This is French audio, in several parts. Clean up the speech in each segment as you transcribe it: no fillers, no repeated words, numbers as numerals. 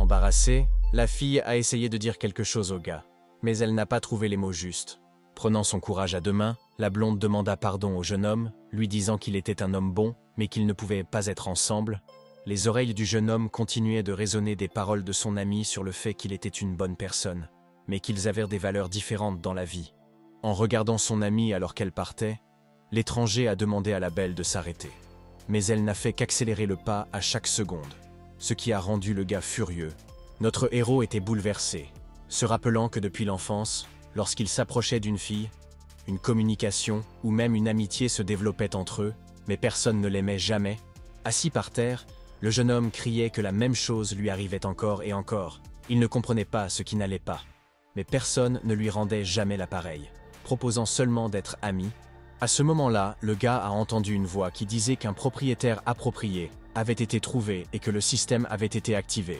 Embarrassée, la fille a essayé de dire quelque chose au gars, mais elle n'a pas trouvé les mots justes. Prenant son courage à deux mains, la blonde demanda pardon au jeune homme, lui disant qu'il était un homme bon, mais qu'ils ne pouvaient pas être ensemble. Les oreilles du jeune homme continuaient de résonner des paroles de son ami sur le fait qu'il était une bonne personne, mais qu'ils avaient des valeurs différentes dans la vie. En regardant son amie alors qu'elle partait, l'étranger a demandé à la belle de s'arrêter. Mais elle n'a fait qu'accélérer le pas à chaque seconde, ce qui a rendu le gars furieux. Notre héros était bouleversé, se rappelant que depuis l'enfance, lorsqu'il s'approchait d'une fille, une communication ou même une amitié se développait entre eux, mais personne ne l'aimait jamais. Assis par terre, le jeune homme criait que la même chose lui arrivait encore et encore. Il ne comprenait pas ce qui n'allait pas, mais personne ne lui rendait jamais l'appareil, proposant seulement d'être ami. À ce moment-là, le gars a entendu une voix qui disait qu'un propriétaire approprié avait été trouvé et que le système avait été activé.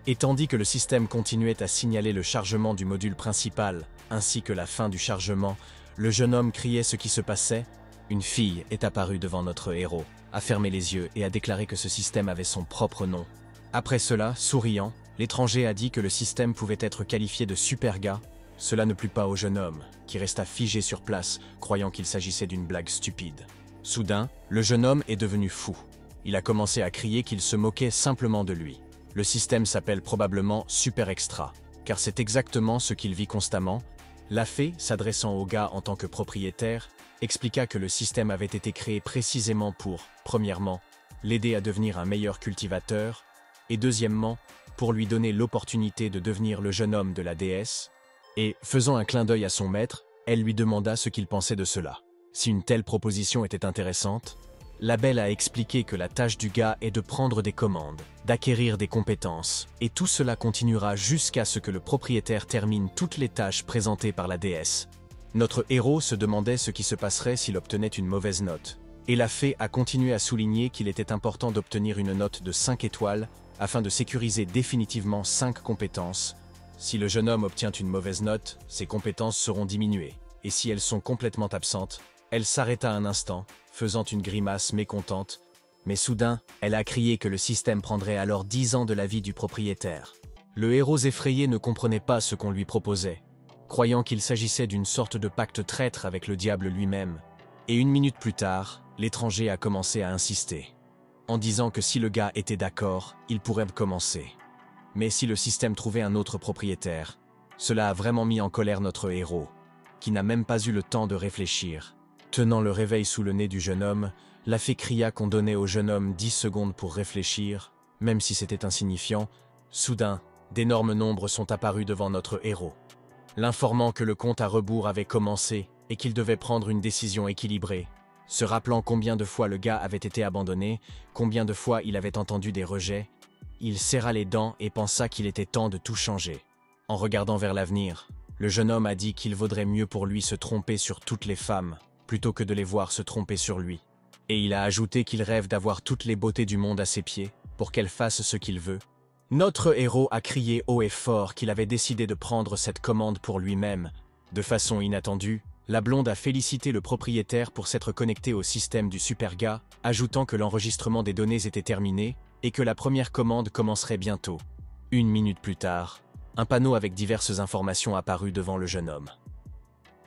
Et tandis que le système continuait à signaler le chargement du module principal, ainsi que la fin du chargement, le jeune homme criait ce qui se passait. Une fille est apparue devant notre héros, a fermé les yeux et a déclaré que ce système avait son propre nom. Après cela, souriant, l'étranger a dit que le système pouvait être qualifié de super gars. Cela ne plut pas au jeune homme, qui resta figé sur place, croyant qu'il s'agissait d'une blague stupide. Soudain, le jeune homme est devenu fou. Il a commencé à crier qu'il se moquait simplement de lui. Le système s'appelle probablement Super Extra, car c'est exactement ce qu'il vit constamment. La fée, s'adressant au gars en tant que propriétaire, expliqua que le système avait été créé précisément pour, premièrement, l'aider à devenir un meilleur cultivateur, et deuxièmement, pour lui donner l'opportunité de devenir le jeune homme de la déesse. Et, faisant un clin d'œil à son maître, elle lui demanda ce qu'il pensait de cela. Si une telle proposition était intéressante, la belle a expliqué que la tâche du gars est de prendre des commandes, d'acquérir des compétences, et tout cela continuera jusqu'à ce que le propriétaire termine toutes les tâches présentées par la déesse. Notre héros se demandait ce qui se passerait s'il obtenait une mauvaise note, et la fée a continué à souligner qu'il était important d'obtenir une note de 5 étoiles afin de sécuriser définitivement 5 compétences. Si le jeune homme obtient une mauvaise note, ses compétences seront diminuées, et si elles sont complètement absentes, elle s'arrêta un instant, faisant une grimace mécontente, mais soudain, elle a crié que le système prendrait alors 10 ans de la vie du propriétaire. Le héros effrayé ne comprenait pas ce qu'on lui proposait, croyant qu'il s'agissait d'une sorte de pacte traître avec le diable lui-même. Et une minute plus tard, l'étranger a commencé à insister, en disant que si le gars était d'accord, il pourrait commencer. Mais si le système trouvait un autre propriétaire, cela a vraiment mis en colère notre héros, qui n'a même pas eu le temps de réfléchir. Tenant le réveil sous le nez du jeune homme, la fée cria qu'on donnait au jeune homme 10 secondes pour réfléchir, même si c'était insignifiant. Soudain, d'énormes nombres sont apparus devant notre héros, l'informant que le compte à rebours avait commencé et qu'il devait prendre une décision équilibrée. Se rappelant combien de fois le gars avait été abandonné, combien de fois il avait entendu des rejets, il serra les dents et pensa qu'il était temps de tout changer. En regardant vers l'avenir, le jeune homme a dit qu'il vaudrait mieux pour lui se tromper sur toutes les femmes, plutôt que de les voir se tromper sur lui. Et il a ajouté qu'il rêve d'avoir toutes les beautés du monde à ses pieds, pour qu'elle fasse ce qu'il veut. Notre héros a crié haut et fort qu'il avait décidé de prendre cette commande pour lui-même. De façon inattendue, la blonde a félicité le propriétaire pour s'être connecté au système du super gars, ajoutant que l'enregistrement des données était terminé et que la première commande commencerait bientôt. Une minute plus tard, un panneau avec diverses informations apparut devant le jeune homme.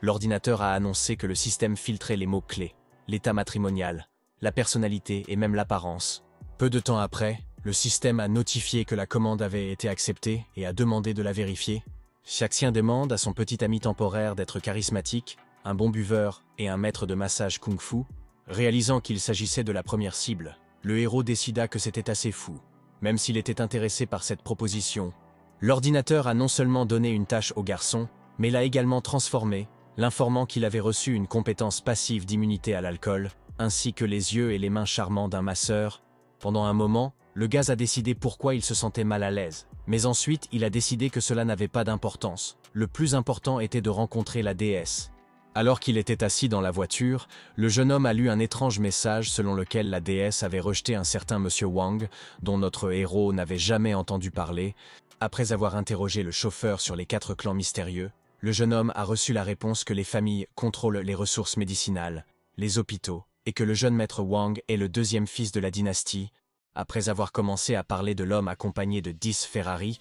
L'ordinateur a annoncé que le système filtrait les mots-clés, l'état matrimonial, la personnalité et même l'apparence. Peu de temps après, le système a notifié que la commande avait été acceptée et a demandé de la vérifier. Chacun demande à son petit ami temporaire d'être charismatique, un bon buveur et un maître de massage kung-fu. Réalisant qu'il s'agissait de la première cible, le héros décida que c'était assez fou, même s'il était intéressé par cette proposition. L'ordinateur a non seulement donné une tâche au garçon, mais l'a également transformé, l'informant qu'il avait reçu une compétence passive d'immunité à l'alcool, ainsi que les yeux et les mains charmants d'un masseur. Pendant un moment, le gars a décidé pourquoi il se sentait mal à l'aise, mais ensuite il a décidé que cela n'avait pas d'importance. Le plus important était de rencontrer la déesse. Alors qu'il était assis dans la voiture, le jeune homme a lu un étrange message selon lequel la déesse avait rejeté un certain monsieur Wang, dont notre héros n'avait jamais entendu parler. Après avoir interrogé le chauffeur sur les 4 clans mystérieux, le jeune homme a reçu la réponse que les familles contrôlent les ressources médicinales, les hôpitaux, et que le jeune maître Wang est le 2e fils de la dynastie. Après avoir commencé à parler de l'homme accompagné de 10 Ferrari,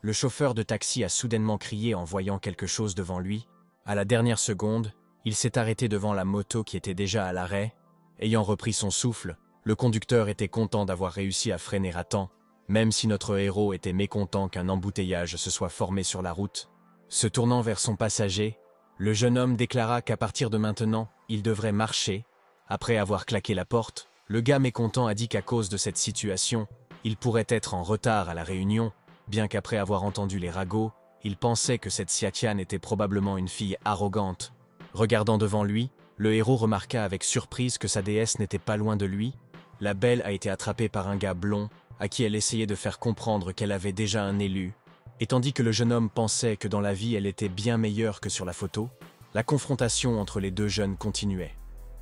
le chauffeur de taxi a soudainement crié en voyant quelque chose devant lui. À la dernière seconde, il s'est arrêté devant la moto qui était déjà à l'arrêt. Ayant repris son souffle, le conducteur était content d'avoir réussi à freiner à temps, même si notre héros était mécontent qu'un embouteillage se soit formé sur la route. Se tournant vers son passager, le jeune homme déclara qu'à partir de maintenant, il devrait marcher. Après avoir claqué la porte, le gars mécontent a dit qu'à cause de cette situation, il pourrait être en retard à la réunion, bien qu'après avoir entendu les ragots, il pensait que cette Xiaqian était probablement une fille arrogante. Regardant devant lui, le héros remarqua avec surprise que sa déesse n'était pas loin de lui. La belle a été attrapée par un gars blond, à qui elle essayait de faire comprendre qu'elle avait déjà un élu. Et tandis que le jeune homme pensait que dans la vie elle était bien meilleure que sur la photo, la confrontation entre les deux jeunes continuait.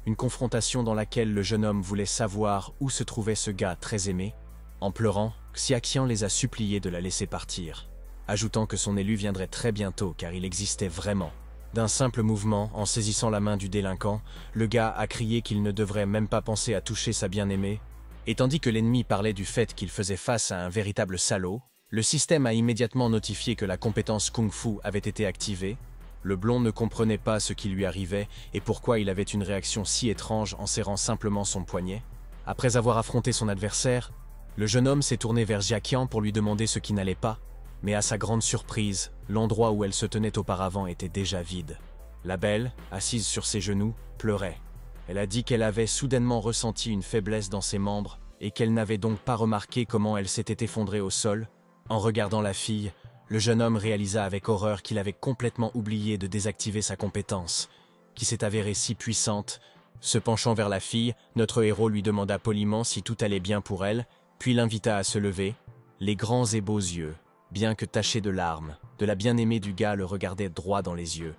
Une confrontation dans laquelle le jeune homme voulait savoir où se trouvait ce gars très aimé. En pleurant, Xiaqian les a suppliés de la laisser partir, ajoutant que son élu viendrait très bientôt car il existait vraiment. D'un simple mouvement, en saisissant la main du délinquant, le gars a crié qu'il ne devrait même pas penser à toucher sa bien-aimée, et tandis que l'ennemi parlait du fait qu'il faisait face à un véritable salaud, le système a immédiatement notifié que la compétence Kung Fu avait été activée. Le blond ne comprenait pas ce qui lui arrivait et pourquoi il avait une réaction si étrange en serrant simplement son poignet. Après avoir affronté son adversaire, le jeune homme s'est tourné vers Xiaqian pour lui demander ce qui n'allait pas, mais à sa grande surprise, l'endroit où elle se tenait auparavant était déjà vide. La belle, assise sur ses genoux, pleurait. Elle a dit qu'elle avait soudainement ressenti une faiblesse dans ses membres et qu'elle n'avait donc pas remarqué comment elle s'était effondrée au sol. En regardant la fille, le jeune homme réalisa avec horreur qu'il avait complètement oublié de désactiver sa compétence, qui s'est avérée si puissante. Se penchant vers la fille, notre héros lui demanda poliment si tout allait bien pour elle, puis l'invita à se lever. Les grands et beaux yeux, bien que tachés de larmes, de la bien-aimée du gars le regardaient droit dans les yeux,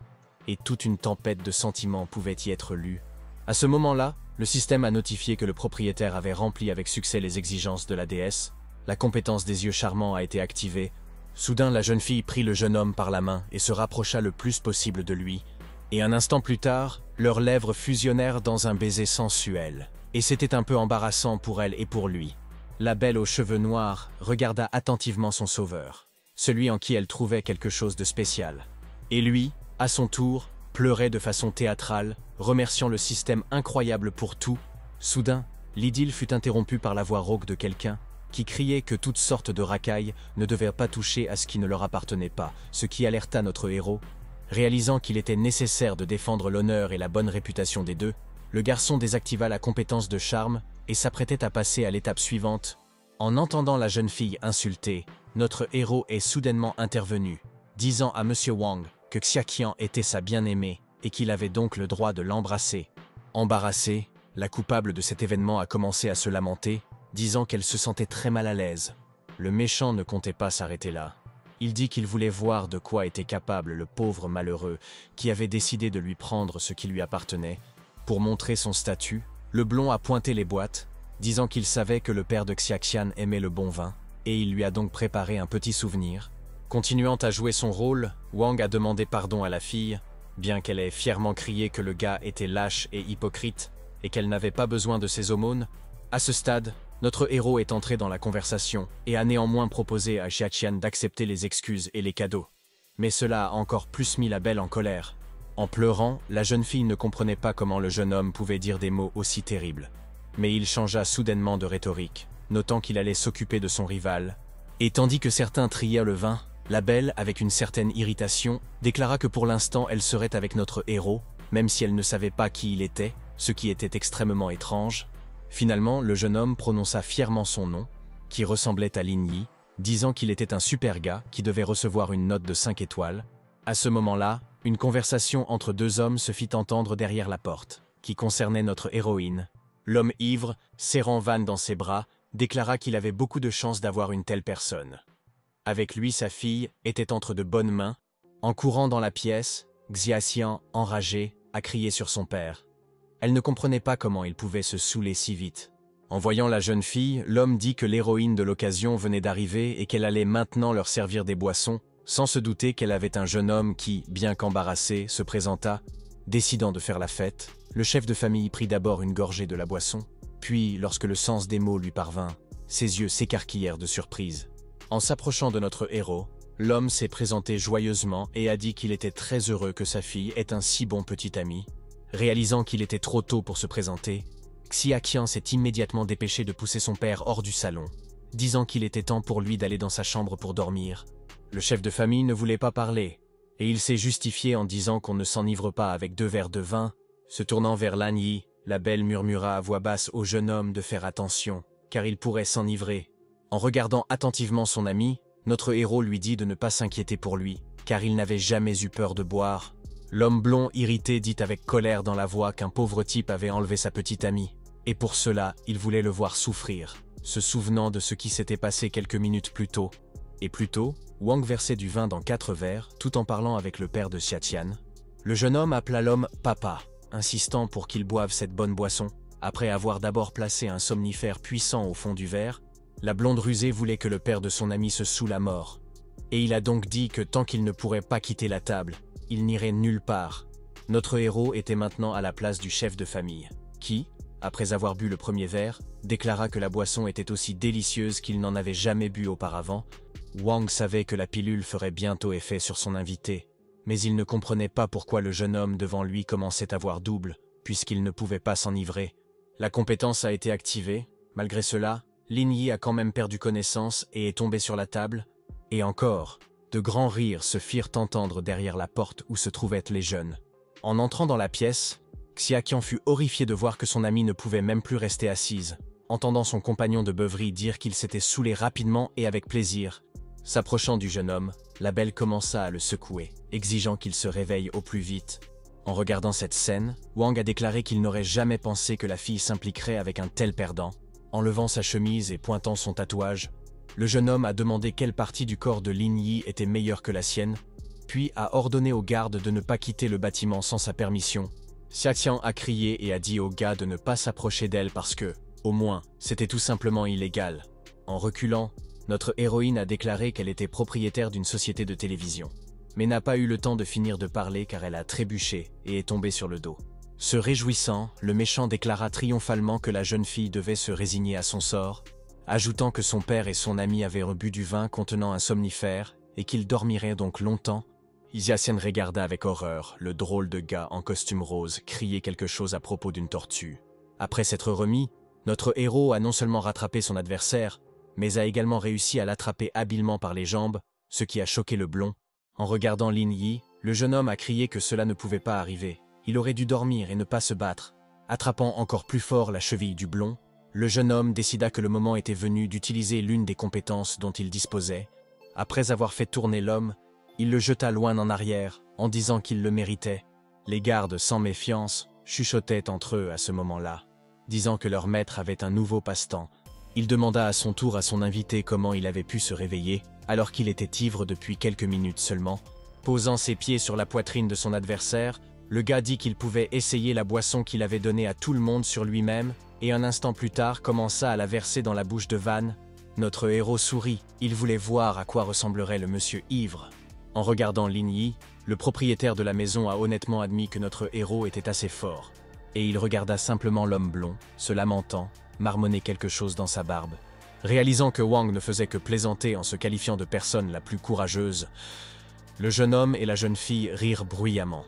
et toute une tempête de sentiments pouvait y être lue. À ce moment-là, le système a notifié que le propriétaire avait rempli avec succès les exigences de la déesse. La compétence des yeux charmants a été activée. Soudain, la jeune fille prit le jeune homme par la main et se rapprocha le plus possible de lui. Et un instant plus tard, leurs lèvres fusionnèrent dans un baiser sensuel. Et c'était un peu embarrassant pour elle et pour lui. La belle aux cheveux noirs regarda attentivement son sauveur, celui en qui elle trouvait quelque chose de spécial. Et lui, à son tour, pleurait de façon théâtrale, remerciant le système incroyable pour tout. Soudain, l'idylle fut interrompue par la voix rauque de quelqu'un qui criait que toutes sortes de racailles ne devaient pas toucher à ce qui ne leur appartenait pas, ce qui alerta notre héros. Réalisant qu'il était nécessaire de défendre l'honneur et la bonne réputation des deux, le garçon désactiva la compétence de charme et s'apprêtait à passer à l'étape suivante. En entendant la jeune fille insultée, notre héros est soudainement intervenu, disant à Monsieur Wang que Xiaqian était sa bien-aimée et qu'il avait donc le droit de l'embrasser. Embarrassée, la coupable de cet événement a commencé à se lamenter, disant qu'elle se sentait très mal à l'aise. Le méchant ne comptait pas s'arrêter là. Il dit qu'il voulait voir de quoi était capable le pauvre malheureux qui avait décidé de lui prendre ce qui lui appartenait. Pour montrer son statut, le blond a pointé les boîtes, disant qu'il savait que le père de Xiaqian aimait le bon vin, et il lui a donc préparé un petit souvenir. Continuant à jouer son rôle, Wang a demandé pardon à la fille, bien qu'elle ait fièrement crié que le gars était lâche et hypocrite, et qu'elle n'avait pas besoin de ses aumônes. À ce stade, notre héros est entré dans la conversation et a néanmoins proposé à Xiaqian d'accepter les excuses et les cadeaux. Mais cela a encore plus mis la belle en colère. En pleurant, la jeune fille ne comprenait pas comment le jeune homme pouvait dire des mots aussi terribles. Mais il changea soudainement de rhétorique, notant qu'il allait s'occuper de son rival. Et tandis que certains triaient le vin, la belle, avec une certaine irritation, déclara que pour l'instant elle serait avec notre héros, même si elle ne savait pas qui il était, ce qui était extrêmement étrange. Finalement, le jeune homme prononça fièrement son nom, qui ressemblait à Lin Yi, disant qu'il était un super gars qui devait recevoir une note de 5 étoiles. À ce moment-là, une conversation entre deux hommes se fit entendre derrière la porte, qui concernait notre héroïne. L'homme ivre, serrant Van dans ses bras, déclara qu'il avait beaucoup de chance d'avoir une telle personne. Avec lui, sa fille était entre de bonnes mains. En courant dans la pièce, Xiaqian, enragé, a crié sur son père. Elle ne comprenait pas comment il pouvait se saouler si vite. En voyant la jeune fille, l'homme dit que l'héroïne de l'occasion venait d'arriver et qu'elle allait maintenant leur servir des boissons, sans se douter qu'elle avait un jeune homme qui, bien qu'embarrassé, se présenta. Décidant de faire la fête, le chef de famille prit d'abord une gorgée de la boisson, puis, lorsque le sens des mots lui parvint, ses yeux s'écarquillèrent de surprise. En s'approchant de notre héros, l'homme s'est présenté joyeusement et a dit qu'il était très heureux que sa fille ait un si bon petit ami. Réalisant qu'il était trop tôt pour se présenter, Xiaqian s'est immédiatement dépêché de pousser son père hors du salon, disant qu'il était temps pour lui d'aller dans sa chambre pour dormir. Le chef de famille ne voulait pas parler, et il s'est justifié en disant qu'on ne s'enivre pas avec 2 verres de vin. Se tournant vers Lan Yi, la belle murmura à voix basse au jeune homme de faire attention, car il pourrait s'enivrer. En regardant attentivement son ami, notre héros lui dit de ne pas s'inquiéter pour lui, car il n'avait jamais eu peur de boire. L'homme blond irrité dit avec colère dans la voix qu'un pauvre type avait enlevé sa petite amie, et pour cela il voulait le voir souffrir, se souvenant de ce qui s'était passé quelques minutes plus tôt. Et plus tôt, Wang versait du vin dans 4 verres, tout en parlant avec le père de Xiaqian. Le jeune homme appela l'homme « papa », insistant pour qu'il boive cette bonne boisson. Après avoir d'abord placé un somnifère puissant au fond du verre, la blonde rusée voulait que le père de son ami se saoule à mort. Et il a donc dit que tant qu'il ne pourrait pas quitter la table, il n'irait nulle part. Notre héros était maintenant à la place du chef de famille, qui, après avoir bu le premier verre, déclara que la boisson était aussi délicieuse qu'il n'en avait jamais bu auparavant. Wang savait que la pilule ferait bientôt effet sur son invité, mais il ne comprenait pas pourquoi le jeune homme devant lui commençait à voir double, puisqu'il ne pouvait pas s'enivrer. La compétence a été activée. Malgré cela, Lin Yi a quand même perdu connaissance et est tombé sur la table. Et encore, de grands rires se firent entendre derrière la porte où se trouvaient les jeunes. En entrant dans la pièce, Xiaqian fut horrifié de voir que son amie ne pouvait même plus rester assise, entendant son compagnon de beuverie dire qu'il s'était saoulé rapidement et avec plaisir. S'approchant du jeune homme, la belle commença à le secouer, exigeant qu'il se réveille au plus vite. En regardant cette scène, Wang a déclaré qu'il n'aurait jamais pensé que la fille s'impliquerait avec un tel perdant. En levant sa chemise et pointant son tatouage, le jeune homme a demandé quelle partie du corps de Lin Yi était meilleure que la sienne, puis a ordonné aux gardes de ne pas quitter le bâtiment sans sa permission. Xiaqian a crié et a dit aux gars de ne pas s'approcher d'elle parce que, au moins, c'était tout simplement illégal. En reculant, notre héroïne a déclaré qu'elle était propriétaire d'une société de télévision, mais n'a pas eu le temps de finir de parler car elle a trébuché et est tombée sur le dos. Se réjouissant, le méchant déclara triomphalement que la jeune fille devait se résigner à son sort, ajoutant que son père et son ami avaient rebu du vin contenant un somnifère et qu'ils dormiraient donc longtemps. Xiaqian regarda avec horreur le drôle de gars en costume rose crier quelque chose à propos d'une tortue. Après s'être remis, notre héros a non seulement rattrapé son adversaire, mais a également réussi à l'attraper habilement par les jambes, ce qui a choqué le blond. En regardant Lin Yi, le jeune homme a crié que cela ne pouvait pas arriver. Il aurait dû dormir et ne pas se battre. Attrapant encore plus fort la cheville du blond, le jeune homme décida que le moment était venu d'utiliser l'une des compétences dont il disposait. Après avoir fait tourner l'homme, il le jeta loin en arrière, en disant qu'il le méritait. Les gardes, sans méfiance, chuchotaient entre eux à ce moment-là, disant que leur maître avait un nouveau passe-temps. Il demanda à son tour à son invité comment il avait pu se réveiller, alors qu'il était ivre depuis quelques minutes seulement. Posant ses pieds sur la poitrine de son adversaire, le gars dit qu'il pouvait essayer la boisson qu'il avait donnée à tout le monde sur lui-même, et un instant plus tard commença à la verser dans la bouche de Van. Notre héros sourit, il voulait voir à quoi ressemblerait le monsieur ivre. En regardant Lin Yi, le propriétaire de la maison a honnêtement admis que notre héros était assez fort, et il regarda simplement l'homme blond, se lamentant, marmonner quelque chose dans sa barbe. Réalisant que Wang ne faisait que plaisanter en se qualifiant de personne la plus courageuse, le jeune homme et la jeune fille rirent bruyamment,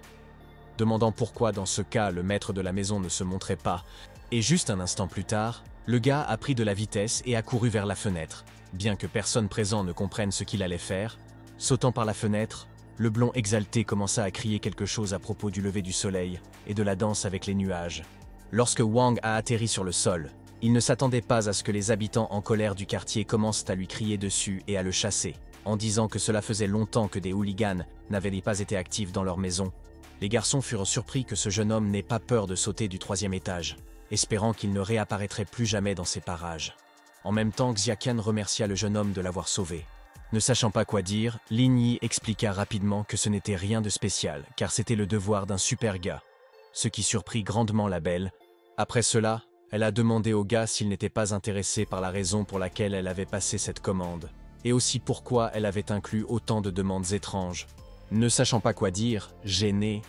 demandant pourquoi dans ce cas le maître de la maison ne se montrait pas, et juste un instant plus tard, le gars a pris de la vitesse et a couru vers la fenêtre, bien que personne présent ne comprenne ce qu'il allait faire. Sautant par la fenêtre, le blond exalté commença à crier quelque chose à propos du lever du soleil et de la danse avec les nuages. Lorsque Wang a atterri sur le sol, il ne s'attendait pas à ce que les habitants en colère du quartier commencent à lui crier dessus et à le chasser, en disant que cela faisait longtemps que des hooligans n'avaient pas été actifs dans leur maison. Les garçons furent surpris que ce jeune homme n'ait pas peur de sauter du 3e étage, espérant qu'il ne réapparaîtrait plus jamais dans ces parages. En même temps, Xiaqian remercia le jeune homme de l'avoir sauvé. Ne sachant pas quoi dire, Lin Yi expliqua rapidement que ce n'était rien de spécial, car c'était le devoir d'un super gars, ce qui surprit grandement la belle. Après cela, elle a demandé au gars s'il n'était pas intéressé par la raison pour laquelle elle avait passé cette commande, et aussi pourquoi elle avait inclus autant de demandes étranges. Ne sachant pas quoi dire, gêné,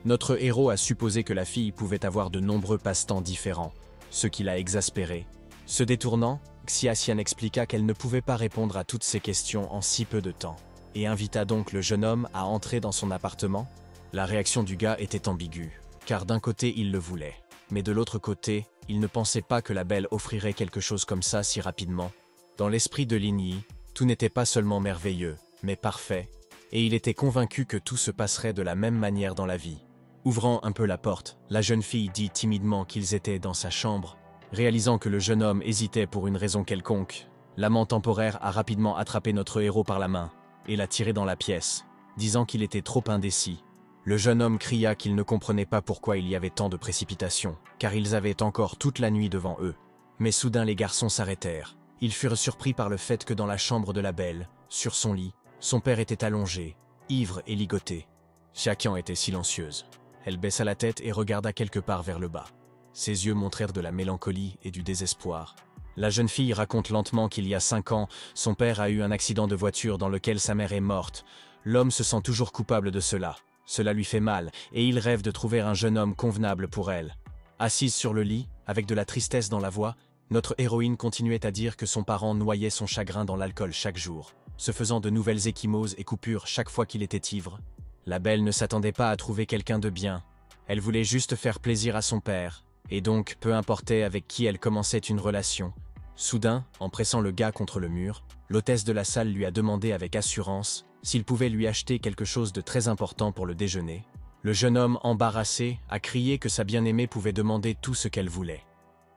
notre héros a supposé que la fille pouvait avoir de nombreux passe-temps différents, ce qui l'a exaspéré. Se détournant, Xiaxian expliqua qu'elle ne pouvait pas répondre à toutes ces questions en si peu de temps, et invita donc le jeune homme à entrer dans son appartement. La réaction du gars était ambiguë, car d'un côté il le voulait, mais de l'autre côté, il ne pensait pas que la belle offrirait quelque chose comme ça si rapidement. Dans l'esprit de Lin Yi, tout n'était pas seulement merveilleux, mais parfait, et il était convaincu que tout se passerait de la même manière dans la vie. Ouvrant un peu la porte, la jeune fille dit timidement qu'ils étaient dans sa chambre. Réalisant que le jeune homme hésitait pour une raison quelconque, l'amant temporaire a rapidement attrapé notre héros par la main et l'a tiré dans la pièce, disant qu'il était trop indécis. Le jeune homme cria qu'il ne comprenait pas pourquoi il y avait tant de précipitation, car ils avaient encore toute la nuit devant eux. Mais soudain les garçons s'arrêtèrent. Ils furent surpris par le fait que dans la chambre de la belle, sur son lit, son père était allongé, ivre et ligoté. Xiaqian était silencieuse. Elle baissa la tête et regarda quelque part vers le bas. Ses yeux montrèrent de la mélancolie et du désespoir. La jeune fille raconte lentement qu'il y a 5 ans, son père a eu un accident de voiture dans lequel sa mère est morte. L'homme se sent toujours coupable de cela. Cela lui fait mal, et il rêve de trouver un jeune homme convenable pour elle. Assise sur le lit, avec de la tristesse dans la voix, notre héroïne continuait à dire que son parent noyait son chagrin dans l'alcool chaque jour, se faisant de nouvelles ecchymoses et coupures chaque fois qu'il était ivre. La belle ne s'attendait pas à trouver quelqu'un de bien. Elle voulait juste faire plaisir à son père. Et donc, peu importait avec qui elle commençait une relation. Soudain, en pressant le gars contre le mur, l'hôtesse de la salle lui a demandé avec assurance s'il pouvait lui acheter quelque chose de très important pour le déjeuner. Le jeune homme, embarrassé, a crié que sa bien-aimée pouvait demander tout ce qu'elle voulait,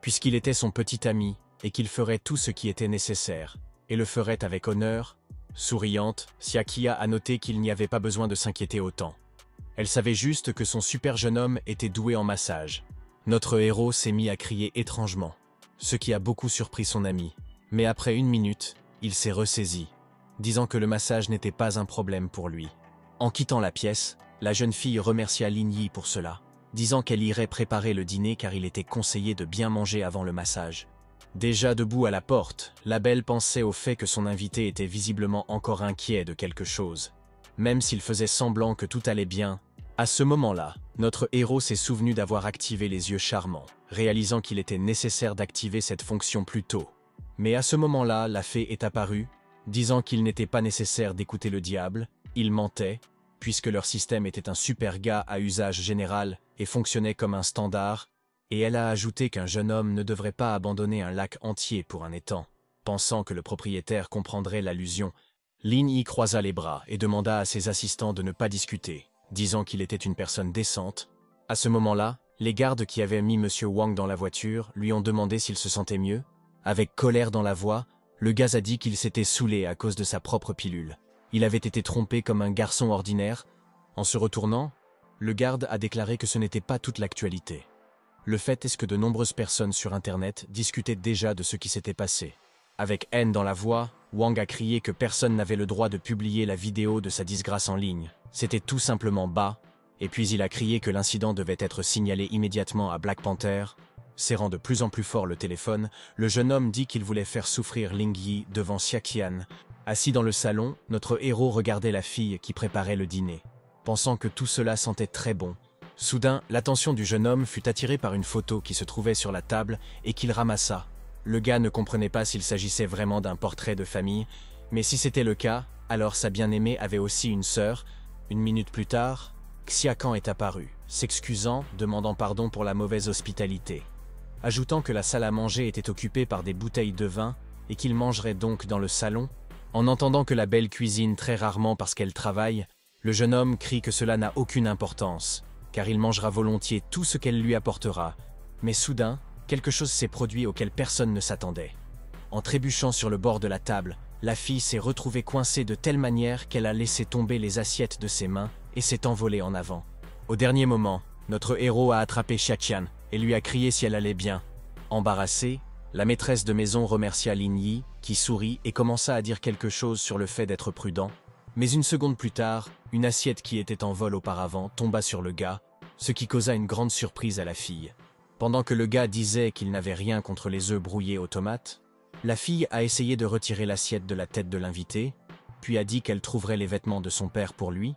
puisqu'il était son petit ami et qu'il ferait tout ce qui était nécessaire, et le ferait avec honneur. Souriante, Xiaqian a noté qu'il n'y avait pas besoin de s'inquiéter autant. Elle savait juste que son super jeune homme était doué en massage. Notre héros s'est mis à crier étrangement, ce qui a beaucoup surpris son ami. Mais après 1 minute, il s'est ressaisi, disant que le massage n'était pas un problème pour lui. En quittant la pièce, la jeune fille remercia Lin Yi pour cela, disant qu'elle irait préparer le dîner car il était conseillé de bien manger avant le massage. Déjà debout à la porte, la belle pensait au fait que son invité était visiblement encore inquiet de quelque chose. Même s'il faisait semblant que tout allait bien, à ce moment-là, notre héros s'est souvenu d'avoir activé les yeux charmants, réalisant qu'il était nécessaire d'activer cette fonction plus tôt. Mais à ce moment-là, la fée est apparue, disant qu'il n'était pas nécessaire d'écouter le diable, il mentait, puisque leur système était un super gars à usage général et fonctionnait comme un standard, et elle a ajouté qu'un jeune homme ne devrait pas abandonner un lac entier pour un étang. Pensant que le propriétaire comprendrait l'allusion, Lin Yi croisa les bras et demanda à ses assistants de ne pas discuter, disant qu'il était une personne décente. À ce moment-là, les gardes qui avaient mis M. Wang dans la voiture lui ont demandé s'il se sentait mieux. Avec colère dans la voix, le gars a dit qu'il s'était saoulé à cause de sa propre pilule. Il avait été trompé comme un garçon ordinaire. En se retournant, le garde a déclaré que ce n'était pas toute l'actualité. Le fait est que de nombreuses personnes sur Internet discutaient déjà de ce qui s'était passé. Avec haine dans la voix, Wang a crié que personne n'avait le droit de publier la vidéo de sa disgrâce en ligne. C'était tout simplement bas, et puis il a crié que l'incident devait être signalé immédiatement à Black Panther. Serrant de plus en plus fort le téléphone, le jeune homme dit qu'il voulait faire souffrir Ling Yi devant Xiaqian. Assis dans le salon, notre héros regardait la fille qui préparait le dîner, pensant que tout cela sentait très bon. Soudain, l'attention du jeune homme fut attirée par une photo qui se trouvait sur la table et qu'il ramassa. Le gars ne comprenait pas s'il s'agissait vraiment d'un portrait de famille, mais si c'était le cas, alors sa bien-aimée avait aussi une sœur. 1 minute plus tard, Xiaqian est apparu, s'excusant, demandant pardon pour la mauvaise hospitalité, ajoutant que la salle à manger était occupée par des bouteilles de vin et qu'il mangerait donc dans le salon. En entendant que la belle cuisine très rarement parce qu'elle travaille, le jeune homme crie que cela n'a aucune importance, car il mangera volontiers tout ce qu'elle lui apportera. Mais soudain, quelque chose s'est produit auquel personne ne s'attendait. En trébuchant sur le bord de la table, la fille s'est retrouvée coincée de telle manière qu'elle a laissé tomber les assiettes de ses mains et s'est envolée en avant. Au dernier moment, notre héros a attrapé Xiaqian et lui a crié si elle allait bien. Embarrassée, la maîtresse de maison remercia Lin Yi, qui sourit et commença à dire quelque chose sur le fait d'être prudent. Mais 1 seconde plus tard, une assiette qui était en vol auparavant tomba sur le gars, ce qui causa une grande surprise à la fille. Pendant que le gars disait qu'il n'avait rien contre les œufs brouillés aux tomates, la fille a essayé de retirer l'assiette de la tête de l'invité, puis a dit qu'elle trouverait les vêtements de son père pour lui.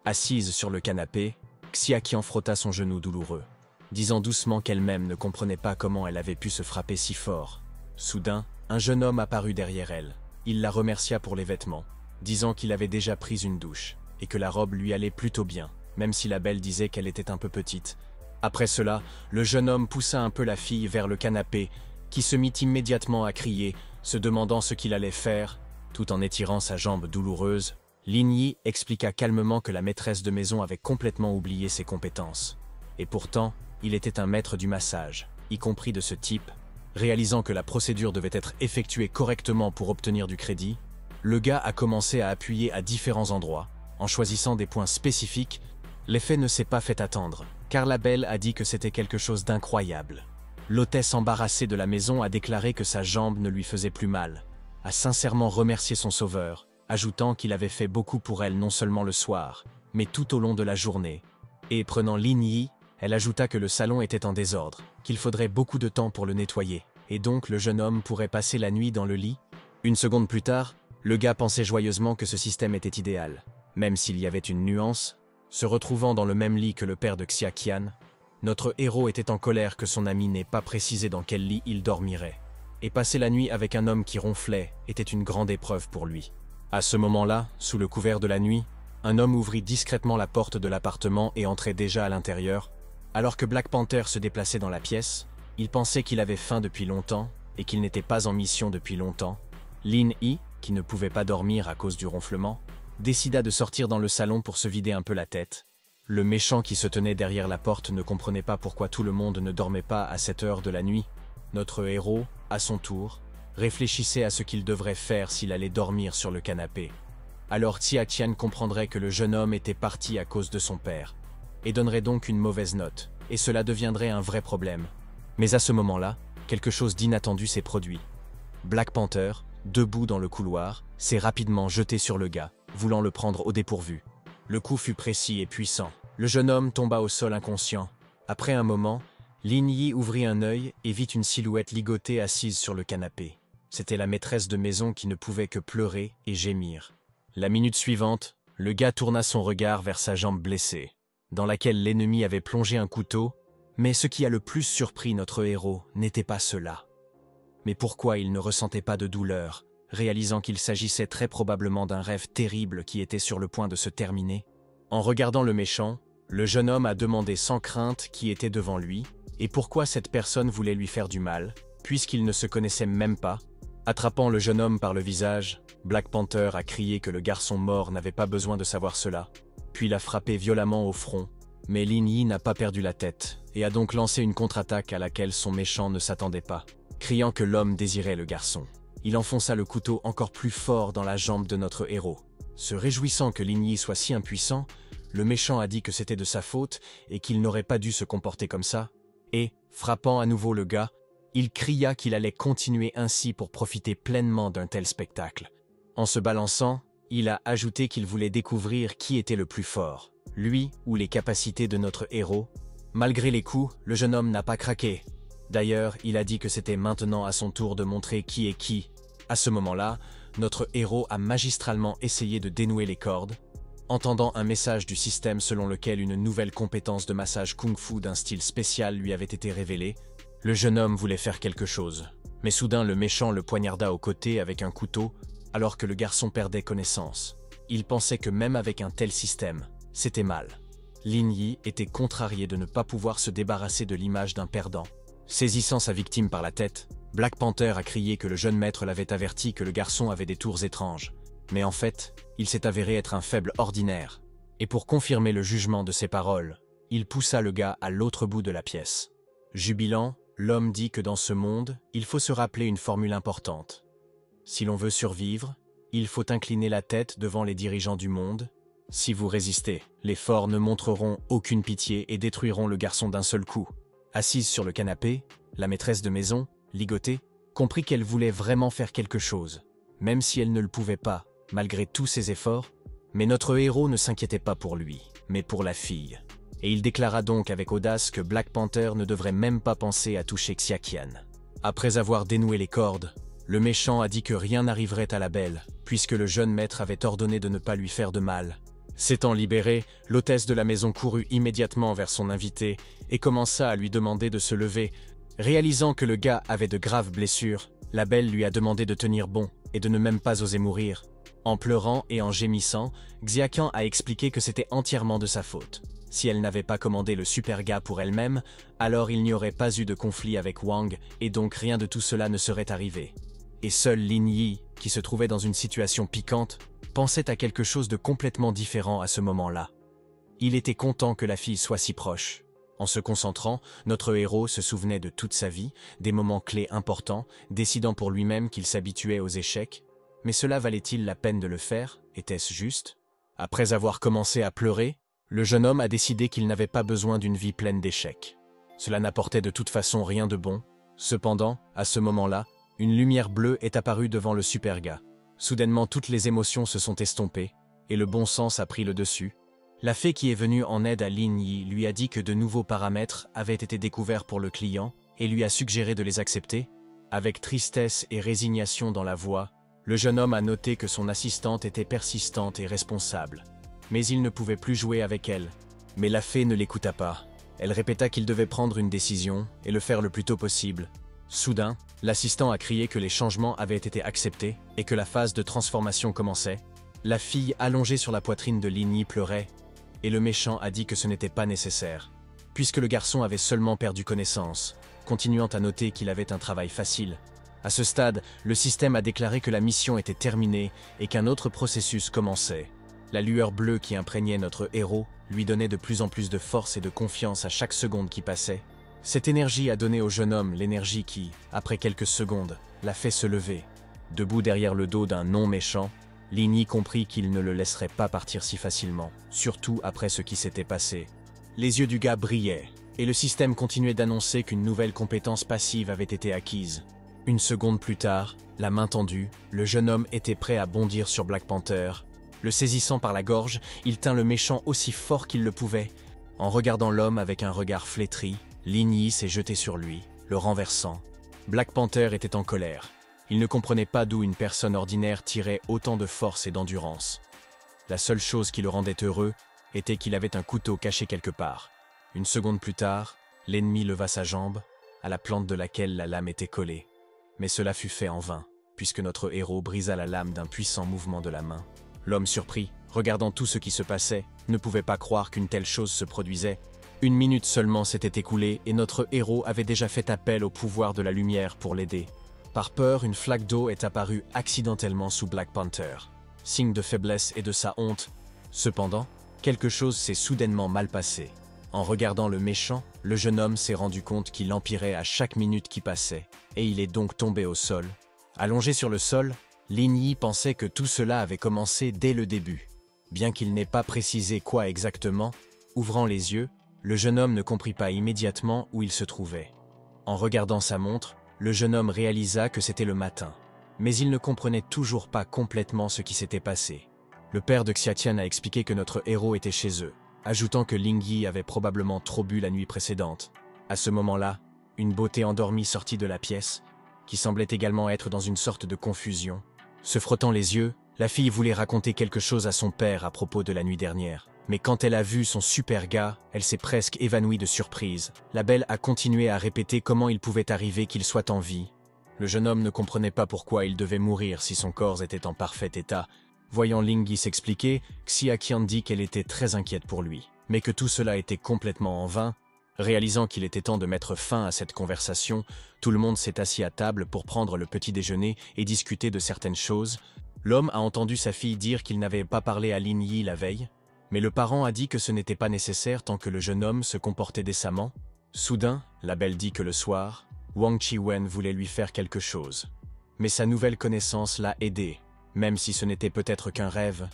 Assise sur le canapé, Xiaqian frotta son genou douloureux, disant doucement qu'elle-même ne comprenait pas comment elle avait pu se frapper si fort. Soudain, un jeune homme apparut derrière elle. Il la remercia pour les vêtements, disant qu'il avait déjà pris une douche, et que la robe lui allait plutôt bien, même si la belle disait qu'elle était un peu petite. Après cela, le jeune homme poussa un peu la fille vers le canapé, qui se mit immédiatement à crier, se demandant ce qu'il allait faire, tout en étirant sa jambe douloureuse. Lin Yi expliqua calmement que la maîtresse de maison avait complètement oublié ses compétences. Et pourtant, il était un maître du massage, y compris de ce type. Réalisant que la procédure devait être effectuée correctement pour obtenir du crédit, le gars a commencé à appuyer à différents endroits, en choisissant des points spécifiques. L'effet ne s'est pas fait attendre, car la belle a dit que c'était quelque chose d'incroyable. L'hôtesse embarrassée de la maison a déclaré que sa jambe ne lui faisait plus mal, a sincèrement remercié son sauveur, ajoutant qu'il avait fait beaucoup pour elle non seulement le soir, mais tout au long de la journée. Et prenant Lin Yi, elle ajouta que le salon était en désordre, qu'il faudrait beaucoup de temps pour le nettoyer, et donc le jeune homme pourrait passer la nuit dans le lit. Une seconde plus tard, le gars pensait joyeusement que ce système était idéal, même s'il y avait une nuance. Se retrouvant dans le même lit que le père de Xia Qian, notre héros était en colère que son ami n'ait pas précisé dans quel lit il dormirait. Et passer la nuit avec un homme qui ronflait était une grande épreuve pour lui. À ce moment-là, sous le couvert de la nuit, un homme ouvrit discrètement la porte de l'appartement et entrait déjà à l'intérieur. Alors que Black Panther se déplaçait dans la pièce, il pensait qu'il avait faim depuis longtemps et qu'il n'était pas en mission depuis longtemps. Lin Yi, qui ne pouvait pas dormir à cause du ronflement, décida de sortir dans le salon pour se vider un peu la tête. Le méchant qui se tenait derrière la porte ne comprenait pas pourquoi tout le monde ne dormait pas à cette heure de la nuit. Notre héros, à son tour, réfléchissait à ce qu'il devrait faire s'il allait dormir sur le canapé. Alors Xia Qian comprendrait que le jeune homme était parti à cause de son père, et donnerait donc une mauvaise note, et cela deviendrait un vrai problème. Mais à ce moment-là, quelque chose d'inattendu s'est produit. Black Panther, debout dans le couloir, s'est rapidement jeté sur le gars, voulant le prendre au dépourvu. Le coup fut précis et puissant. Le jeune homme tomba au sol inconscient. Après un moment, Lin Yi ouvrit un œil et vit une silhouette ligotée assise sur le canapé. C'était la maîtresse de maison qui ne pouvait que pleurer et gémir. La minute suivante, le gars tourna son regard vers sa jambe blessée, dans laquelle l'ennemi avait plongé un couteau, mais ce qui a le plus surpris notre héros n'était pas cela. Mais pourquoi il ne ressentait pas de douleur, réalisant qu'il s'agissait très probablement d'un rêve terrible qui était sur le point de se terminer? En regardant le méchant, le jeune homme a demandé sans crainte qui était devant lui, et pourquoi cette personne voulait lui faire du mal, puisqu'il ne se connaissait même pas. Attrapant le jeune homme par le visage, Black Panther a crié que le garçon mort n'avait pas besoin de savoir cela, puis l'a frappé violemment au front. Mais Lin Yi n'a pas perdu la tête, et a donc lancé une contre-attaque à laquelle son méchant ne s'attendait pas. Criant que l'homme désirait le garçon, il enfonça le couteau encore plus fort dans la jambe de notre héros. Se réjouissant que Lin Yi soit si impuissant, le méchant a dit que c'était de sa faute et qu'il n'aurait pas dû se comporter comme ça, et, frappant à nouveau le gars, il cria qu'il allait continuer ainsi pour profiter pleinement d'un tel spectacle. En se balançant, il a ajouté qu'il voulait découvrir qui était le plus fort, lui ou les capacités de notre héros. Malgré les coups, le jeune homme n'a pas craqué. D'ailleurs, il a dit que c'était maintenant à son tour de montrer qui est qui. À ce moment-là, notre héros a magistralement essayé de dénouer les cordes. Entendant un message du système selon lequel une nouvelle compétence de massage kung-fu d'un style spécial lui avait été révélée, le jeune homme voulait faire quelque chose. Mais soudain, le méchant le poignarda au côté avec un couteau, alors que le garçon perdait connaissance. Il pensait que même avec un tel système, c'était mal. Lin Yi était contrarié de ne pas pouvoir se débarrasser de l'image d'un perdant. Saisissant sa victime par la tête, Black Panther a crié que le jeune maître l'avait averti que le garçon avait des tours étranges. Mais en fait, il s'est avéré être un faible ordinaire. Et pour confirmer le jugement de ses paroles, il poussa le gars à l'autre bout de la pièce. Jubilant, l'homme dit que dans ce monde, il faut se rappeler une formule importante. Si l'on veut survivre, il faut incliner la tête devant les dirigeants du monde. Si vous résistez, les forts ne montreront aucune pitié et détruiront le garçon d'un seul coup. Assise sur le canapé, la maîtresse de maison, ligotée, comprit qu'elle voulait vraiment faire quelque chose, même si elle ne le pouvait pas, malgré tous ses efforts. Mais notre héros ne s'inquiétait pas pour lui, mais pour la fille. Et il déclara donc avec audace que Black Panther ne devrait même pas penser à toucher Xia Qian. Après avoir dénoué les cordes, le méchant a dit que rien n'arriverait à la belle, puisque le jeune maître avait ordonné de ne pas lui faire de mal. S'étant libérée, l'hôtesse de la maison courut immédiatement vers son invité et commença à lui demander de se lever. Réalisant que le gars avait de graves blessures, La belle lui a demandé de tenir bon et de ne même pas oser mourir. En pleurant et en gémissant, Xiaqian a expliqué que c'était entièrement de sa faute. Si elle n'avait pas commandé le super gars pour elle-même, alors il n'y aurait pas eu de conflit avec Wang et donc rien de tout cela ne serait arrivé. Et seul Lin Yi, qui se trouvait dans une situation piquante, pensait à quelque chose de complètement différent à ce moment-là. Il était content que la fille soit si proche. En se concentrant, notre héros se souvenait de toute sa vie, des moments clés importants, décidant pour lui-même qu'il s'habituait aux échecs. Mais cela valait-il la peine de le faire? Était-ce juste? Après avoir commencé à pleurer, le jeune homme a décidé qu'il n'avait pas besoin d'une vie pleine d'échecs. Cela n'apportait de toute façon rien de bon. Cependant, à ce moment-là, une lumière bleue est apparue devant le super gars. Soudainement, toutes les émotions se sont estompées, et le bon sens a pris le dessus. La fée qui est venue en aide à Lin Yi lui a dit que de nouveaux paramètres avaient été découverts pour le client et lui a suggéré de les accepter. Avec tristesse et résignation dans la voix, le jeune homme a noté que son assistante était persistante et responsable. Mais il ne pouvait plus jouer avec elle. Mais la fée ne l'écouta pas. Elle répéta qu'il devait prendre une décision et le faire le plus tôt possible. Soudain, l'assistant a crié que les changements avaient été acceptés et que la phase de transformation commençait. La fille allongée sur la poitrine de Lin Yi pleurait, et le méchant a dit que ce n'était pas nécessaire, puisque le garçon avait seulement perdu connaissance, continuant à noter qu'il avait un travail facile. À ce stade, le système a déclaré que la mission était terminée et qu'un autre processus commençait. La lueur bleue qui imprégnait notre héros lui donnait de plus en plus de force et de confiance à chaque seconde qui passait. Cette énergie a donné au jeune homme l'énergie qui, après quelques secondes, l'a fait se lever. Debout derrière le dos d'un non-méchant, Lin Yi comprit qu'il ne le laisserait pas partir si facilement, surtout après ce qui s'était passé. Les yeux du gars brillaient, et le système continuait d'annoncer qu'une nouvelle compétence passive avait été acquise. Une seconde plus tard, la main tendue, le jeune homme était prêt à bondir sur Black Panther. Le saisissant par la gorge, il tint le méchant aussi fort qu'il le pouvait. En regardant l'homme avec un regard flétri, Lin Yi s'est jeté sur lui, le renversant. Black Panther était en colère. Il ne comprenait pas d'où une personne ordinaire tirait autant de force et d'endurance. La seule chose qui le rendait heureux était qu'il avait un couteau caché quelque part. Une seconde plus tard, l'ennemi leva sa jambe, à la plante de laquelle la lame était collée. Mais cela fut fait en vain, puisque notre héros brisa la lame d'un puissant mouvement de la main. L'homme surpris, regardant tout ce qui se passait, ne pouvait pas croire qu'une telle chose se produisait. Une minute seulement s'était écoulée et notre héros avait déjà fait appel au pouvoir de la lumière pour l'aider. Par peur, une flaque d'eau est apparue accidentellement sous Black Panther, signe de faiblesse et de sa honte. Cependant, quelque chose s'est soudainement mal passé. En regardant le méchant, le jeune homme s'est rendu compte qu'il empirait à chaque minute qui passait, et il est donc tombé au sol. Allongé sur le sol, Lin Yi pensait que tout cela avait commencé dès le début. Bien qu'il n'ait pas précisé quoi exactement, ouvrant les yeux, le jeune homme ne comprit pas immédiatement où il se trouvait. En regardant sa montre, le jeune homme réalisa que c'était le matin. Mais il ne comprenait toujours pas complètement ce qui s'était passé. Le père de Xiaqian a expliqué que notre héros était chez eux, ajoutant que Lin Yi avait probablement trop bu la nuit précédente. À ce moment-là, une beauté endormie sortit de la pièce, qui semblait également être dans une sorte de confusion. Se frottant les yeux, la fille voulait raconter quelque chose à son père à propos de la nuit dernière. Mais quand elle a vu son super gars, elle s'est presque évanouie de surprise. La belle a continué à répéter comment il pouvait arriver qu'il soit en vie. Le jeune homme ne comprenait pas pourquoi il devait mourir si son corps était en parfait état. Voyant Lin Yi s'expliquer, Xiaqian dit qu'elle était très inquiète pour lui, mais que tout cela était complètement en vain. Réalisant qu'il était temps de mettre fin à cette conversation, tout le monde s'est assis à table pour prendre le petit déjeuner et discuter de certaines choses. L'homme a entendu sa fille dire qu'il n'avait pas parlé à Lin Yi la veille, mais le parent a dit que ce n'était pas nécessaire tant que le jeune homme se comportait décemment. Soudain, la belle dit que le soir, Wang Chi-wen voulait lui faire quelque chose. Mais sa nouvelle connaissance l'a aidé, même si ce n'était peut-être qu'un rêve.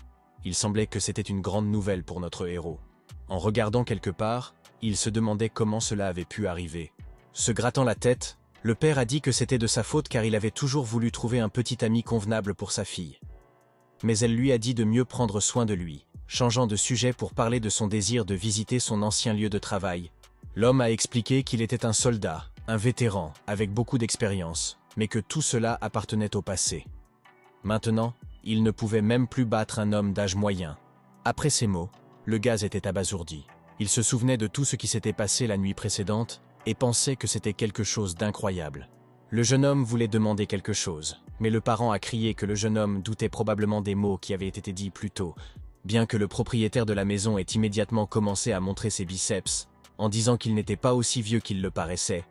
Il semblait que c'était une grande nouvelle pour notre héros. En regardant quelque part, il se demandait comment cela avait pu arriver. Se grattant la tête, le père a dit que c'était de sa faute car il avait toujours voulu trouver un petit ami convenable pour sa fille. Mais elle lui a dit de mieux prendre soin de lui, changeant de sujet pour parler de son désir de visiter son ancien lieu de travail. L'homme a expliqué qu'il était un soldat, un vétéran, avec beaucoup d'expérience, mais que tout cela appartenait au passé. Maintenant, il ne pouvait même plus battre un homme d'âge moyen. Après ces mots, le gaz était abasourdi. Il se souvenait de tout ce qui s'était passé la nuit précédente et pensait que c'était quelque chose d'incroyable. Le jeune homme voulait demander quelque chose, mais le parent a crié que le jeune homme doutait probablement des mots qui avaient été dits plus tôt, bien que le propriétaire de la maison ait immédiatement commencé à montrer ses biceps, en disant qu'il n'était pas aussi vieux qu'il le paraissait,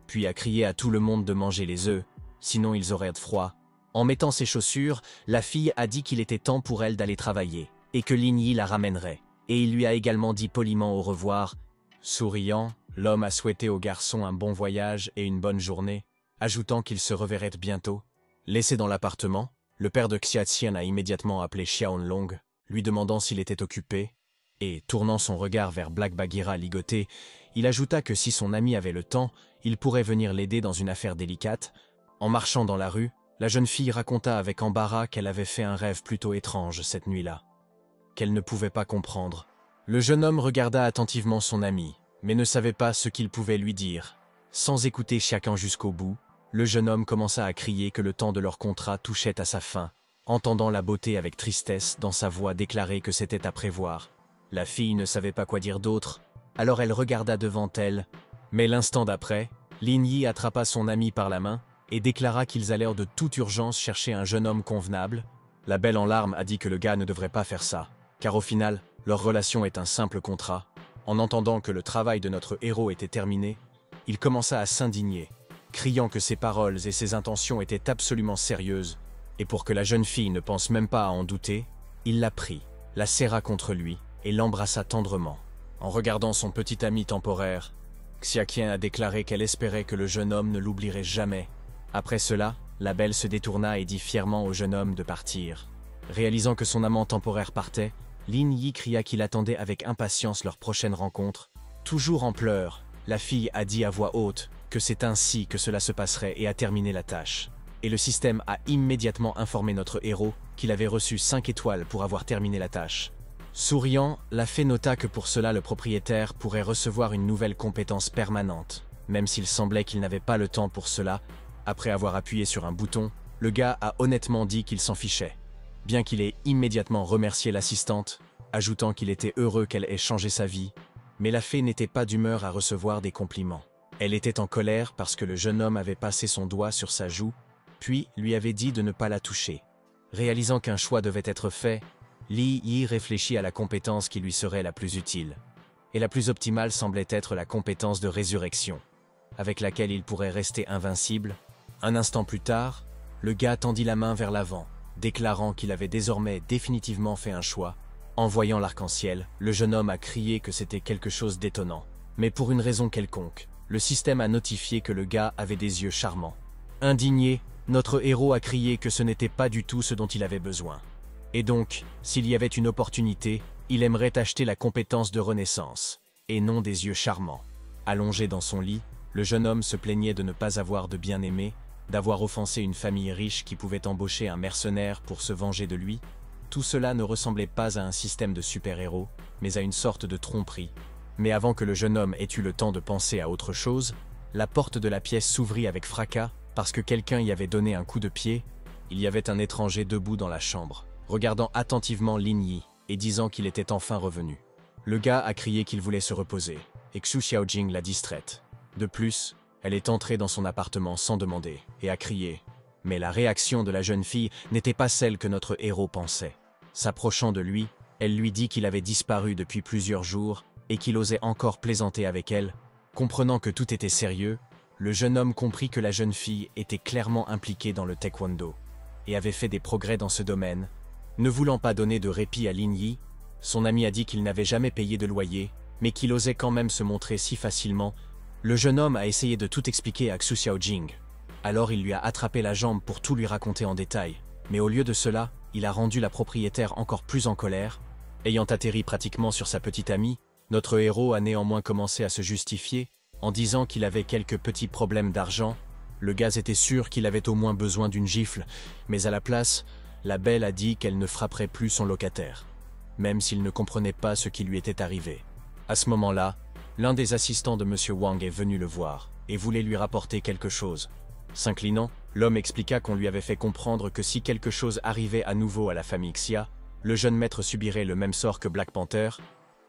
puis a crié à tout le monde de manger les œufs, sinon ils auraient froid. En mettant ses chaussures, la fille a dit qu'il était temps pour elle d'aller travailler, et que Lin Yi la ramènerait, et il lui a également dit poliment au revoir. Souriant, l'homme a souhaité au garçon un bon voyage et une bonne journée, ajoutant qu'il se reverrait bientôt. Laissé dans l'appartement, le père de Xiaxian a immédiatement appelé Xiaolong, lui demandant s'il était occupé, et, tournant son regard vers Black Bagheera ligoté, il ajouta que si son ami avait le temps, il pourrait venir l'aider dans une affaire délicate. En marchant dans la rue, la jeune fille raconta avec embarras qu'elle avait fait un rêve plutôt étrange cette nuit-là, qu'elle ne pouvait pas comprendre. Le jeune homme regarda attentivement son ami, mais ne savait pas ce qu'il pouvait lui dire. Sans écouter chacun jusqu'au bout, le jeune homme commença à crier que le temps de leur contrat touchait à sa fin, entendant la beauté avec tristesse dans sa voix déclarer que c'était à prévoir. La fille ne savait pas quoi dire d'autre, alors elle regarda devant elle, mais l'instant d'après, Lin Yi attrapa son ami par la main et déclara qu'ils allèrent de toute urgence chercher un jeune homme convenable. La belle en larmes a dit que le gars ne devrait pas faire ça, car au final, leur relation est un simple contrat. En entendant que le travail de notre héros était terminé, il commença à s'indigner, criant que ses paroles et ses intentions étaient absolument sérieuses, et pour que la jeune fille ne pense même pas à en douter, il la prit, la serra contre lui et l'embrassa tendrement. En regardant son petit ami temporaire, Xiaqian a déclaré qu'elle espérait que le jeune homme ne l'oublierait jamais. Après cela, la belle se détourna et dit fièrement au jeune homme de partir. Réalisant que son amant temporaire partait, Lin Yi cria qu'il attendait avec impatience leur prochaine rencontre. Toujours en pleurs, la fille a dit à voix haute que c'est ainsi que cela se passerait et a terminé la tâche. Et le système a immédiatement informé notre héros qu'il avait reçu 5 étoiles pour avoir terminé la tâche. Souriant, la fée nota que pour cela le propriétaire pourrait recevoir une nouvelle compétence permanente, même s'il semblait qu'il n'avait pas le temps pour cela. Après avoir appuyé sur un bouton, le gars a honnêtement dit qu'il s'en fichait, bien qu'il ait immédiatement remercié l'assistante, ajoutant qu'il était heureux qu'elle ait changé sa vie, mais la fée n'était pas d'humeur à recevoir des compliments. Elle était en colère parce que le jeune homme avait passé son doigt sur sa joue, puis lui avait dit de ne pas la toucher. Réalisant qu'un choix devait être fait, Li Yi réfléchit à la compétence qui lui serait la plus utile. Et la plus optimale semblait être la compétence de résurrection, avec laquelle il pourrait rester invincible. Un instant plus tard, le gars tendit la main vers l'avant, déclarant qu'il avait désormais définitivement fait un choix. En voyant l'arc-en-ciel, le jeune homme a crié que c'était quelque chose d'étonnant. Mais pour une raison quelconque, le système a notifié que le gars avait des yeux charmants. Indigné, notre héros a crié que ce n'était pas du tout ce dont il avait besoin. Et donc, s'il y avait une opportunité, il aimerait acheter la compétence de renaissance, et non des yeux charmants. Allongé dans son lit, le jeune homme se plaignait de ne pas avoir de bien-aimé, d'avoir offensé une famille riche qui pouvait embaucher un mercenaire pour se venger de lui. Tout cela ne ressemblait pas à un système de super-héros, mais à une sorte de tromperie. Mais avant que le jeune homme ait eu le temps de penser à autre chose, la porte de la pièce s'ouvrit avec fracas parce que quelqu'un y avait donné un coup de pied. Il y avait un étranger debout dans la chambre, regardant attentivement Lin Yi et disant qu'il était enfin revenu. Le gars a crié qu'il voulait se reposer, et Xu Xiaojing l'a distraite. De plus, elle est entrée dans son appartement sans demander, et a crié. Mais la réaction de la jeune fille n'était pas celle que notre héros pensait. S'approchant de lui, elle lui dit qu'il avait disparu depuis plusieurs jours et qu'il osait encore plaisanter avec elle. Comprenant que tout était sérieux, le jeune homme comprit que la jeune fille était clairement impliquée dans le taekwondo et avait fait des progrès dans ce domaine. Ne voulant pas donner de répit à Lin Yi, son ami a dit qu'il n'avait jamais payé de loyer, mais qu'il osait quand même se montrer si facilement. Le jeune homme a essayé de tout expliquer à Xu Xiaojing. Alors il lui a attrapé la jambe pour tout lui raconter en détail, mais au lieu de cela, il a rendu la propriétaire encore plus en colère. Ayant atterri pratiquement sur sa petite amie, notre héros a néanmoins commencé à se justifier, en disant qu'il avait quelques petits problèmes d'argent. Le gars était sûr qu'il avait au moins besoin d'une gifle, mais à la place, la belle a dit qu'elle ne frapperait plus son locataire, même s'il ne comprenait pas ce qui lui était arrivé. À ce moment-là, l'un des assistants de M. Wang est venu le voir et voulait lui rapporter quelque chose. S'inclinant, l'homme expliqua qu'on lui avait fait comprendre que si quelque chose arrivait à nouveau à la famille Xia, le jeune maître subirait le même sort que Black Panther.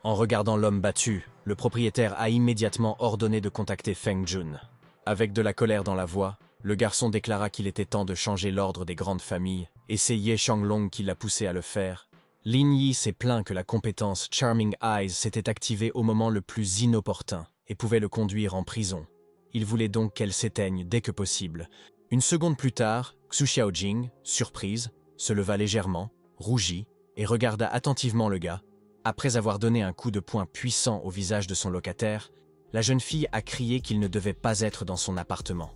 En regardant l'homme battu, le propriétaire a immédiatement ordonné de contacter Feng Jun. Avec de la colère dans la voix, Le garçon déclara qu'il était temps de changer l'ordre des grandes familles, et c'est Ye Xianglong qui l'a poussé à le faire. Lin Yi s'est plaint que la compétence Charming Eyes s'était activée au moment le plus inopportun et pouvait le conduire en prison. Il voulait donc qu'elle s'éteigne dès que possible. Une seconde plus tard, Xu Xiaojing, surprise, se leva légèrement, rougit et regarda attentivement le gars. Après avoir donné un coup de poing puissant au visage de son locataire, la jeune fille a crié qu'il ne devait pas être dans son appartement.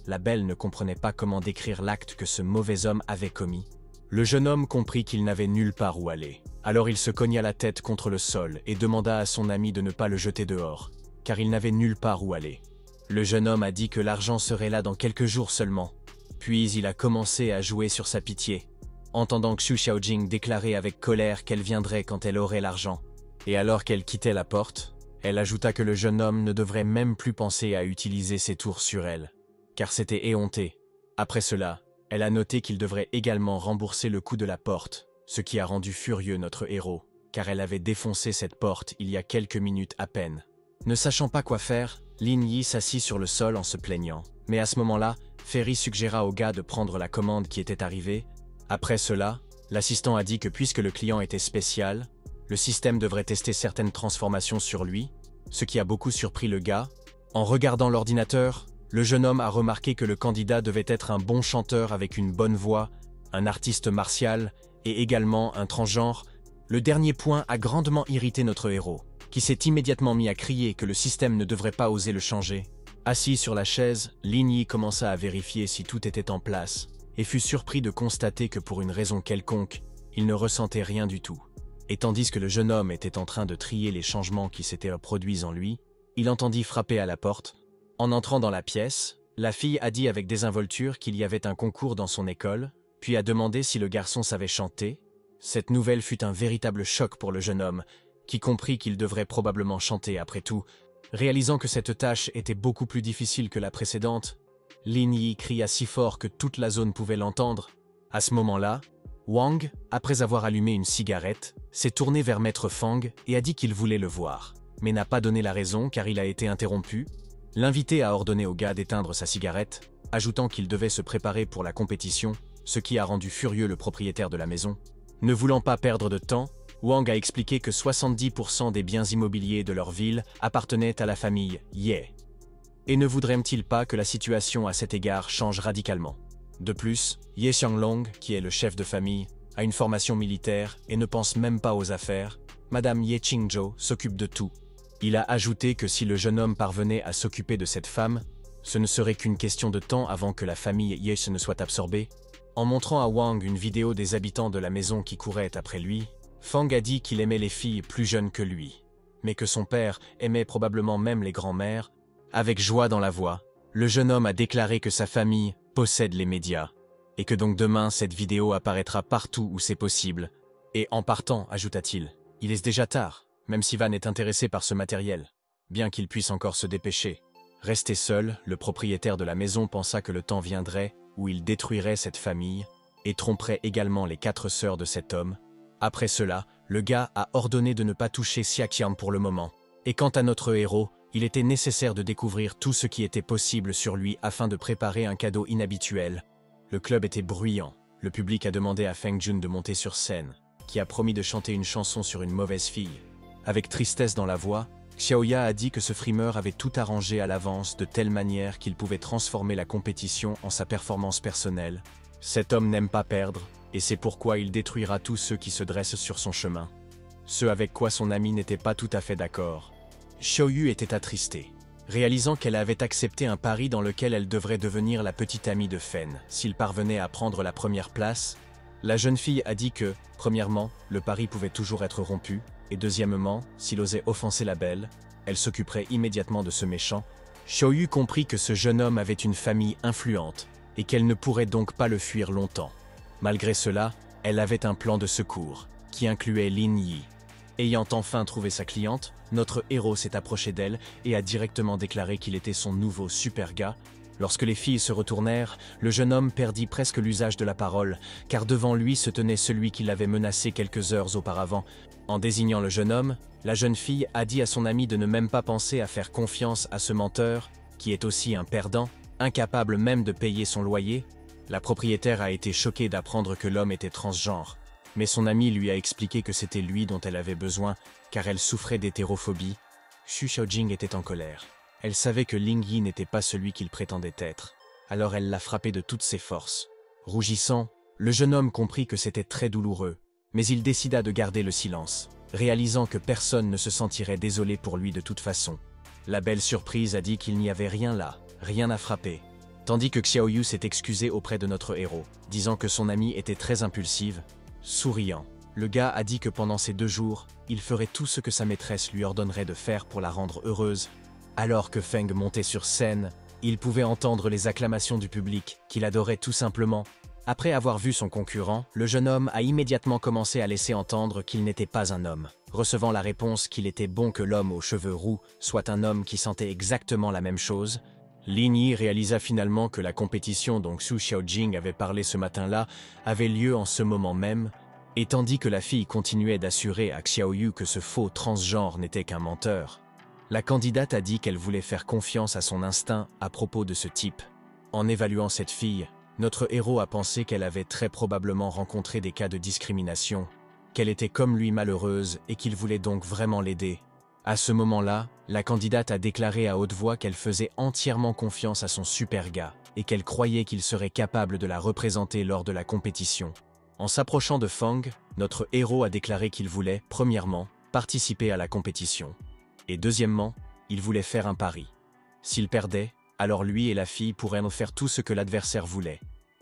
La belle ne comprenait pas comment décrire l'acte que ce mauvais homme avait commis. Le jeune homme comprit qu'il n'avait nulle part où aller. Alors il se cogna la tête contre le sol et demanda à son ami de ne pas le jeter dehors, car il n'avait nulle part où aller. Le jeune homme a dit que l'argent serait là dans quelques jours seulement. Puis il a commencé à jouer sur sa pitié, entendant Xu Xiaojing déclarer avec colère qu'elle viendrait quand elle aurait l'argent. Et alors qu'elle quittait la porte, elle ajouta que le jeune homme ne devrait même plus penser à utiliser ses tours sur elle, car c'était éhonté. Après cela, elle a noté qu'il devrait également rembourser le coût de la porte, ce qui a rendu furieux notre héros, car elle avait défoncé cette porte il y a quelques minutes à peine. Ne sachant pas quoi faire, Lin Yi s'assit sur le sol en se plaignant. Mais à ce moment-là, Ferry suggéra au gars de prendre la commande qui était arrivée. Après cela, l'assistant a dit que puisque le client était spécial, le système devrait tester certaines transformations sur lui, ce qui a beaucoup surpris le gars. En regardant l'ordinateur, le jeune homme a remarqué que le candidat devait être un bon chanteur avec une bonne voix, un artiste martial et également un transgenre. Le dernier point a grandement irrité notre héros, qui s'est immédiatement mis à crier que le système ne devrait pas oser le changer. Assis sur la chaise, Lin Yi commença à vérifier si tout était en place et fut surpris de constater que pour une raison quelconque, il ne ressentait rien du tout. Et tandis que le jeune homme était en train de trier les changements qui s'étaient produits en lui, il entendit frapper à la porte. En entrant dans la pièce, la fille a dit avec désinvolture qu'il y avait un concours dans son école, puis a demandé si le garçon savait chanter. Cette nouvelle fut un véritable choc pour le jeune homme, qui comprit qu'il devrait probablement chanter après tout. Réalisant que cette tâche était beaucoup plus difficile que la précédente, Lin Yi cria si fort que toute la zone pouvait l'entendre. À ce moment-là, Wang, après avoir allumé une cigarette, s'est tourné vers Maître Fang et a dit qu'il voulait le voir, mais n'a pas donné la raison car il a été interrompu. L'invité a ordonné au gars d'éteindre sa cigarette, ajoutant qu'il devait se préparer pour la compétition, ce qui a rendu furieux le propriétaire de la maison. Ne voulant pas perdre de temps, Wang a expliqué que 70% des biens immobiliers de leur ville appartenaient à la famille Ye. Et ne voudrait-il pas que la situation à cet égard change radicalement? De plus, Ye Xianglong, qui est le chef de famille, a une formation militaire et ne pense même pas aux affaires. Madame Ye Qingzhou s'occupe de tout. Il a ajouté que si le jeune homme parvenait à s'occuper de cette femme, ce ne serait qu'une question de temps avant que la famille Ye ne soit absorbée. En montrant à Wang une vidéo des habitants de la maison qui couraient après lui, Fang a dit qu'il aimait les filles plus jeunes que lui, mais que son père aimait probablement même les grands-mères. Avec joie dans la voix, le jeune homme a déclaré que sa famille possède les médias, et que donc demain cette vidéo apparaîtra partout où c'est possible. Et en partant, ajouta-t-il, il est déjà tard, même si Van est intéressé par ce matériel, bien qu'il puisse encore se dépêcher. Resté seul, le propriétaire de la maison pensa que le temps viendrait où il détruirait cette famille et tromperait également les 4 sœurs de cet homme. Après cela, le gars a ordonné de ne pas toucher Xiaqian pour le moment. Et quant à notre héros, il était nécessaire de découvrir tout ce qui était possible sur lui afin de préparer un cadeau inhabituel. Le club était bruyant. Le public a demandé à Feng Jun de monter sur scène, qui a promis de chanter une chanson sur une mauvaise fille. Avec tristesse dans la voix, Xiaoya a dit que ce frimeur avait tout arrangé à l'avance de telle manière qu'il pouvait transformer la compétition en sa performance personnelle. Cet homme n'aime pas perdre, et c'est pourquoi il détruira tous ceux qui se dressent sur son chemin. Ce avec quoi son ami n'était pas tout à fait d'accord. Xiaoyu était attristée, réalisant qu'elle avait accepté un pari dans lequel elle devrait devenir la petite amie de Fen s'il parvenait à prendre la première place. La jeune fille a dit que, premièrement, le pari pouvait toujours être rompu, et deuxièmement, s'il osait offenser la belle, elle s'occuperait immédiatement de ce méchant. Xiaoyu comprit que ce jeune homme avait une famille influente, et qu'elle ne pourrait donc pas le fuir longtemps. Malgré cela, elle avait un plan de secours, qui incluait Lin Yi. Ayant enfin trouvé sa cliente, notre héros s'est approché d'elle et a directement déclaré qu'il était son nouveau super gars. Lorsque les filles se retournèrent, le jeune homme perdit presque l'usage de la parole, car devant lui se tenait celui qui l'avait menacé quelques heures auparavant. En désignant le jeune homme, la jeune fille a dit à son ami de ne même pas penser à faire confiance à ce menteur, qui est aussi un perdant. Incapable même de payer son loyer, la propriétaire a été choquée d'apprendre que l'homme était transgenre. Mais son ami lui a expliqué que c'était lui dont elle avait besoin, car elle souffrait d'hétérophobie. Xu Xiaojing était en colère. Elle savait que Ling Yi n'était pas celui qu'il prétendait être. Alors elle l'a frappé de toutes ses forces. Rougissant, le jeune homme comprit que c'était très douloureux, mais il décida de garder le silence, réalisant que personne ne se sentirait désolé pour lui de toute façon. La belle surprise a dit qu'il n'y avait rien là, rien à frapper, tandis que Xiaoyu s'est excusé auprès de notre héros, disant que son amie était très impulsive. Souriant, le gars a dit que pendant ces 2 jours, il ferait tout ce que sa maîtresse lui ordonnerait de faire pour la rendre heureuse. Alors que Feng montait sur scène, il pouvait entendre les acclamations du public, qu'il adorait tout simplement. Après avoir vu son concurrent, le jeune homme a immédiatement commencé à laisser entendre qu'il n'était pas un homme, recevant la réponse qu'il était bon que l'homme aux cheveux roux soit un homme qui sentait exactement la même chose. Lin Yi réalisa finalement que la compétition dont Xu Xiaojing avait parlé ce matin-là avait lieu en ce moment même, et tandis que la fille continuait d'assurer à Xiaoyu que ce faux transgenre n'était qu'un menteur, la candidate a dit qu'elle voulait faire confiance à son instinct à propos de ce type. En évaluant cette fille, notre héros a pensé qu'elle avait très probablement rencontré des cas de discrimination, qu'elle était comme lui malheureuse et qu'il voulait donc vraiment l'aider. À ce moment-là, la candidate a déclaré à haute voix qu'elle faisait entièrement confiance à son super gars et qu'elle croyait qu'il serait capable de la représenter lors de la compétition. En s'approchant de Feng, notre héros a déclaré qu'il voulait, premièrement, participer à la compétition. Et deuxièmement, il voulait faire un pari. S'il perdait, alors lui et la fille pourraient en faire tout ce que l'adversaire voulait.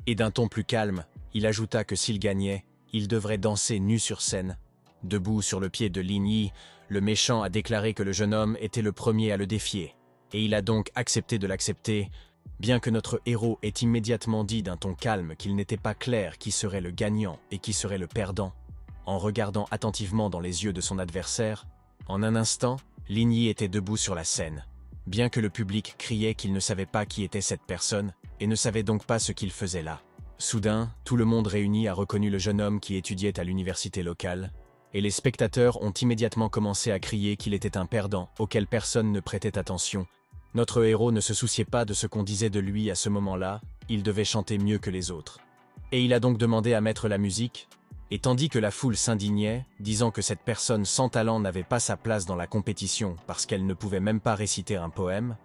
Et d'un ton plus calme, il ajouta que s'il gagnait, il devrait danser nu sur scène. Debout sur le pied de Lin Yi, le méchant a déclaré que le jeune homme était le premier à le défier. Et il a donc accepté de l'accepter, bien que notre héros ait immédiatement dit d'un ton calme qu'il n'était pas clair qui serait le gagnant et qui serait le perdant. En regardant attentivement dans les yeux de son adversaire, en un instant, Lin Yi était debout sur la scène. Bien que le public criait qu'il ne savait pas qui était cette personne, et ne savait donc pas ce qu'il faisait là. Soudain, tout le monde réuni a reconnu le jeune homme qui étudiait à l'université locale, et les spectateurs ont immédiatement commencé à crier qu'il était un perdant, auquel personne ne prêtait attention. Notre héros ne se souciait pas de ce qu'on disait de lui à ce moment-là, il devait chanter mieux que les autres. Et il a donc demandé à mettre la musique, et tandis que la foule s'indignait, disant que cette personne sans talent n'avait pas sa place dans la compétition parce qu'elle ne pouvait même pas réciter un poème,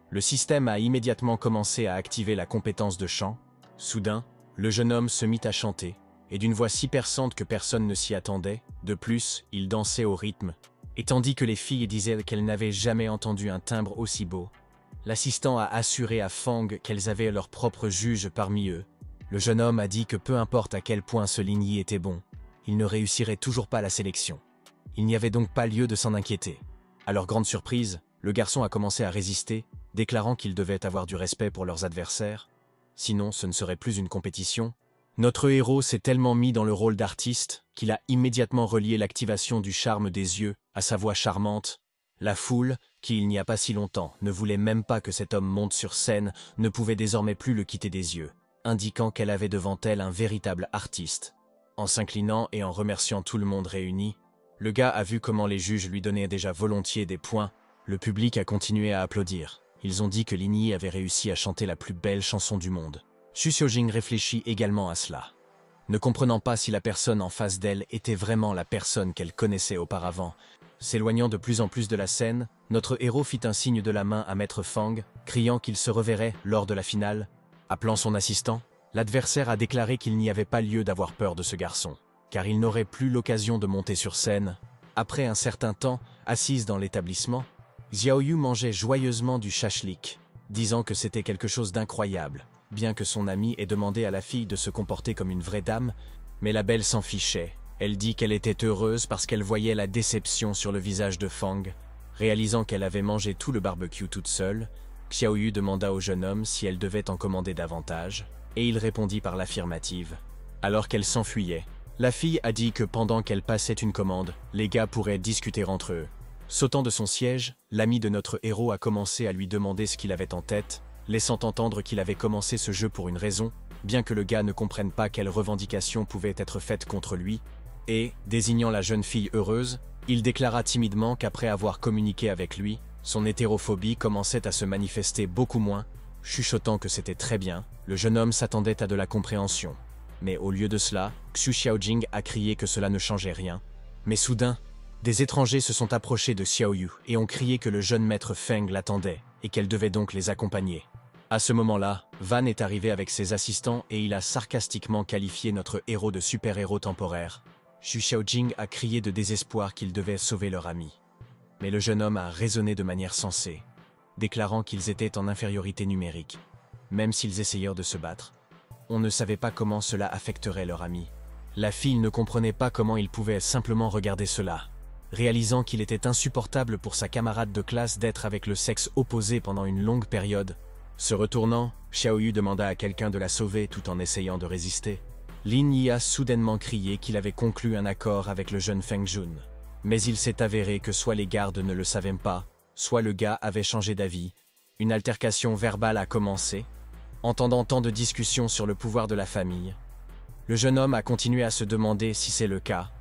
le système a immédiatement commencé à activer la compétence de chant. Soudain, le jeune homme se mit à chanter, et d'une voix si perçante que personne ne s'y attendait. De plus, il dansait au rythme, et tandis que les filles disaient qu'elles n'avaient jamais entendu un timbre aussi beau, l'assistant a assuré à Feng qu'elles avaient leur propre juge parmi eux. Le jeune homme a dit que peu importe à quel point ce Lin Yi était bon, il ne réussirait toujours pas la sélection. Il n'y avait donc pas lieu de s'en inquiéter. À leur grande surprise, le garçon a commencé à résister, déclarant qu'ils devaient avoir du respect pour leurs adversaires. Sinon, ce ne serait plus une compétition. Notre héros s'est tellement mis dans le rôle d'artiste qu'il a immédiatement relié l'activation du charme des yeux à sa voix charmante. La foule, qui il n'y a pas si longtemps ne voulait même pas que cet homme monte sur scène, ne pouvait désormais plus le quitter des yeux, indiquant qu'elle avait devant elle un véritable artiste. En s'inclinant et en remerciant tout le monde réuni, le gars a vu comment les juges lui donnaient déjà volontiers des points. Le public a continué à applaudir. Ils ont dit que Lin Yi avait réussi à chanter la plus belle chanson du monde. Xu Xiaojing réfléchit également à cela, ne comprenant pas si la personne en face d'elle était vraiment la personne qu'elle connaissait auparavant. S'éloignant de plus en plus de la scène, notre héros fit un signe de la main à Maître Feng, criant qu'il se reverrait lors de la finale. Appelant son assistant, l'adversaire a déclaré qu'il n'y avait pas lieu d'avoir peur de ce garçon, car il n'aurait plus l'occasion de monter sur scène. Après un certain temps, assise dans l'établissement, Xiaoyu mangeait joyeusement du shashlik, disant que c'était quelque chose d'incroyable, bien que son ami ait demandé à la fille de se comporter comme une vraie dame, mais la belle s'en fichait. Elle dit qu'elle était heureuse parce qu'elle voyait la déception sur le visage de Feng. Réalisant qu'elle avait mangé tout le barbecue toute seule, Xiaoyu demanda au jeune homme si elle devait en commander davantage, et il répondit par l'affirmative. Alors qu'elle s'enfuyait, la fille a dit que pendant qu'elle passait une commande, les gars pourraient discuter entre eux. Sautant de son siège, l'ami de notre héros a commencé à lui demander ce qu'il avait en tête, laissant entendre qu'il avait commencé ce jeu pour une raison, bien que le gars ne comprenne pas quelles revendications pouvaient être faites contre lui, et, désignant la jeune fille heureuse, il déclara timidement qu'après avoir communiqué avec lui, son hétérophobie commençait à se manifester beaucoup moins. chuchotant que c'était très bien, le jeune homme s'attendait à de la compréhension. Mais au lieu de cela, Xu Xiaojing a crié que cela ne changeait rien. Mais soudain, des étrangers se sont approchés de Xiaoyu et ont crié que le jeune maître Feng l'attendait et qu'elle devait donc les accompagner. À ce moment-là, Van est arrivé avec ses assistants et il a sarcastiquement qualifié notre héros de super-héros temporaire. Xu Xiaojing a crié de désespoir qu'ils devaient sauver leur ami. Mais le jeune homme a raisonné de manière sensée, déclarant qu'ils étaient en infériorité numérique, même s'ils essayèrent de se battre. On ne savait pas comment cela affecterait leur ami. La fille ne comprenait pas comment il pouvait simplement regarder cela, réalisant qu'il était insupportable pour sa camarade de classe d'être avec le sexe opposé pendant une longue période. Se retournant, Xiaoyu demanda à quelqu'un de la sauver tout en essayant de résister. Lin Yi a soudainement crié qu'il avait conclu un accord avec le jeune Feng Jun. Mais il s'est avéré que soit les gardes ne le savaient pas, soit le gars avait changé d'avis. Une altercation verbale a commencé. Entendant tant de discussions sur le pouvoir de la famille, le jeune homme a continué à se demander si c'est le cas.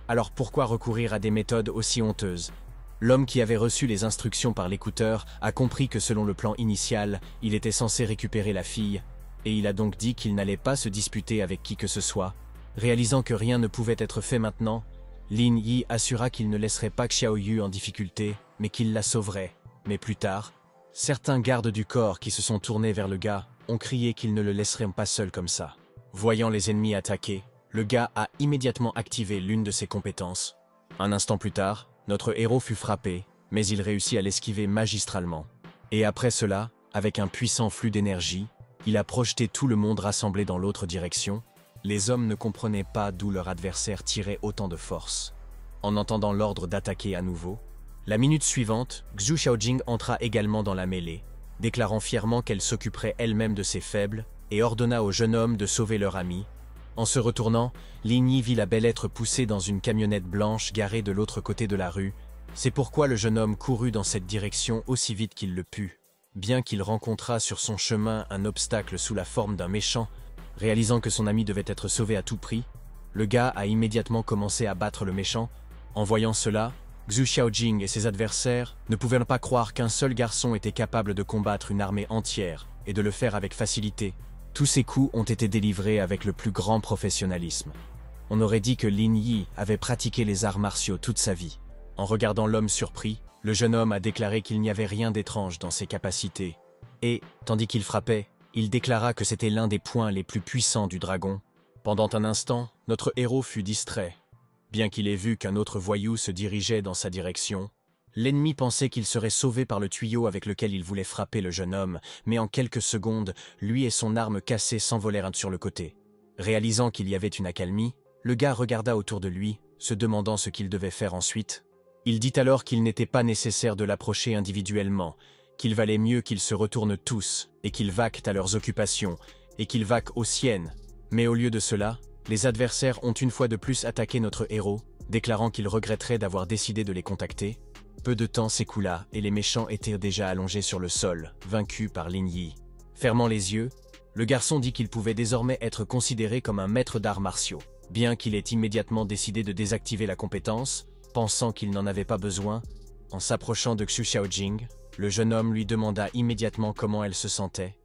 Alors pourquoi recourir à des méthodes aussi honteuses? L'homme qui avait reçu les instructions par l'écouteur a compris que selon le plan initial, il était censé récupérer la fille, et il a donc dit qu'il n'allait pas se disputer avec qui que ce soit. Réalisant que rien ne pouvait être fait maintenant, Lin Yi assura qu'il ne laisserait pas Xiaoyu en difficulté, mais qu'il la sauverait. Mais plus tard, certains gardes du corps qui se sont tournés vers le gars ont crié qu'ils ne le laisseraient pas seul comme ça. Voyant les ennemis attaquer, le gars a immédiatement activé l'une de ses compétences. Un instant plus tard, notre héros fut frappé, mais il réussit à l'esquiver magistralement. Et après cela, avec un puissant flux d'énergie, il a projeté tout le monde rassemblé dans l'autre direction. Les hommes ne comprenaient pas d'où leur adversaire tirait autant de force. En entendant l'ordre d'attaquer à nouveau, la minute suivante, Xu Xiaojing entra également dans la mêlée, déclarant fièrement qu'elle s'occuperait elle-même de ses faibles, et ordonna au jeune homme de sauver leur ami. En se retournant, Lin Yi vit la belle être poussée dans une camionnette blanche garée de l'autre côté de la rue. C'est pourquoi le jeune homme courut dans cette direction aussi vite qu'il le put. Bien qu'il rencontrât sur son chemin un obstacle sous la forme d'un méchant, réalisant que son ami devait être sauvé à tout prix, le gars a immédiatement commencé à battre le méchant. En voyant cela, Xu Xiaojing et ses adversaires ne pouvaient pas croire qu'un seul garçon était capable de combattre une armée entière et de le faire avec facilité. Tous ces coups ont été délivrés avec le plus grand professionnalisme. On aurait dit que Lin Yi avait pratiqué les arts martiaux toute sa vie. En regardant l'homme surpris, le jeune homme a déclaré qu'il n'y avait rien d'étrange dans ses capacités. Et, tandis qu'il frappait, il déclara que c'était l'un des points les plus puissants du dragon. Pendant un instant, notre héros fut distrait. Bien qu'il ait vu qu'un autre voyou se dirigeait dans sa direction, l'ennemi pensait qu'il serait sauvé par le tuyau avec lequel il voulait frapper le jeune homme, mais en quelques secondes, lui et son arme cassée s'envolèrent sur le côté. Réalisant qu'il y avait une accalmie, le gars regarda autour de lui, se demandant ce qu'il devait faire ensuite. Il dit alors qu'il n'était pas nécessaire de l'approcher individuellement, qu'il valait mieux qu'ils se retournent tous, et qu'ils vaquent à leurs occupations, et qu'ils vaquent aux siennes. Mais au lieu de cela, les adversaires ont une fois de plus attaqué notre héros, déclarant qu'ils regretteraient d'avoir décidé de les contacter. Peu de temps s'écoula et les méchants étaient déjà allongés sur le sol, vaincus par Lin Yi. Fermant les yeux, le garçon dit qu'il pouvait désormais être considéré comme un maître d'arts martiaux, bien qu'il ait immédiatement décidé de désactiver la compétence, pensant qu'il n'en avait pas besoin. En s'approchant de Xu Xiaojing, le jeune homme lui demanda immédiatement comment elle se sentait.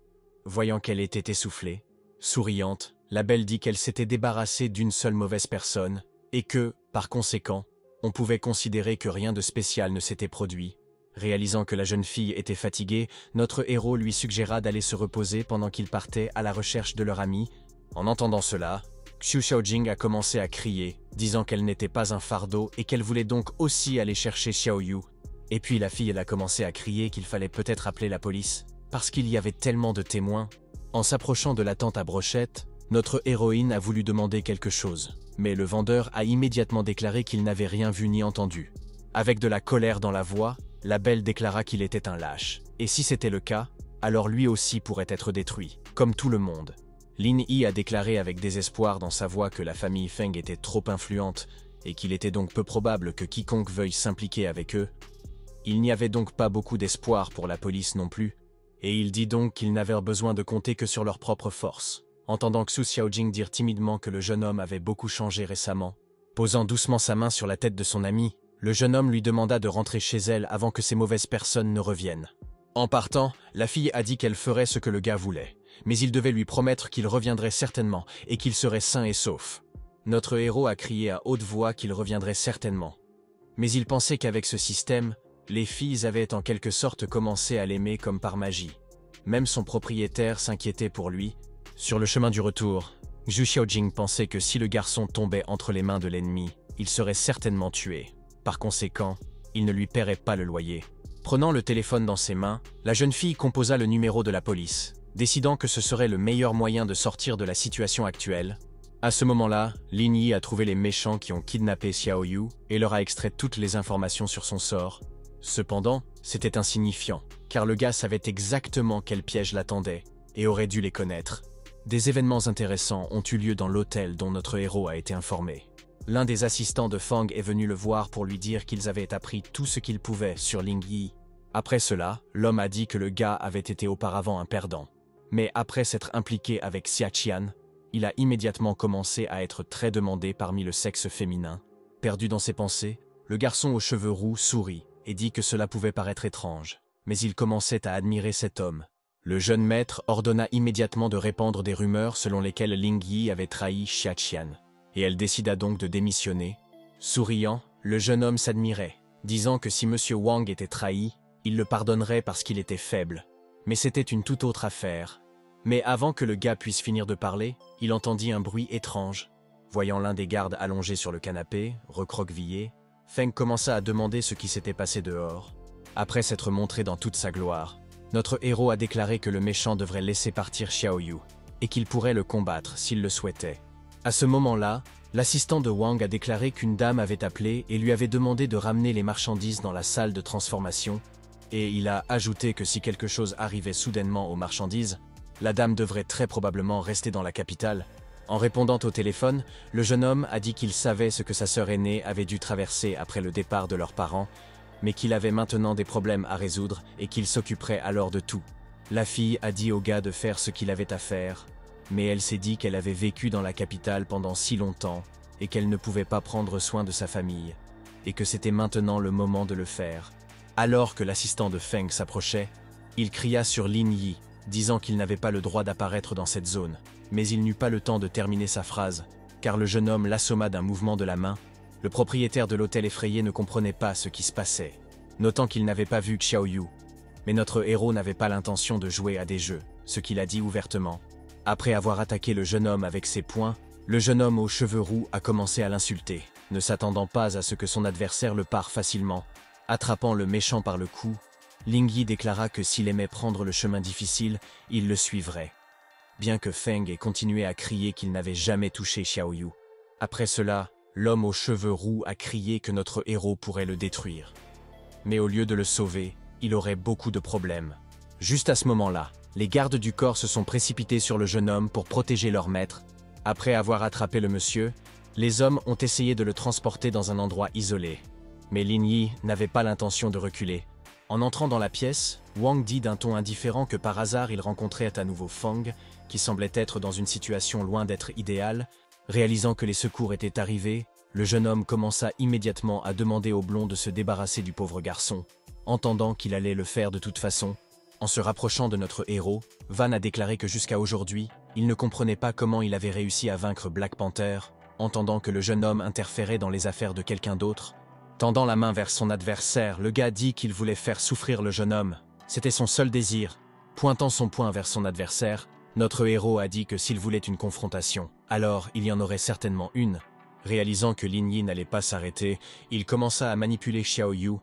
Voyant qu'elle était essoufflée, souriante, la belle dit qu'elle s'était débarrassée d'une seule mauvaise personne, et que, par conséquent, on pouvait considérer que rien de spécial ne s'était produit. Réalisant que la jeune fille était fatiguée, notre héros lui suggéra d'aller se reposer pendant qu'ils partaient à la recherche de leur ami. En entendant cela, Xu Xiaojing a commencé à crier, disant qu'elle n'était pas un fardeau et qu'elle voulait donc aussi aller chercher Xiaoyu. Et puis la fille elle a commencé à crier qu'il fallait peut-être appeler la police, parce qu'il y avait tellement de témoins. En s'approchant de la tente à brochettes, notre héroïne a voulu demander quelque chose, mais le vendeur a immédiatement déclaré qu'il n'avait rien vu ni entendu. Avec de la colère dans la voix, la belle déclara qu'il était un lâche, et si c'était le cas, alors lui aussi pourrait être détruit, comme tout le monde. Lin Yi a déclaré avec désespoir dans sa voix que la famille Feng était trop influente, et qu'il était donc peu probable que quiconque veuille s'impliquer avec eux. Il n'y avait donc pas beaucoup d'espoir pour la police non plus, et il dit donc qu'ils n'avaient besoin de compter que sur leur propre force. Entendant Xu Xiaojing dire timidement que le jeune homme avait beaucoup changé récemment, posant doucement sa main sur la tête de son ami, le jeune homme lui demanda de rentrer chez elle avant que ces mauvaises personnes ne reviennent. En partant, la fille a dit qu'elle ferait ce que le gars voulait, mais il devait lui promettre qu'il reviendrait certainement et qu'il serait sain et sauf. Notre héros a crié à haute voix qu'il reviendrait certainement. Mais il pensait qu'avec ce système, les filles avaient en quelque sorte commencé à l'aimer comme par magie. Même son propriétaire s'inquiétait pour lui. Sur le chemin du retour, Xu Xiaojing pensait que si le garçon tombait entre les mains de l'ennemi, il serait certainement tué. Par conséquent, il ne lui paierait pas le loyer. Prenant le téléphone dans ses mains, la jeune fille composa le numéro de la police, décidant que ce serait le meilleur moyen de sortir de la situation actuelle. À ce moment-là, Lin Yi a trouvé les méchants qui ont kidnappé Xiao Yu et leur a extrait toutes les informations sur son sort. Cependant, c'était insignifiant, car le gars savait exactement quel piège l'attendait et aurait dû les connaître. Des événements intéressants ont eu lieu dans l'hôtel dont notre héros a été informé. L'un des assistants de Fang est venu le voir pour lui dire qu'ils avaient appris tout ce qu'ils pouvaient sur Ling Yi. Après cela, l'homme a dit que le gars avait été auparavant un perdant. Mais après s'être impliqué avec Xia Qian, il a immédiatement commencé à être très demandé parmi le sexe féminin. Perdu dans ses pensées, le garçon aux cheveux roux sourit et dit que cela pouvait paraître étrange, mais il commençait à admirer cet homme. Le jeune maître ordonna immédiatement de répandre des rumeurs selon lesquelles Ling Yi avait trahi Xia Qian, et elle décida donc de démissionner. Souriant, le jeune homme s'admirait, disant que si M. Wang était trahi, il le pardonnerait parce qu'il était faible. Mais c'était une toute autre affaire. Mais avant que le gars puisse finir de parler, il entendit un bruit étrange. Voyant l'un des gardes allongé sur le canapé, recroquevillé, Feng commença à demander ce qui s'était passé dehors. Après s'être montré dans toute sa gloire, notre héros a déclaré que le méchant devrait laisser partir Xiao Yu, et qu'il pourrait le combattre s'il le souhaitait. À ce moment-là, l'assistant de Wang a déclaré qu'une dame avait appelé et lui avait demandé de ramener les marchandises dans la salle de transformation, et il a ajouté que si quelque chose arrivait soudainement aux marchandises, la dame devrait très probablement rester dans la capitale. En répondant au téléphone, le jeune homme a dit qu'il savait ce que sa sœur aînée avait dû traverser après le départ de leurs parents, mais qu'il avait maintenant des problèmes à résoudre et qu'il s'occuperait alors de tout. La fille a dit au gars de faire ce qu'il avait à faire, mais elle s'est dit qu'elle avait vécu dans la capitale pendant si longtemps et qu'elle ne pouvait pas prendre soin de sa famille, et que c'était maintenant le moment de le faire. Alors que l'assistant de Feng s'approchait, il cria sur Lin Yi, disant qu'il n'avait pas le droit d'apparaître dans cette zone, mais il n'eut pas le temps de terminer sa phrase, car le jeune homme l'assomma d'un mouvement de la main. Le propriétaire de l'hôtel effrayé ne comprenait pas ce qui se passait, notant qu'il n'avait pas vu Xiao Yu. Mais notre héros n'avait pas l'intention de jouer à des jeux, ce qu'il a dit ouvertement. Après avoir attaqué le jeune homme avec ses poings, le jeune homme aux cheveux roux a commencé à l'insulter, ne s'attendant pas à ce que son adversaire le pare facilement. Attrapant le méchant par le cou, Ling Yi déclara que s'il aimait prendre le chemin difficile, il le suivrait. Bien que Feng ait continué à crier qu'il n'avait jamais touché Xiao Yu. Après cela, l'homme aux cheveux roux a crié que notre héros pourrait le détruire. Mais au lieu de le sauver, il aurait beaucoup de problèmes. Juste à ce moment-là, les gardes du corps se sont précipités sur le jeune homme pour protéger leur maître. Après avoir attrapé le monsieur, les hommes ont essayé de le transporter dans un endroit isolé. Mais Lin Yi n'avait pas l'intention de reculer. En entrant dans la pièce, Wang dit d'un ton indifférent que par hasard il rencontrait à nouveau Fang, qui semblait être dans une situation loin d'être idéale. Réalisant que les secours étaient arrivés, le jeune homme commença immédiatement à demander au blond de se débarrasser du pauvre garçon, entendant qu'il allait le faire de toute façon. En se rapprochant de notre héros, Van a déclaré que jusqu'à aujourd'hui, il ne comprenait pas comment il avait réussi à vaincre Black Panther, entendant que le jeune homme interférait dans les affaires de quelqu'un d'autre. Tendant la main vers son adversaire, le gars dit qu'il voulait faire souffrir le jeune homme. C'était son seul désir. Pointant son poing vers son adversaire, notre héros a dit que s'il voulait une confrontation, alors il y en aurait certainement une. Réalisant que Lin Yi n'allait pas s'arrêter, il commença à manipuler Xiao Yu.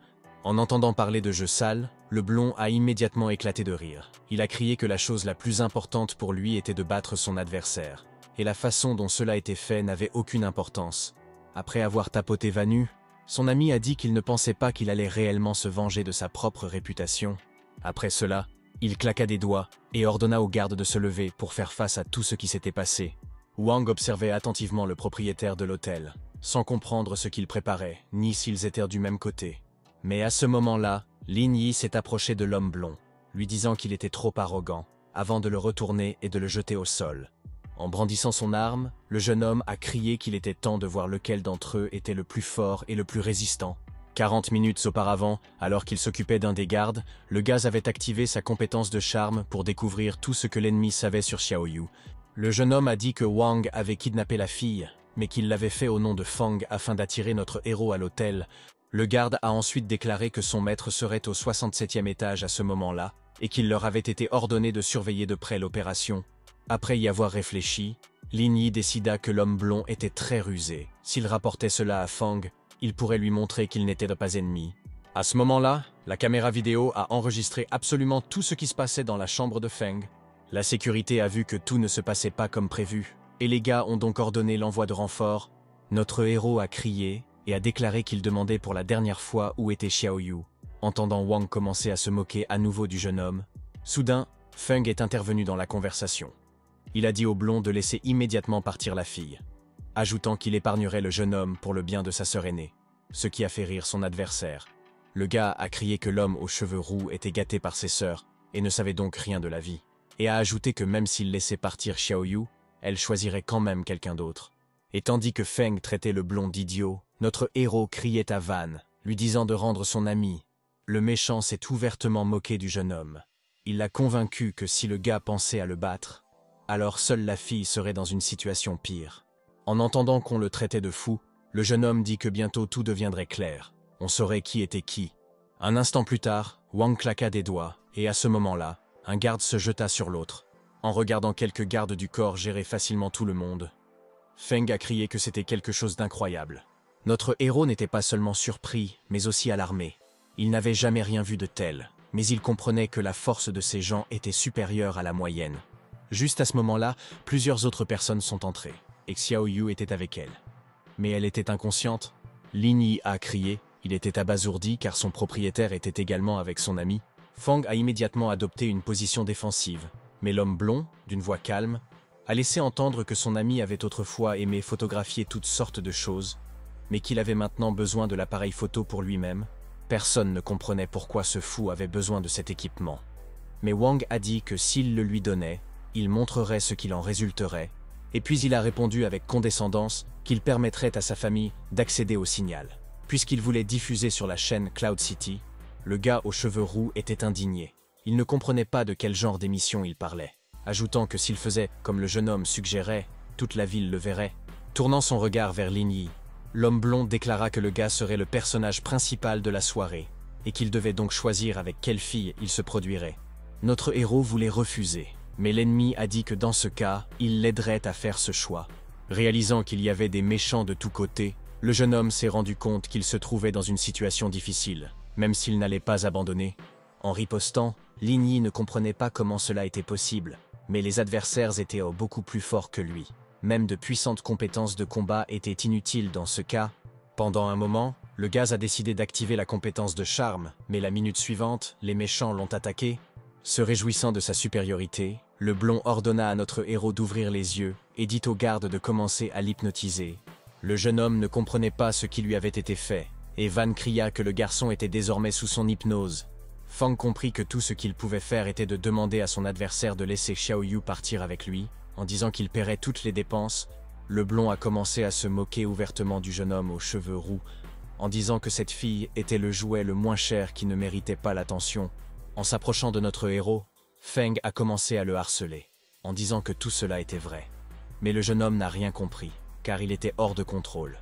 En entendant parler de jeu sale, le blond a immédiatement éclaté de rire. Il a crié que la chose la plus importante pour lui était de battre son adversaire. Et la façon dont cela était fait n'avait aucune importance. Après avoir tapoté Vanu, son ami a dit qu'il ne pensait pas qu'il allait réellement se venger de sa propre réputation. Après cela, il claqua des doigts et ordonna aux gardes de se lever pour faire face à tout ce qui s'était passé. Wang observait attentivement le propriétaire de l'hôtel, sans comprendre ce qu'il préparait, ni s'ils étaient du même côté. Mais à ce moment-là, Lin Yi s'est approché de l'homme blond, lui disant qu'il était trop arrogant, avant de le retourner et de le jeter au sol. En brandissant son arme, le jeune homme a crié qu'il était temps de voir lequel d'entre eux était le plus fort et le plus résistant. 40 minutes auparavant, alors qu'il s'occupait d'un des gardes, le gaz avait activé sa compétence de charme pour découvrir tout ce que l'ennemi savait sur Xiaoyu. Le jeune homme a dit que Wang avait kidnappé la fille, mais qu'il l'avait fait au nom de Fang afin d'attirer notre héros à l'hôtel. Le garde a ensuite déclaré que son maître serait au 67e étage à ce moment-là, et qu'il leur avait été ordonné de surveiller de près l'opération. Après y avoir réfléchi, Lin Yi décida que l'homme blond était très rusé. S'il rapportait cela à Fang, il pourrait lui montrer qu'il n'était pas ennemi. À ce moment-là, la caméra vidéo a enregistré absolument tout ce qui se passait dans la chambre de Feng. La sécurité a vu que tout ne se passait pas comme prévu, et les gars ont donc ordonné l'envoi de renforts. Notre héros a crié et a déclaré qu'il demandait pour la dernière fois où était Xiaoyu. Entendant Wang commencer à se moquer à nouveau du jeune homme, soudain, Feng est intervenu dans la conversation. Il a dit au blond de laisser immédiatement partir la fille, ajoutant qu'il épargnerait le jeune homme pour le bien de sa sœur aînée, ce qui a fait rire son adversaire. Le gars a crié que l'homme aux cheveux roux était gâté par ses sœurs et ne savait donc rien de la vie, et a ajouté que même s'il laissait partir Xiaoyu, elle choisirait quand même quelqu'un d'autre. Et tandis que Feng traitait le blond d'idiot, notre héros criait à Van, lui disant de rendre son ami. Le méchant s'est ouvertement moqué du jeune homme. Il l'a convaincu que si le gars pensait à le battre, alors seule la fille serait dans une situation pire. En entendant qu'on le traitait de fou, le jeune homme dit que bientôt tout deviendrait clair. On saurait qui était qui. Un instant plus tard, Wang claqua des doigts, et à ce moment-là, un garde se jeta sur l'autre. En regardant quelques gardes du corps gérer facilement tout le monde, Feng a crié que c'était quelque chose d'incroyable. Notre héros n'était pas seulement surpris, mais aussi alarmé. Il n'avait jamais rien vu de tel, mais il comprenait que la force de ces gens était supérieure à la moyenne. Juste à ce moment-là, plusieurs autres personnes sont entrées, et Xiaoyu était avec elle. Mais elle était inconsciente. Lin Yi a crié, il était abasourdi car son propriétaire était également avec son ami. Fang a immédiatement adopté une position défensive, mais l'homme blond, d'une voix calme, a laissé entendre que son ami avait autrefois aimé photographier toutes sortes de choses, mais qu'il avait maintenant besoin de l'appareil photo pour lui-même. Personne ne comprenait pourquoi ce fou avait besoin de cet équipement. Mais Wang a dit que s'il le lui donnait, il montrerait ce qu'il en résulterait, et puis il a répondu avec condescendance qu'il permettrait à sa famille d'accéder au signal. Puisqu'il voulait diffuser sur la chaîne Cloud City, le gars aux cheveux roux était indigné. Il ne comprenait pas de quel genre d'émission il parlait, ajoutant que s'il faisait comme le jeune homme suggérait, toute la ville le verrait. Tournant son regard vers Lin Yi, l'homme blond déclara que le gars serait le personnage principal de la soirée, et qu'il devait donc choisir avec quelle fille il se produirait. Notre héros voulait refuser, mais l'ennemi a dit que dans ce cas, il l'aiderait à faire ce choix. Réalisant qu'il y avait des méchants de tous côtés, le jeune homme s'est rendu compte qu'il se trouvait dans une situation difficile, même s'il n'allait pas abandonner. En ripostant, Lin Yi ne comprenait pas comment cela était possible, mais les adversaires étaient beaucoup plus forts que lui. Même de puissantes compétences de combat étaient inutiles dans ce cas. Pendant un moment, le gaz a décidé d'activer la compétence de charme, mais la minute suivante, les méchants l'ont attaqué. Se réjouissant de sa supériorité, le blond ordonna à notre héros d'ouvrir les yeux et dit aux gardes de commencer à l'hypnotiser. Le jeune homme ne comprenait pas ce qui lui avait été fait, et Van cria que le garçon était désormais sous son hypnose. Fang comprit que tout ce qu'il pouvait faire était de demander à son adversaire de laisser Xiaoyu partir avec lui, en disant qu'il paierait toutes les dépenses. Le blond a commencé à se moquer ouvertement du jeune homme aux cheveux roux, en disant que cette fille était le jouet le moins cher qui ne méritait pas l'attention. En s'approchant de notre héros, Feng a commencé à le harceler, en disant que tout cela était vrai. Mais le jeune homme n'a rien compris, car il était hors de contrôle.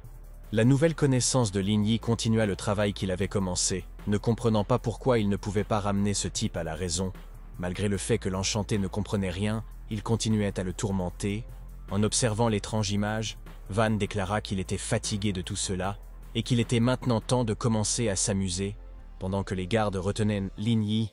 La nouvelle connaissance de Lin Yi continua le travail qu'il avait commencé, ne comprenant pas pourquoi il ne pouvait pas ramener ce type à la raison. Malgré le fait que l'enchanté ne comprenait rien, il continuait à le tourmenter. En observant l'étrange image, Van déclara qu'il était fatigué de tout cela, et qu'il était maintenant temps de commencer à s'amuser. Pendant que les gardes retenaient Lin Yi,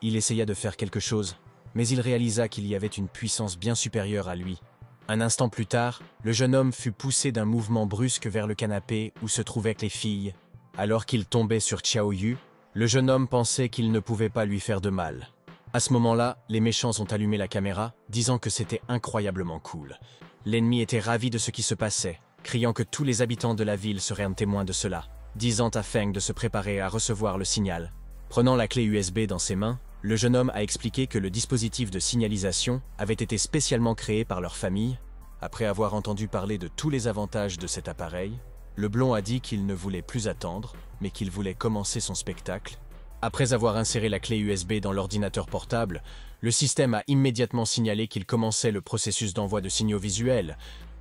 il essaya de faire quelque chose, mais il réalisa qu'il y avait une puissance bien supérieure à lui. Un instant plus tard, le jeune homme fut poussé d'un mouvement brusque vers le canapé où se trouvaient les filles. Alors qu'il tombait sur Xiaoyu, le jeune homme pensait qu'il ne pouvait pas lui faire de mal. À ce moment-là, les méchants ont allumé la caméra, disant que c'était incroyablement cool. L'ennemi était ravi de ce qui se passait, criant que tous les habitants de la ville seraient un témoin de cela, disant à Feng de se préparer à recevoir le signal. Prenant la clé USB dans ses mains, le jeune homme a expliqué que le dispositif de signalisation avait été spécialement créé par leur famille. Après avoir entendu parler de tous les avantages de cet appareil, Le blond a dit qu'il ne voulait plus attendre, mais qu'il voulait commencer son spectacle. Après avoir inséré la clé USB dans l'ordinateur portable, le système a immédiatement signalé qu'il commençait le processus d'envoi de signaux visuels.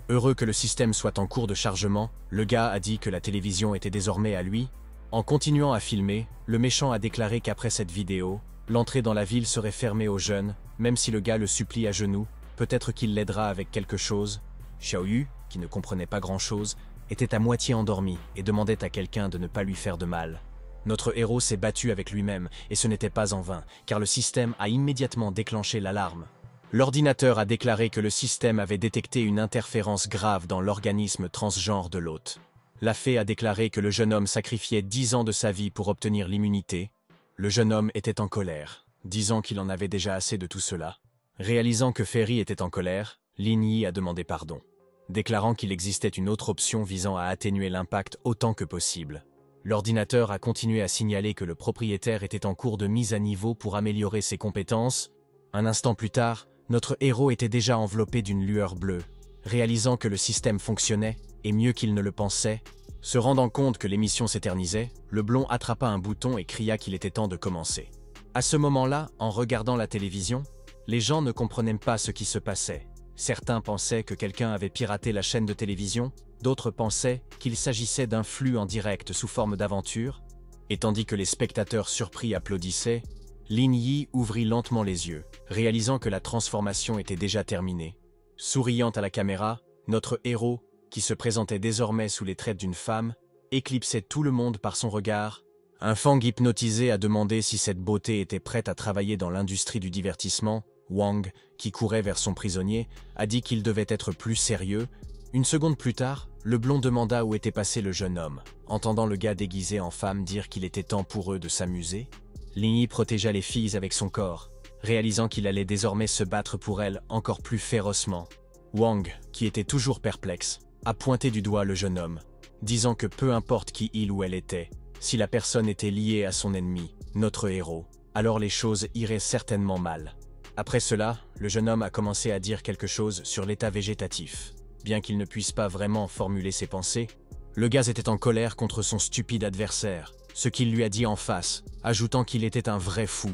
Heureux que le système soit en cours de chargement, le gars a dit que la télévision était désormais à lui. En continuant à filmer, le méchant a déclaré qu'après cette vidéo, l'entrée dans la ville serait fermée aux jeunes, même si le gars le supplie à genoux, peut-être qu'il l'aidera avec quelque chose. Xiaoyu, qui ne comprenait pas grand-chose, était à moitié endormi et demandait à quelqu'un de ne pas lui faire de mal. Notre héros s'est battu avec lui-même, et ce n'était pas en vain, car le système a immédiatement déclenché l'alarme. L'ordinateur a déclaré que le système avait détecté une interférence grave dans l'organisme transgenre de l'hôte. La fée a déclaré que le jeune homme sacrifiait 10 ans de sa vie pour obtenir l'immunité. Le jeune homme était en colère, disant qu'il en avait déjà assez de tout cela. Réalisant que Ferry était en colère, Lin Yi a demandé pardon, déclarant qu'il existait une autre option visant à atténuer l'impact autant que possible. L'ordinateur a continué à signaler que le propriétaire était en cours de mise à niveau pour améliorer ses compétences. Un instant plus tard, notre héros était déjà enveloppé d'une lueur bleue. Réalisant que le système fonctionnait, et mieux qu'il ne le pensait, se rendant compte que l'émission s'éternisait, le blond attrapa un bouton et cria qu'il était temps de commencer. À ce moment-là, en regardant la télévision, les gens ne comprenaient pas ce qui se passait. Certains pensaient que quelqu'un avait piraté la chaîne de télévision, d'autres pensaient qu'il s'agissait d'un flux en direct sous forme d'aventure, et tandis que les spectateurs surpris applaudissaient, Lin Yi ouvrit lentement les yeux, réalisant que la transformation était déjà terminée. Souriant à la caméra, notre héros, qui se présentait désormais sous les traits d'une femme, éclipsait tout le monde par son regard. Un Fang hypnotisé a demandé si cette beauté était prête à travailler dans l'industrie du divertissement. Wang, qui courait vers son prisonnier, a dit qu'il devait être plus sérieux. Une seconde plus tard, le blond demanda où était passé le jeune homme. Entendant le gars déguisé en femme dire qu'il était temps pour eux de s'amuser, Lin Yi protégea les filles avec son corps, réalisant qu'il allait désormais se battre pour elles encore plus férocement. Wang, qui était toujours perplexe, a pointé du doigt le jeune homme, disant que peu importe qui il ou elle était, si la personne était liée à son ennemi, notre héros, alors les choses iraient certainement mal. Après cela, le jeune homme a commencé à dire quelque chose sur l'état végétatif. Bien qu'il ne puisse pas vraiment formuler ses pensées, le gars était en colère contre son stupide adversaire, ce qu'il lui a dit en face, ajoutant qu'il était un vrai fou.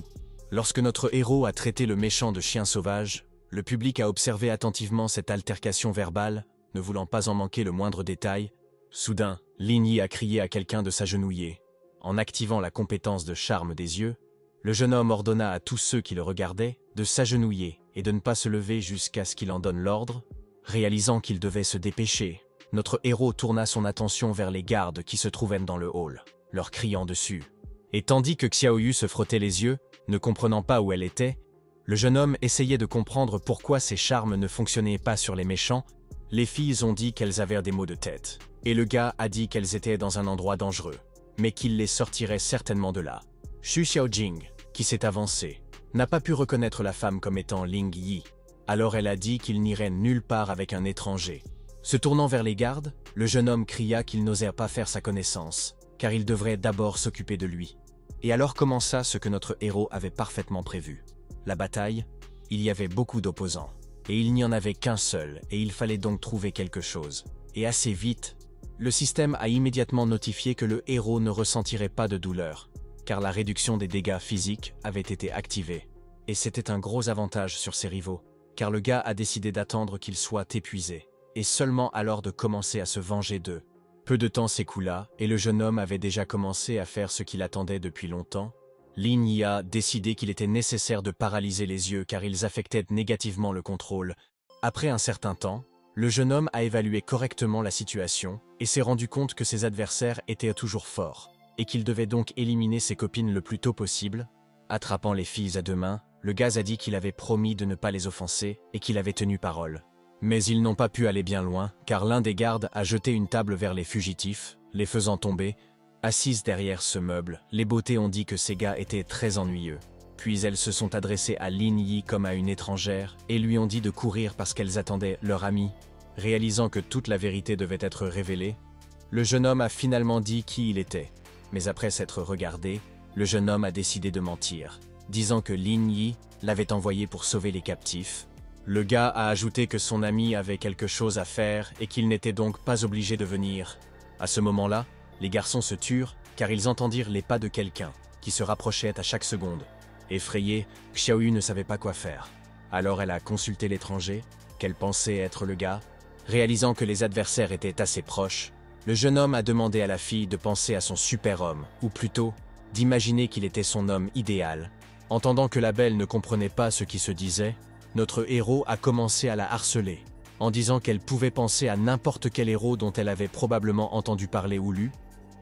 Lorsque notre héros a traité le méchant de chien sauvage, le public a observé attentivement cette altercation verbale, ne voulant pas en manquer le moindre détail. Soudain, Lin Yi a crié à quelqu'un de s'agenouiller. En activant la compétence de charme des yeux, le jeune homme ordonna à tous ceux qui le regardaient de s'agenouiller et de ne pas se lever jusqu'à ce qu'il en donne l'ordre. Réalisant qu'il devait se dépêcher, notre héros tourna son attention vers les gardes qui se trouvaient dans le hall, leur criant dessus. Et tandis que Xiaoyu se frottait les yeux, ne comprenant pas où elle était, le jeune homme essayait de comprendre pourquoi ses charmes ne fonctionnaient pas sur les méchants. Les filles ont dit qu'elles avaient des maux de tête, et le gars a dit qu'elles étaient dans un endroit dangereux, mais qu'il les sortirait certainement de là. Xu Xiaojing, qui s'est avancée, n'a pas pu reconnaître la femme comme étant Ling Yi. Alors elle a dit qu'il n'irait nulle part avec un étranger. Se tournant vers les gardes, le jeune homme cria qu'il n'osait pas faire sa connaissance, car il devrait d'abord s'occuper de lui. Et alors commença ce que notre héros avait parfaitement prévu. La bataille, il y avait beaucoup d'opposants, et il n'y en avait qu'un seul, et il fallait donc trouver quelque chose. Et assez vite, le système a immédiatement notifié que le héros ne ressentirait pas de douleur, car la réduction des dégâts physiques avait été activée. Et c'était un gros avantage sur ses rivaux, car le gars a décidé d'attendre qu'ils soient épuisés, et seulement alors de commencer à se venger d'eux. Peu de temps s'écoula, et le jeune homme avait déjà commencé à faire ce qu'il attendait depuis longtemps. Lin Yi a décidé qu'il était nécessaire de paralyser les yeux car ils affectaient négativement le contrôle. Après un certain temps, le jeune homme a évalué correctement la situation et s'est rendu compte que ses adversaires étaient toujours forts, et qu'il devait donc éliminer ses copines le plus tôt possible. Attrapant les filles à deux mains, le gars a dit qu'il avait promis de ne pas les offenser et qu'il avait tenu parole. Mais ils n'ont pas pu aller bien loin, car l'un des gardes a jeté une table vers les fugitifs, les faisant tomber. Assises derrière ce meuble, les beautés ont dit que ces gars étaient très ennuyeux. Puis elles se sont adressées à Lin Yi comme à une étrangère et lui ont dit de courir parce qu'elles attendaient leur ami. Réalisant que toute la vérité devait être révélée, le jeune homme a finalement dit qui il était. Mais après s'être regardé, le jeune homme a décidé de mentir, disant que Lin Yi l'avait envoyé pour sauver les captifs. Le gars a ajouté que son ami avait quelque chose à faire et qu'il n'était donc pas obligé de venir. À ce moment-là, les garçons se turent car ils entendirent les pas de quelqu'un qui se rapprochait à chaque seconde. Effrayée, Xiaoyu ne savait pas quoi faire. Alors elle a consulté l'étranger, qu'elle pensait être le gars. Réalisant que les adversaires étaient assez proches, le jeune homme a demandé à la fille de penser à son super-homme, ou plutôt, d'imaginer qu'il était son homme idéal. Entendant que la belle ne comprenait pas ce qui se disait, notre héros a commencé à la harceler, en disant qu'elle pouvait penser à n'importe quel héros dont elle avait probablement entendu parler ou lu.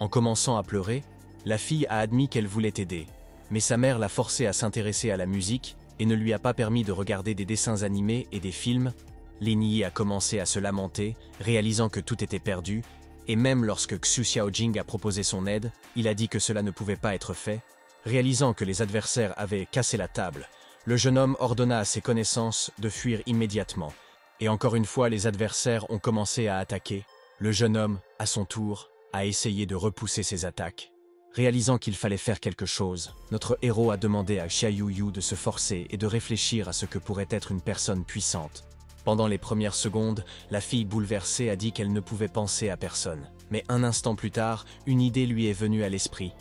En commençant à pleurer, la fille a admis qu'elle voulait aider, mais sa mère l'a forcée à s'intéresser à la musique et ne lui a pas permis de regarder des dessins animés et des films. Lin Yi a commencé à se lamenter, réalisant que tout était perdu, et même lorsque Xu Xiaojing a proposé son aide, il a dit que cela ne pouvait pas être fait. Réalisant que les adversaires avaient cassé la table, le jeune homme ordonna à ses connaissances de fuir immédiatement. Et encore une fois, les adversaires ont commencé à attaquer. Le jeune homme, à son tour, a essayé de repousser ses attaques. Réalisant qu'il fallait faire quelque chose, notre héros a demandé à Xiaoyu de se forcer et de réfléchir à ce que pourrait être une personne puissante. Pendant les premières secondes, la fille bouleversée a dit qu'elle ne pouvait penser à personne. Mais un instant plus tard, une idée lui est venue à l'esprit.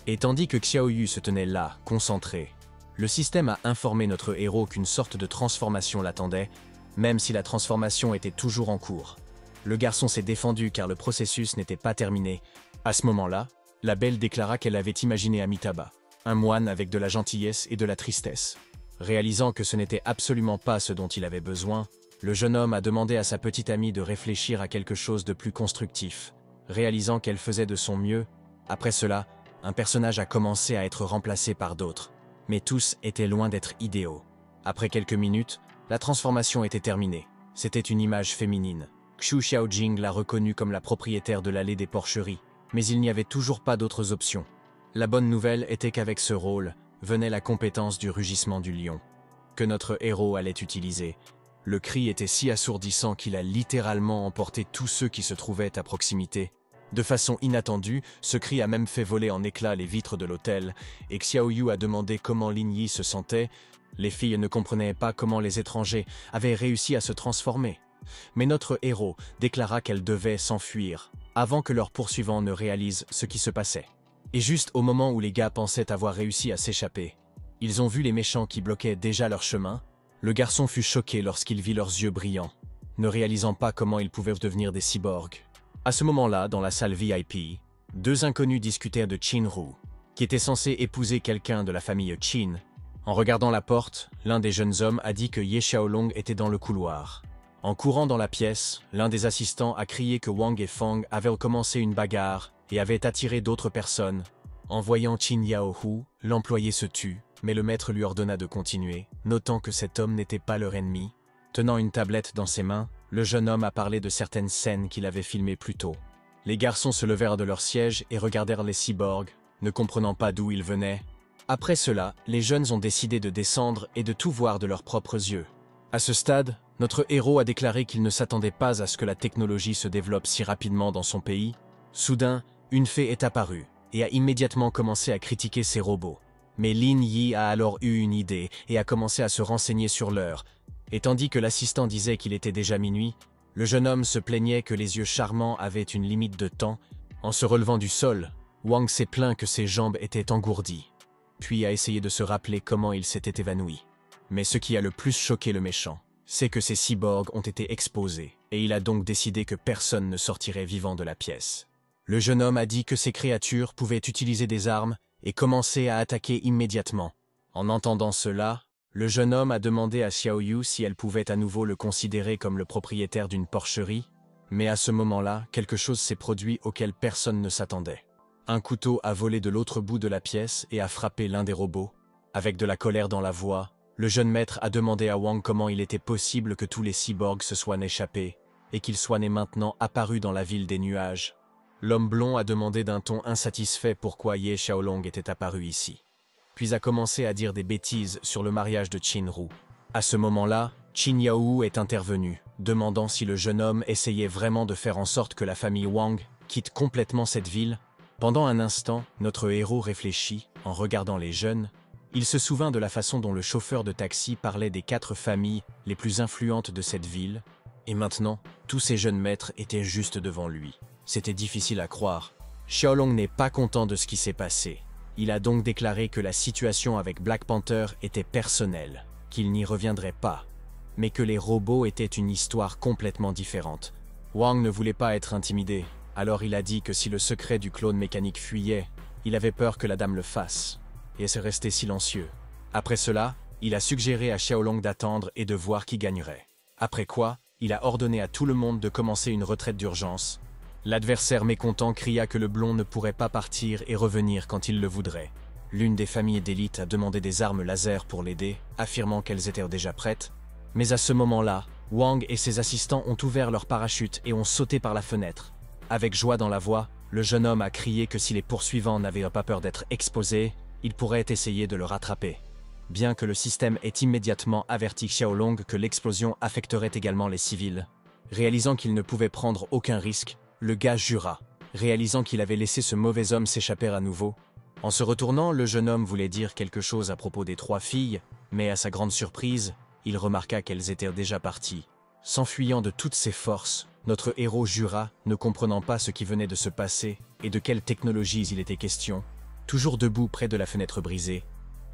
Et tandis que Xiaoyu se tenait là, concentré, le système a informé notre héros qu'une sorte de transformation l'attendait, même si la transformation était toujours en cours. Le garçon s'est défendu car le processus n'était pas terminé. À ce moment-là, la belle déclara qu'elle avait imaginé Amitabha, un moine avec de la gentillesse et de la tristesse. Réalisant que ce n'était absolument pas ce dont il avait besoin, le jeune homme a demandé à sa petite amie de réfléchir à quelque chose de plus constructif. Réalisant qu'elle faisait de son mieux, après cela, un personnage a commencé à être remplacé par d'autres. Mais tous étaient loin d'être idéaux. Après quelques minutes, la transformation était terminée. C'était une image féminine. Xu Xiaojing l'a reconnue comme la propriétaire de l'allée des porcheries, mais il n'y avait toujours pas d'autres options. La bonne nouvelle était qu'avec ce rôle, venait la compétence du rugissement du lion, que notre héros allait utiliser. Le cri était si assourdissant qu'il a littéralement emporté tous ceux qui se trouvaient à proximité. De façon inattendue, ce cri a même fait voler en éclats les vitres de l'hôtel, et Xiaoyu a demandé comment Lin Yi se sentait. Les filles ne comprenaient pas comment les étrangers avaient réussi à se transformer. Mais notre héros déclara qu'elle devait s'enfuir, avant que leurs poursuivants ne réalisent ce qui se passait. Et juste au moment où les gars pensaient avoir réussi à s'échapper, ils ont vu les méchants qui bloquaient déjà leur chemin. Le garçon fut choqué lorsqu'il vit leurs yeux brillants, ne réalisant pas comment ils pouvaient devenir des cyborgs. À ce moment-là, dans la salle VIP, deux inconnus discutèrent de Qin-Ru, qui était censé épouser quelqu'un de la famille Qin. En regardant la porte, l'un des jeunes hommes a dit que Ye Xiaolong était dans le couloir. En courant dans la pièce, l'un des assistants a crié que Wang et Fang avaient commencé une bagarre et avaient attiré d'autres personnes. En voyant Qin Yaohu, l'employé se tut, mais le maître lui ordonna de continuer, notant que cet homme n'était pas leur ennemi. Tenant une tablette dans ses mains, le jeune homme a parlé de certaines scènes qu'il avait filmées plus tôt. Les garçons se levèrent de leur siège et regardèrent les cyborgs, ne comprenant pas d'où ils venaient. Après cela, les jeunes ont décidé de descendre et de tout voir de leurs propres yeux. À ce stade, notre héros a déclaré qu'il ne s'attendait pas à ce que la technologie se développe si rapidement dans son pays. Soudain, une fée est apparue et a immédiatement commencé à critiquer ses robots. Mais Lin Yi a alors eu une idée et a commencé à se renseigner sur l'heure. Et tandis que l'assistant disait qu'il était déjà minuit, le jeune homme se plaignait que les yeux charmants avaient une limite de temps. En se relevant du sol, Wang s'est plaint que ses jambes étaient engourdies, puis a essayé de se rappeler comment il s'était évanoui. Mais ce qui a le plus choqué le méchant, c'est que ces cyborgs ont été exposés, et il a donc décidé que personne ne sortirait vivant de la pièce. Le jeune homme a dit que ces créatures pouvaient utiliser des armes et commencer à attaquer immédiatement. En entendant cela, le jeune homme a demandé à Xiaoyu si elle pouvait à nouveau le considérer comme le propriétaire d'une porcherie, mais à ce moment-là, quelque chose s'est produit auquel personne ne s'attendait. Un couteau a volé de l'autre bout de la pièce et a frappé l'un des robots. Avec de la colère dans la voix, le jeune maître a demandé à Wang comment il était possible que tous les cyborgs se soient échappés et qu'ils soient nés maintenant apparus dans la ville des nuages. L'homme blond a demandé d'un ton insatisfait pourquoi Ye Xiaolong était apparu ici, puis a commencé à dire des bêtises sur le mariage de Qin-Ru. À ce moment-là, Qin Yaohu est intervenu, demandant si le jeune homme essayait vraiment de faire en sorte que la famille Wang quitte complètement cette ville. Pendant un instant, notre héros réfléchit, en regardant les jeunes. Il se souvint de la façon dont le chauffeur de taxi parlait des 4 familles les plus influentes de cette ville, et maintenant, tous ces jeunes maîtres étaient juste devant lui. C'était difficile à croire. Xiaolong n'est pas content de ce qui s'est passé. Il a donc déclaré que la situation avec Black Panther était personnelle, qu'il n'y reviendrait pas, mais que les robots étaient une histoire complètement différente. Wang ne voulait pas être intimidé, alors il a dit que si le secret du clone mécanique fuyait, il avait peur que la dame le fasse, et s'est resté silencieux. Après cela, il a suggéré à Xiaolong d'attendre et de voir qui gagnerait. Après quoi, il a ordonné à tout le monde de commencer une retraite d'urgence. L'adversaire mécontent cria que le blond ne pourrait pas partir et revenir quand il le voudrait. L'une des familles d'élite a demandé des armes laser pour l'aider, affirmant qu'elles étaient déjà prêtes. Mais à ce moment-là, Wang et ses assistants ont ouvert leur parachute et ont sauté par la fenêtre. Avec joie dans la voix, le jeune homme a crié que si les poursuivants n'avaient pas peur d'être exposés, ils pourraient essayer de le rattraper. Bien que le système ait immédiatement averti Xiaolong que l'explosion affecterait également les civils. Réalisant qu'il ne pouvait prendre aucun risque, le gars jura, réalisant qu'il avait laissé ce mauvais homme s'échapper à nouveau. En se retournant, le jeune homme voulait dire quelque chose à propos des 3 filles, mais à sa grande surprise, il remarqua qu'elles étaient déjà parties. S'enfuyant de toutes ses forces, notre héros jura, ne comprenant pas ce qui venait de se passer et de quelles technologies il était question. Toujours debout près de la fenêtre brisée,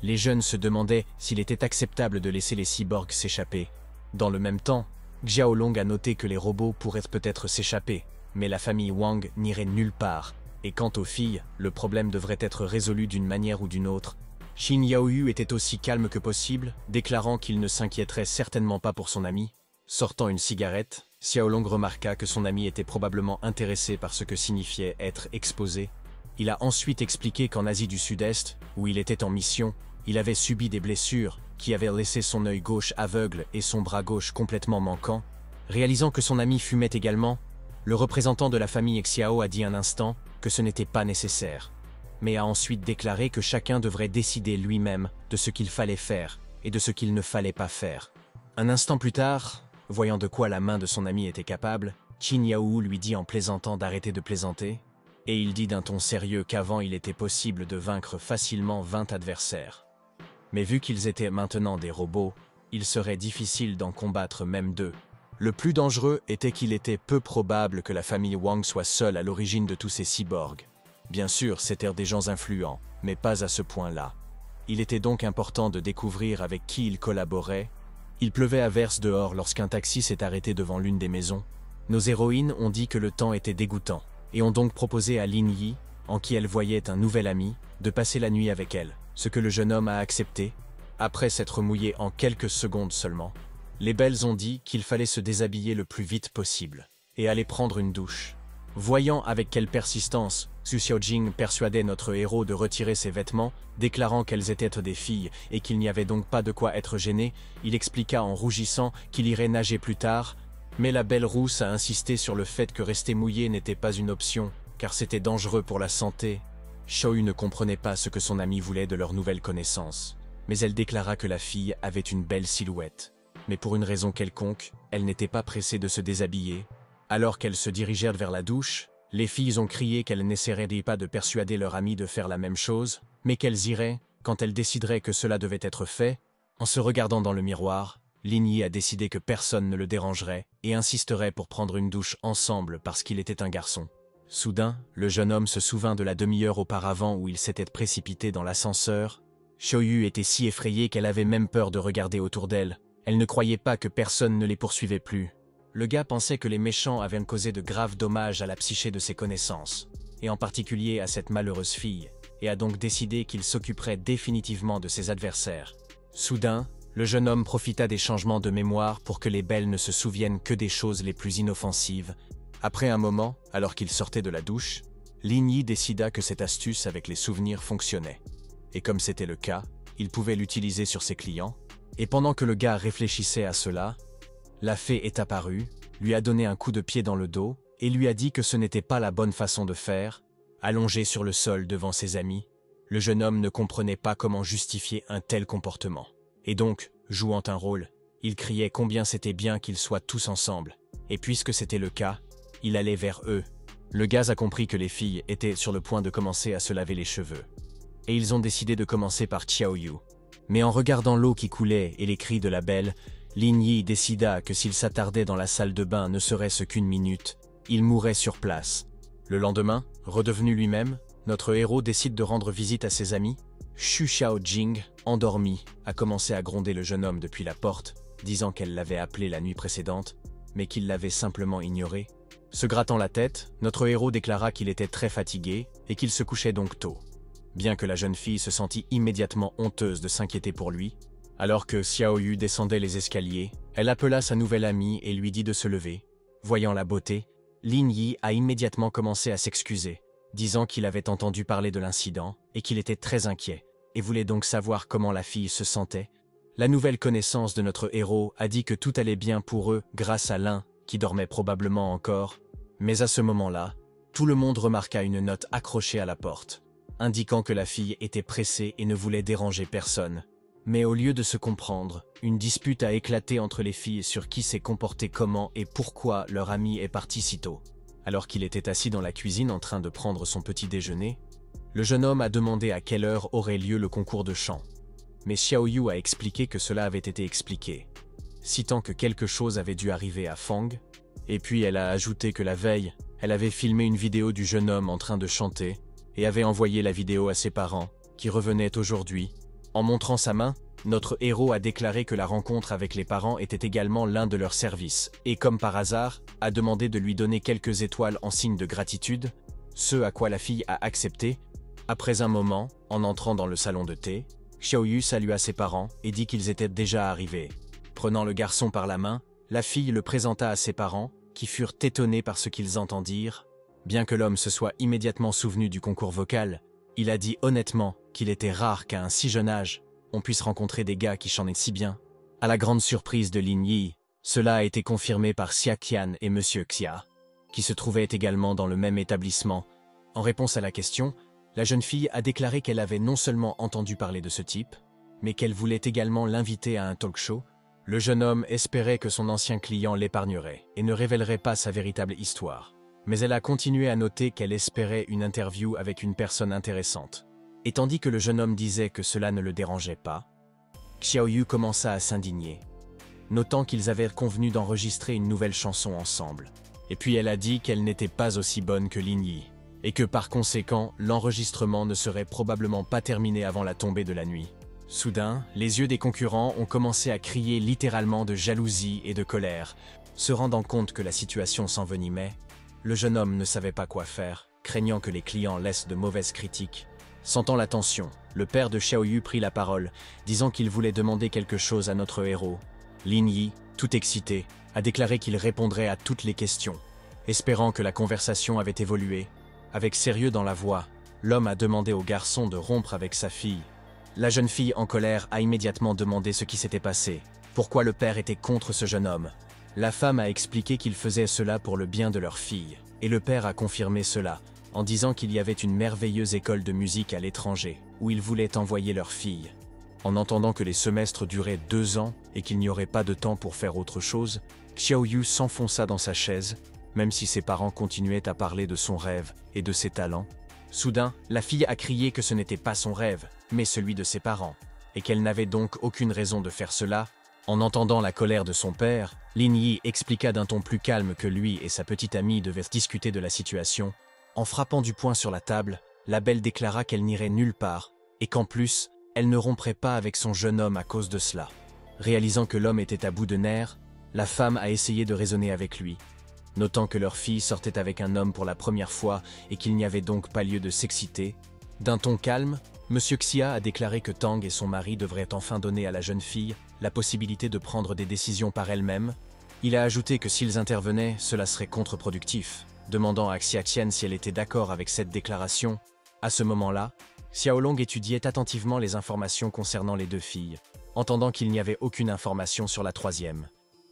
les jeunes se demandaient s'il était acceptable de laisser les cyborgs s'échapper. Dans le même temps, Xiaolong a noté que les robots pourraient peut-être s'échapper, mais la famille Wang n'irait nulle part. Et quant aux filles, le problème devrait être résolu d'une manière ou d'une autre. Xin Yaoyu était aussi calme que possible, déclarant qu'il ne s'inquiéterait certainement pas pour son ami. Sortant une cigarette, Xiaolong remarqua que son ami était probablement intéressé par ce que signifiait être exposé. Il a ensuite expliqué qu'en Asie du Sud-Est, où il était en mission, il avait subi des blessures qui avaient laissé son œil gauche aveugle et son bras gauche complètement manquant. Réalisant que son ami fumait également, le représentant de la famille Xiao a dit un instant que ce n'était pas nécessaire, mais a ensuite déclaré que chacun devrait décider lui-même de ce qu'il fallait faire et de ce qu'il ne fallait pas faire. Un instant plus tard, voyant de quoi la main de son ami était capable, Qin Yao lui dit en plaisantant d'arrêter de plaisanter, et il dit d'un ton sérieux qu'avant il était possible de vaincre facilement 20 adversaires. Mais vu qu'ils étaient maintenant des robots, il serait difficile d'en combattre même 2. Le plus dangereux était qu'il était peu probable que la famille Wang soit seule à l'origine de tous ces cyborgs. Bien sûr, c'étaient des gens influents, mais pas à ce point-là. Il était donc important de découvrir avec qui ils collaboraient. Il pleuvait à verse dehors lorsqu'un taxi s'est arrêté devant l'une des maisons. Nos héroïnes ont dit que le temps était dégoûtant, et ont donc proposé à Lin Yi, en qui elles voyaient un nouvel ami, de passer la nuit avec elles, ce que le jeune homme a accepté, après s'être mouillé en quelques secondes seulement. Les belles ont dit qu'il fallait se déshabiller le plus vite possible, et aller prendre une douche. Voyant avec quelle persistance Xu Xiaojing persuadait notre héros de retirer ses vêtements, déclarant qu'elles étaient des filles et qu'il n'y avait donc pas de quoi être gêné, il expliqua en rougissant qu'il irait nager plus tard, mais la belle rousse a insisté sur le fait que rester mouillée n'était pas une option, car c'était dangereux pour la santé. Xiaoyu ne comprenait pas ce que son ami voulait de leur nouvelle connaissance, mais elle déclara que la fille avait une belle silhouette. Mais pour une raison quelconque, elle n'était pas pressée de se déshabiller. Alors qu'elles se dirigèrent vers la douche, les filles ont crié qu'elles n'essaieraient pas de persuader leur amie de faire la même chose, mais qu'elles iraient, quand elles décideraient que cela devait être fait. En se regardant dans le miroir, Lin Yi a décidé que personne ne le dérangerait et insisterait pour prendre une douche ensemble parce qu'il était un garçon. Soudain, le jeune homme se souvint de la demi-heure auparavant où il s'était précipité dans l'ascenseur. Xiaoyu était si effrayée qu'elle avait même peur de regarder autour d'elle. Elle ne croyait pas que personne ne les poursuivait plus. Le gars pensait que les méchants avaient causé de graves dommages à la psyché de ses connaissances, et en particulier à cette malheureuse fille, et a donc décidé qu'il s'occuperait définitivement de ses adversaires. Soudain, le jeune homme profita des changements de mémoire pour que les belles ne se souviennent que des choses les plus inoffensives. Après un moment, alors qu'il sortait de la douche, Lin Yi décida que cette astuce avec les souvenirs fonctionnait. Et comme c'était le cas, il pouvait l'utiliser sur ses clients. Et pendant que le gars réfléchissait à cela, la fée est apparue, lui a donné un coup de pied dans le dos et lui a dit que ce n'était pas la bonne façon de faire. Allongé sur le sol devant ses amis, le jeune homme ne comprenait pas comment justifier un tel comportement. Et donc, jouant un rôle, il criait combien c'était bien qu'ils soient tous ensemble. Et puisque c'était le cas, il allait vers eux. Le gars a compris que les filles étaient sur le point de commencer à se laver les cheveux. Et ils ont décidé de commencer par Xiaoyu. Mais en regardant l'eau qui coulait et les cris de la belle, Lin Yi décida que s'il s'attardait dans la salle de bain ne serait-ce qu'une minute, il mourrait sur place. Le lendemain, redevenu lui-même, notre héros décide de rendre visite à ses amis. Xu Xiaojing, endormi, a commencé à gronder le jeune homme depuis la porte, disant qu'elle l'avait appelé la nuit précédente, mais qu'il l'avait simplement ignoré. Se grattant la tête, notre héros déclara qu'il était très fatigué et qu'il se couchait donc tôt. Bien que la jeune fille se sentit immédiatement honteuse de s'inquiéter pour lui, alors que Xiao Yu descendait les escaliers, elle appela sa nouvelle amie et lui dit de se lever. Voyant la beauté, Lin Yi a immédiatement commencé à s'excuser, disant qu'il avait entendu parler de l'incident et qu'il était très inquiet, et voulait donc savoir comment la fille se sentait. La nouvelle connaissance de notre héros a dit que tout allait bien pour eux grâce à l'un, qui dormait probablement encore. Mais à ce moment-là, tout le monde remarqua une note accrochée à la porte, indiquant que la fille était pressée et ne voulait déranger personne. Mais au lieu de se comprendre, une dispute a éclaté entre les filles sur qui s'est comporté comment et pourquoi leur ami est parti si tôt. Alors qu'il était assis dans la cuisine en train de prendre son petit déjeuner, le jeune homme a demandé à quelle heure aurait lieu le concours de chant. Mais Xiao Yu a expliqué que cela avait été expliqué, citant que quelque chose avait dû arriver à Fang, et puis elle a ajouté que la veille, elle avait filmé une vidéo du jeune homme en train de chanter, et avait envoyé la vidéo à ses parents, qui revenaient aujourd'hui. En montrant sa main, notre héros a déclaré que la rencontre avec les parents était également l'un de leurs services, et comme par hasard, a demandé de lui donner quelques étoiles en signe de gratitude, ce à quoi la fille a accepté. Après un moment, en entrant dans le salon de thé, Xiao Yu salua ses parents et dit qu'ils étaient déjà arrivés. Prenant le garçon par la main, la fille le présenta à ses parents, qui furent étonnés par ce qu'ils entendirent. Bien que l'homme se soit immédiatement souvenu du concours vocal, il a dit honnêtement qu'il était rare qu'à un si jeune âge, on puisse rencontrer des gars qui chantaient si bien. À la grande surprise de Lin Yi, cela a été confirmé par Xia Qian et Monsieur Xia, qui se trouvaient également dans le même établissement. En réponse à la question, la jeune fille a déclaré qu'elle avait non seulement entendu parler de ce type, mais qu'elle voulait également l'inviter à un talk show. Le jeune homme espérait que son ancien client l'épargnerait et ne révélerait pas sa véritable histoire. Mais elle a continué à noter qu'elle espérait une interview avec une personne intéressante. Et tandis que le jeune homme disait que cela ne le dérangeait pas, Xiao Yu commença à s'indigner, notant qu'ils avaient convenu d'enregistrer une nouvelle chanson ensemble. Et puis elle a dit qu'elle n'était pas aussi bonne que Lin Yi, et que par conséquent, l'enregistrement ne serait probablement pas terminé avant la tombée de la nuit. Soudain, les yeux des concurrents ont commencé à crier littéralement de jalousie et de colère. Se rendant compte que la situation s'envenimait, le jeune homme ne savait pas quoi faire, craignant que les clients laissent de mauvaises critiques. Sentant la tension, le père de Xiao Yu prit la parole, disant qu'il voulait demander quelque chose à notre héros. Lin Yi, tout excité, a déclaré qu'il répondrait à toutes les questions. Espérant que la conversation avait évolué, avec sérieux dans la voix, l'homme a demandé au garçon de rompre avec sa fille. La jeune fille en colère a immédiatement demandé ce qui s'était passé, pourquoi le père était contre ce jeune homme. La femme a expliqué qu'il faisait cela pour le bien de leur fille, et le père a confirmé cela, en disant qu'il y avait une merveilleuse école de musique à l'étranger, où ils voulaient envoyer leur fille. En entendant que les semestres duraient 2 ans et qu'il n'y aurait pas de temps pour faire autre chose, Xiao Yu s'enfonça dans sa chaise, même si ses parents continuaient à parler de son rêve et de ses talents. Soudain, la fille a crié que ce n'était pas son rêve, mais celui de ses parents, et qu'elle n'avait donc aucune raison de faire cela. En entendant la colère de son père, Lin Yi expliqua d'un ton plus calme que lui et sa petite amie devaient discuter de la situation. En frappant du poing sur la table, la belle déclara qu'elle n'irait nulle part, et qu'en plus, elle ne romprait pas avec son jeune homme à cause de cela. Réalisant que l'homme était à bout de nerfs, la femme a essayé de raisonner avec lui, notant que leur fille sortait avec un homme pour la première fois et qu'il n'y avait donc pas lieu de s'exciter. D'un ton calme, Monsieur Xia a déclaré que Tang et son mari devraient enfin donner à la jeune fille la possibilité de prendre des décisions par elle-même. Il a ajouté que s'ils intervenaient, cela serait contre-productif, demandant à Xia Qian si elle était d'accord avec cette déclaration. À ce moment-là, Xiaolong étudiait attentivement les informations concernant les 2 filles, entendant qu'il n'y avait aucune information sur la 3e.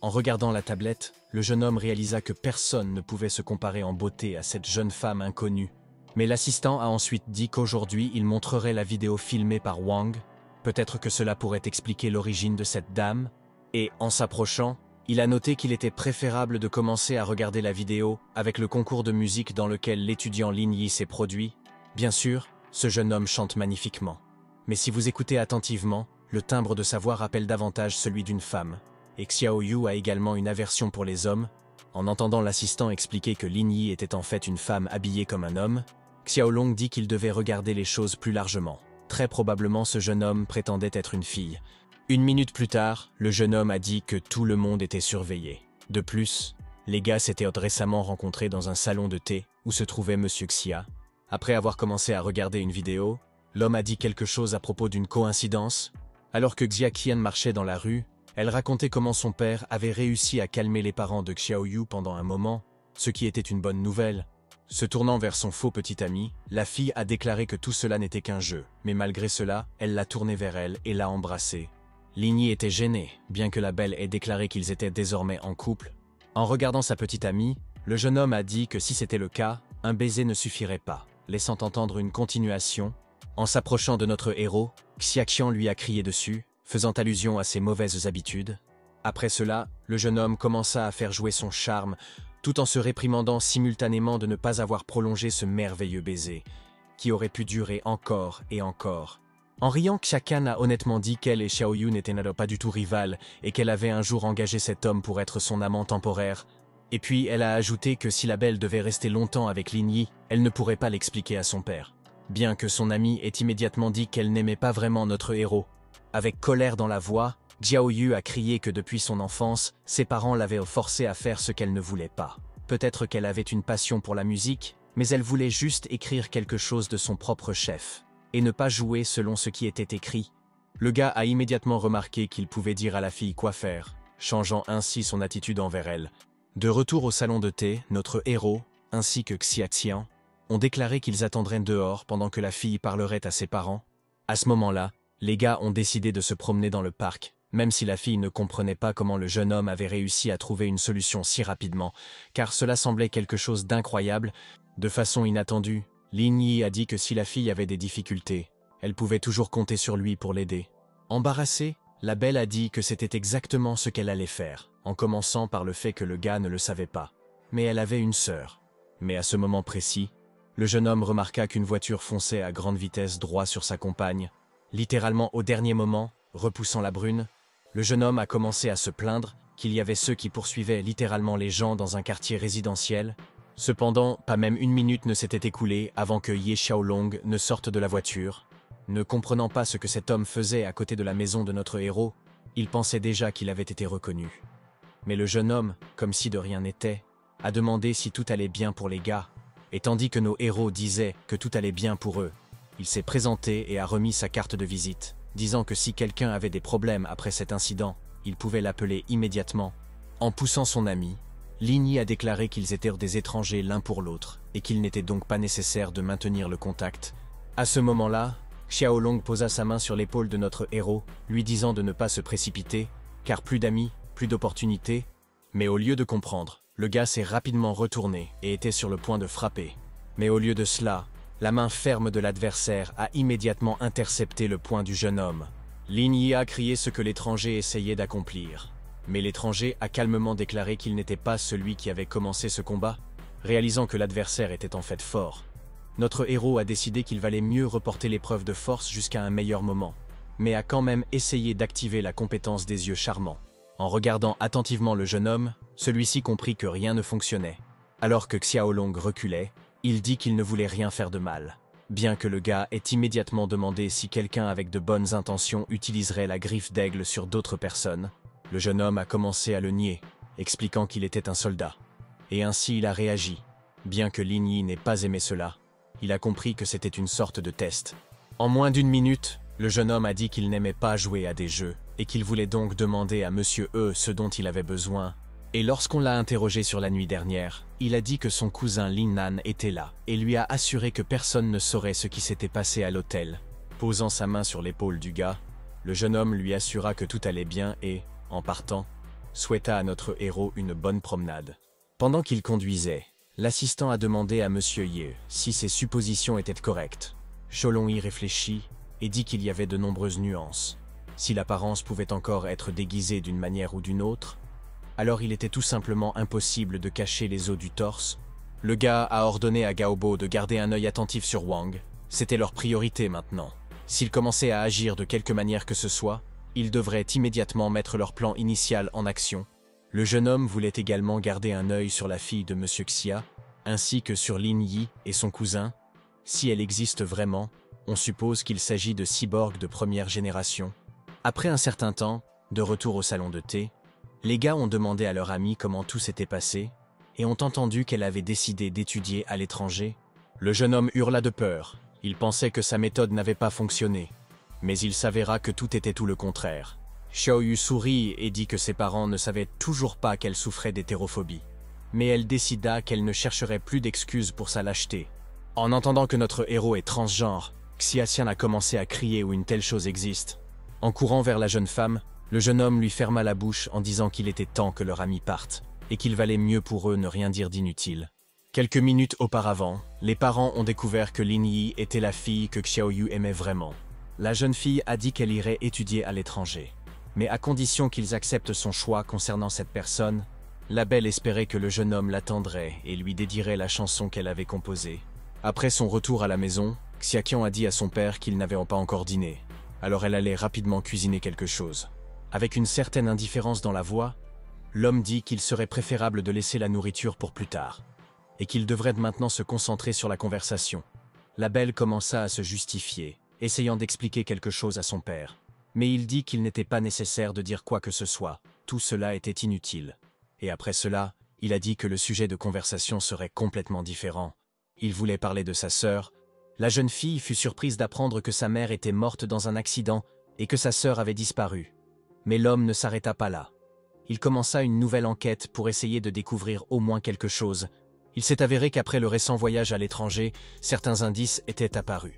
En regardant la tablette, le jeune homme réalisa que personne ne pouvait se comparer en beauté à cette jeune femme inconnue. Mais l'assistant a ensuite dit qu'aujourd'hui il montrerait la vidéo filmée par Wang. Peut-être que cela pourrait expliquer l'origine de cette dame. Et, en s'approchant, il a noté qu'il était préférable de commencer à regarder la vidéo avec le concours de musique dans lequel l'étudiant Lin Yi s'est produit. Bien sûr, ce jeune homme chante magnifiquement. Mais si vous écoutez attentivement, le timbre de sa voix rappelle davantage celui d'une femme. Et Xiao Yu a également une aversion pour les hommes. En entendant l'assistant expliquer que Lin Yi était en fait une femme habillée comme un homme, Xiaolong dit qu'il devait regarder les choses plus largement. Très probablement ce jeune homme prétendait être une fille. Une minute plus tard, le jeune homme a dit que tout le monde était surveillé. De plus, les gars s'étaient récemment rencontrés dans un salon de thé où se trouvait Monsieur Xia. Après avoir commencé à regarder une vidéo, l'homme a dit quelque chose à propos d'une coïncidence. Alors que Xia Qian marchait dans la rue, elle racontait comment son père avait réussi à calmer les parents de Xiaoyu pendant un moment, ce qui était une bonne nouvelle. Se tournant vers son faux petit ami, la fille a déclaré que tout cela n'était qu'un jeu, mais malgré cela, elle l'a tourné vers elle et l'a embrassé. Lin Yi était gênée, bien que la belle ait déclaré qu'ils étaient désormais en couple. En regardant sa petite amie, le jeune homme a dit que si c'était le cas, un baiser ne suffirait pas, laissant entendre une continuation. En s'approchant de notre héros, Xiaqian lui a crié dessus, faisant allusion à ses mauvaises habitudes. Après cela, le jeune homme commença à faire jouer son charme, tout en se réprimandant simultanément de ne pas avoir prolongé ce merveilleux baiser, qui aurait pu durer encore et encore. En riant, Xiaqian a honnêtement dit qu'elle et Xiaoyu n'étaient alors pas du tout rivales et qu'elle avait un jour engagé cet homme pour être son amant temporaire. Et puis elle a ajouté que si la belle devait rester longtemps avec Lin Yi, elle ne pourrait pas l'expliquer à son père. Bien que son amie ait immédiatement dit qu'elle n'aimait pas vraiment notre héros. Avec colère dans la voix, Xiaoyu a crié que depuis son enfance, ses parents l'avaient forcée à faire ce qu'elle ne voulait pas. Peut-être qu'elle avait une passion pour la musique, mais elle voulait juste écrire quelque chose de son propre chef, et ne pas jouer selon ce qui était écrit. Le gars a immédiatement remarqué qu'il pouvait dire à la fille quoi faire, changeant ainsi son attitude envers elle. De retour au salon de thé, notre héros, ainsi que Xiaqian, ont déclaré qu'ils attendraient dehors pendant que la fille parlerait à ses parents. À ce moment-là, les gars ont décidé de se promener dans le parc, même si la fille ne comprenait pas comment le jeune homme avait réussi à trouver une solution si rapidement, car cela semblait quelque chose d'incroyable. De façon inattendue, Lin Yi a dit que si la fille avait des difficultés, elle pouvait toujours compter sur lui pour l'aider. Embarrassée, la belle a dit que c'était exactement ce qu'elle allait faire, en commençant par le fait que le gars ne le savait pas. Mais elle avait une sœur. Mais à ce moment précis, le jeune homme remarqua qu'une voiture fonçait à grande vitesse droit sur sa compagne. Littéralement au dernier moment, repoussant la brune, le jeune homme a commencé à se plaindre qu'il y avait ceux qui poursuivaient littéralement les gens dans un quartier résidentiel. Cependant, pas même une minute ne s'était écoulée avant que Ye Xiaolong ne sorte de la voiture. Ne comprenant pas ce que cet homme faisait à côté de la maison de notre héros, il pensait déjà qu'il avait été reconnu. Mais le jeune homme, comme si de rien n'était, a demandé si tout allait bien pour les gars, et tandis que nos héros disaient que tout allait bien pour eux, il s'est présenté et a remis sa carte de visite, disant que si quelqu'un avait des problèmes après cet incident, il pouvait l'appeler immédiatement. En poussant son ami, Lin Yi a déclaré qu'ils étaient des étrangers l'un pour l'autre, et qu'il n'était donc pas nécessaire de maintenir le contact. À ce moment-là, Xiaolong posa sa main sur l'épaule de notre héros, lui disant de ne pas se précipiter, car plus d'amis, plus d'opportunités. Mais au lieu de comprendre, le gars s'est rapidement retourné et était sur le point de frapper. Mais au lieu de cela, la main ferme de l'adversaire a immédiatement intercepté le poing du jeune homme. Lin Yi a crié ce que l'étranger essayait d'accomplir. Mais l'étranger a calmement déclaré qu'il n'était pas celui qui avait commencé ce combat, réalisant que l'adversaire était en fait fort. Notre héros a décidé qu'il valait mieux reporter l'épreuve de force jusqu'à un meilleur moment, mais a quand même essayé d'activer la compétence des yeux charmants. En regardant attentivement le jeune homme, celui-ci comprit que rien ne fonctionnait. Alors que Xiaolong reculait, il dit qu'il ne voulait rien faire de mal. Bien que le gars ait immédiatement demandé si quelqu'un avec de bonnes intentions utiliserait la griffe d'aigle sur d'autres personnes, le jeune homme a commencé à le nier, expliquant qu'il était un soldat. Et ainsi il a réagi. Bien que Lin Yi n'ait pas aimé cela, il a compris que c'était une sorte de test. En moins d'une minute, le jeune homme a dit qu'il n'aimait pas jouer à des jeux, et qu'il voulait donc demander à Monsieur E ce dont il avait besoin. Et lorsqu'on l'a interrogé sur la nuit dernière, il a dit que son cousin Lin Nan était là, et lui a assuré que personne ne saurait ce qui s'était passé à l'hôtel. Posant sa main sur l'épaule du gars, le jeune homme lui assura que tout allait bien et, en partant, souhaita à notre héros une bonne promenade. Pendant qu'il conduisait, l'assistant a demandé à Monsieur Ye si ses suppositions étaient correctes. Xiaolong y réfléchit et dit qu'il y avait de nombreuses nuances. Si l'apparence pouvait encore être déguisée d'une manière ou d'une autre, alors il était tout simplement impossible de cacher les os du torse. Le gars a ordonné à Gaobo de garder un œil attentif sur Wang. C'était leur priorité maintenant. S'ils commençaient à agir de quelque manière que ce soit, ils devraient immédiatement mettre leur plan initial en action. Le jeune homme voulait également garder un œil sur la fille de Monsieur Xia, ainsi que sur Lin Yi et son cousin. Si elle existe vraiment, on suppose qu'il s'agit de cyborgs de première génération. Après un certain temps, de retour au salon de thé, les gars ont demandé à leur amie comment tout s'était passé, et ont entendu qu'elle avait décidé d'étudier à l'étranger. Le jeune homme hurla de peur. Il pensait que sa méthode n'avait pas fonctionné. Mais il s'avéra que tout était tout le contraire. Xiaoyu sourit et dit que ses parents ne savaient toujours pas qu'elle souffrait d'hétérophobie. Mais elle décida qu'elle ne chercherait plus d'excuses pour sa lâcheté. En entendant que notre héros est transgenre, Xiaxian a commencé à crier où une telle chose existe. En courant vers la jeune femme, le jeune homme lui ferma la bouche en disant qu'il était temps que leur ami parte, et qu'il valait mieux pour eux ne rien dire d'inutile. Quelques minutes auparavant, les parents ont découvert que Lin Yi était la fille que Xiaoyu aimait vraiment. La jeune fille a dit qu'elle irait étudier à l'étranger. Mais à condition qu'ils acceptent son choix concernant cette personne, la belle espérait que le jeune homme l'attendrait et lui dédierait la chanson qu'elle avait composée. Après son retour à la maison, Xiaqian a dit à son père qu'ils n'avaient pas encore dîné. Alors elle allait rapidement cuisiner quelque chose. Avec une certaine indifférence dans la voix, l'homme dit qu'il serait préférable de laisser la nourriture pour plus tard, et qu'il devrait maintenant se concentrer sur la conversation. La belle commença à se justifier, essayant d'expliquer quelque chose à son père. Mais il dit qu'il n'était pas nécessaire de dire quoi que ce soit, tout cela était inutile. Et après cela, il a dit que le sujet de conversation serait complètement différent. Il voulait parler de sa sœur. La jeune fille fut surprise d'apprendre que sa mère était morte dans un accident et que sa sœur avait disparu. Mais l'homme ne s'arrêta pas là. Il commença une nouvelle enquête pour essayer de découvrir au moins quelque chose. Il s'est avéré qu'après le récent voyage à l'étranger, certains indices étaient apparus.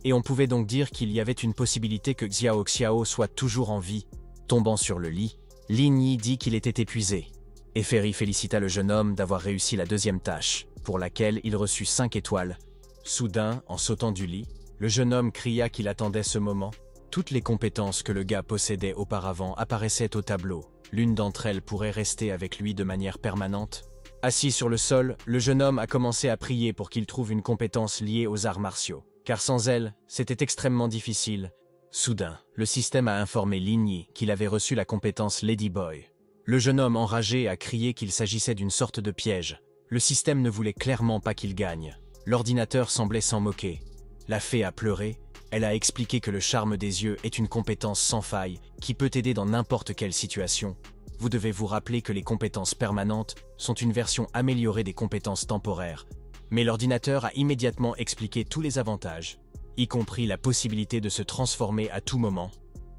Et on pouvait donc dire qu'il y avait une possibilité que Xiao Xiao soit toujours en vie. Tombant sur le lit, Lin Yi dit qu'il était épuisé. Et Ferry félicita le jeune homme d'avoir réussi la deuxième tâche, pour laquelle il reçut 5 étoiles. Soudain, en sautant du lit, le jeune homme cria qu'il attendait ce moment. Toutes les compétences que le gars possédait auparavant apparaissaient au tableau. L'une d'entre elles pourrait rester avec lui de manière permanente. Assis sur le sol, le jeune homme a commencé à prier pour qu'il trouve une compétence liée aux arts martiaux. Car sans elle, c'était extrêmement difficile. Soudain, le système a informé Lin Yi qu'il avait reçu la compétence Ladyboy. Le jeune homme enragé a crié qu'il s'agissait d'une sorte de piège. Le système ne voulait clairement pas qu'il gagne. L'ordinateur semblait s'en moquer. La fée a pleuré. Elle a expliqué que le charme des yeux est une compétence sans faille qui peut aider dans n'importe quelle situation. Vous devez vous rappeler que les compétences permanentes sont une version améliorée des compétences temporaires. Mais l'ordinateur a immédiatement expliqué tous les avantages, y compris la possibilité de se transformer à tout moment,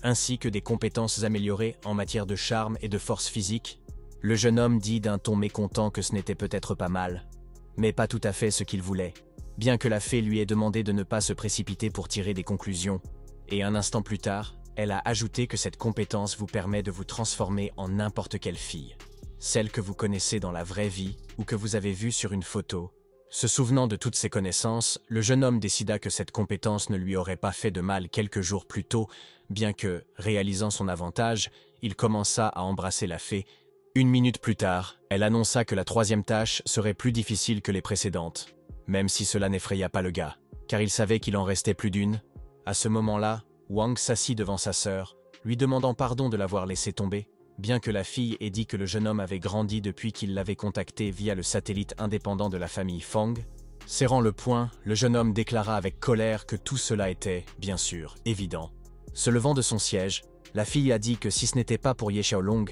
ainsi que des compétences améliorées en matière de charme et de force physique. Le jeune homme dit d'un ton mécontent que ce n'était peut-être pas mal, mais pas tout à fait ce qu'il voulait, bien que la fée lui ait demandé de ne pas se précipiter pour tirer des conclusions. Et un instant plus tard, elle a ajouté que cette compétence vous permet de vous transformer en n'importe quelle fille, celle que vous connaissez dans la vraie vie ou que vous avez vue sur une photo. Se souvenant de toutes ces connaissances, le jeune homme décida que cette compétence ne lui aurait pas fait de mal quelques jours plus tôt, bien que, réalisant son avantage, il commença à embrasser la fée. 1 minute plus tard, elle annonça que la 3e tâche serait plus difficile que les précédentes, même si cela n'effraya pas le gars, car il savait qu'il en restait plus d'une. À ce moment-là, Wang s'assit devant sa sœur, lui demandant pardon de l'avoir laissé tomber. Bien que la fille ait dit que le jeune homme avait grandi depuis qu'il l'avait contacté via le satellite indépendant de la famille Fang, serrant le poing, le jeune homme déclara avec colère que tout cela était, bien sûr, évident. Se levant de son siège, la fille a dit que si ce n'était pas pour Ye Xiaolong,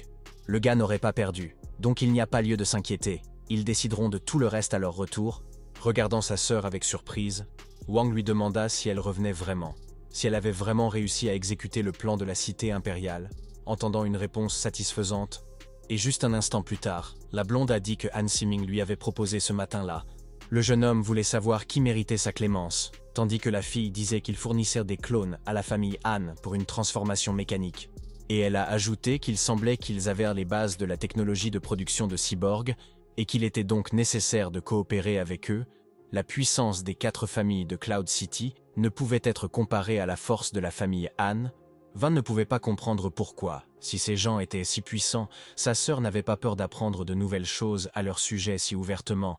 le gars n'aurait pas perdu, donc il n'y a pas lieu de s'inquiéter. Ils décideront de tout le reste à leur retour. Regardant sa sœur avec surprise, Wang lui demanda si elle revenait vraiment, si elle avait vraiment réussi à exécuter le plan de la cité impériale. Entendant une réponse satisfaisante, et juste un instant plus tard, la blonde a dit que Han Siming lui avait proposé ce matin-là. Le jeune homme voulait savoir qui méritait sa clémence, tandis que la fille disait qu'il fournissait des clones à la famille Han pour une transformation mécanique. Et elle a ajouté qu'il semblait qu'ils avaient les bases de la technologie de production de cyborgs, et qu'il était donc nécessaire de coopérer avec eux. La puissance des 4 familles de Cloud City ne pouvait être comparée à la force de la famille Han. Van ne pouvait pas comprendre pourquoi, si ces gens étaient si puissants, sa sœur n'avait pas peur d'apprendre de nouvelles choses à leur sujet si ouvertement.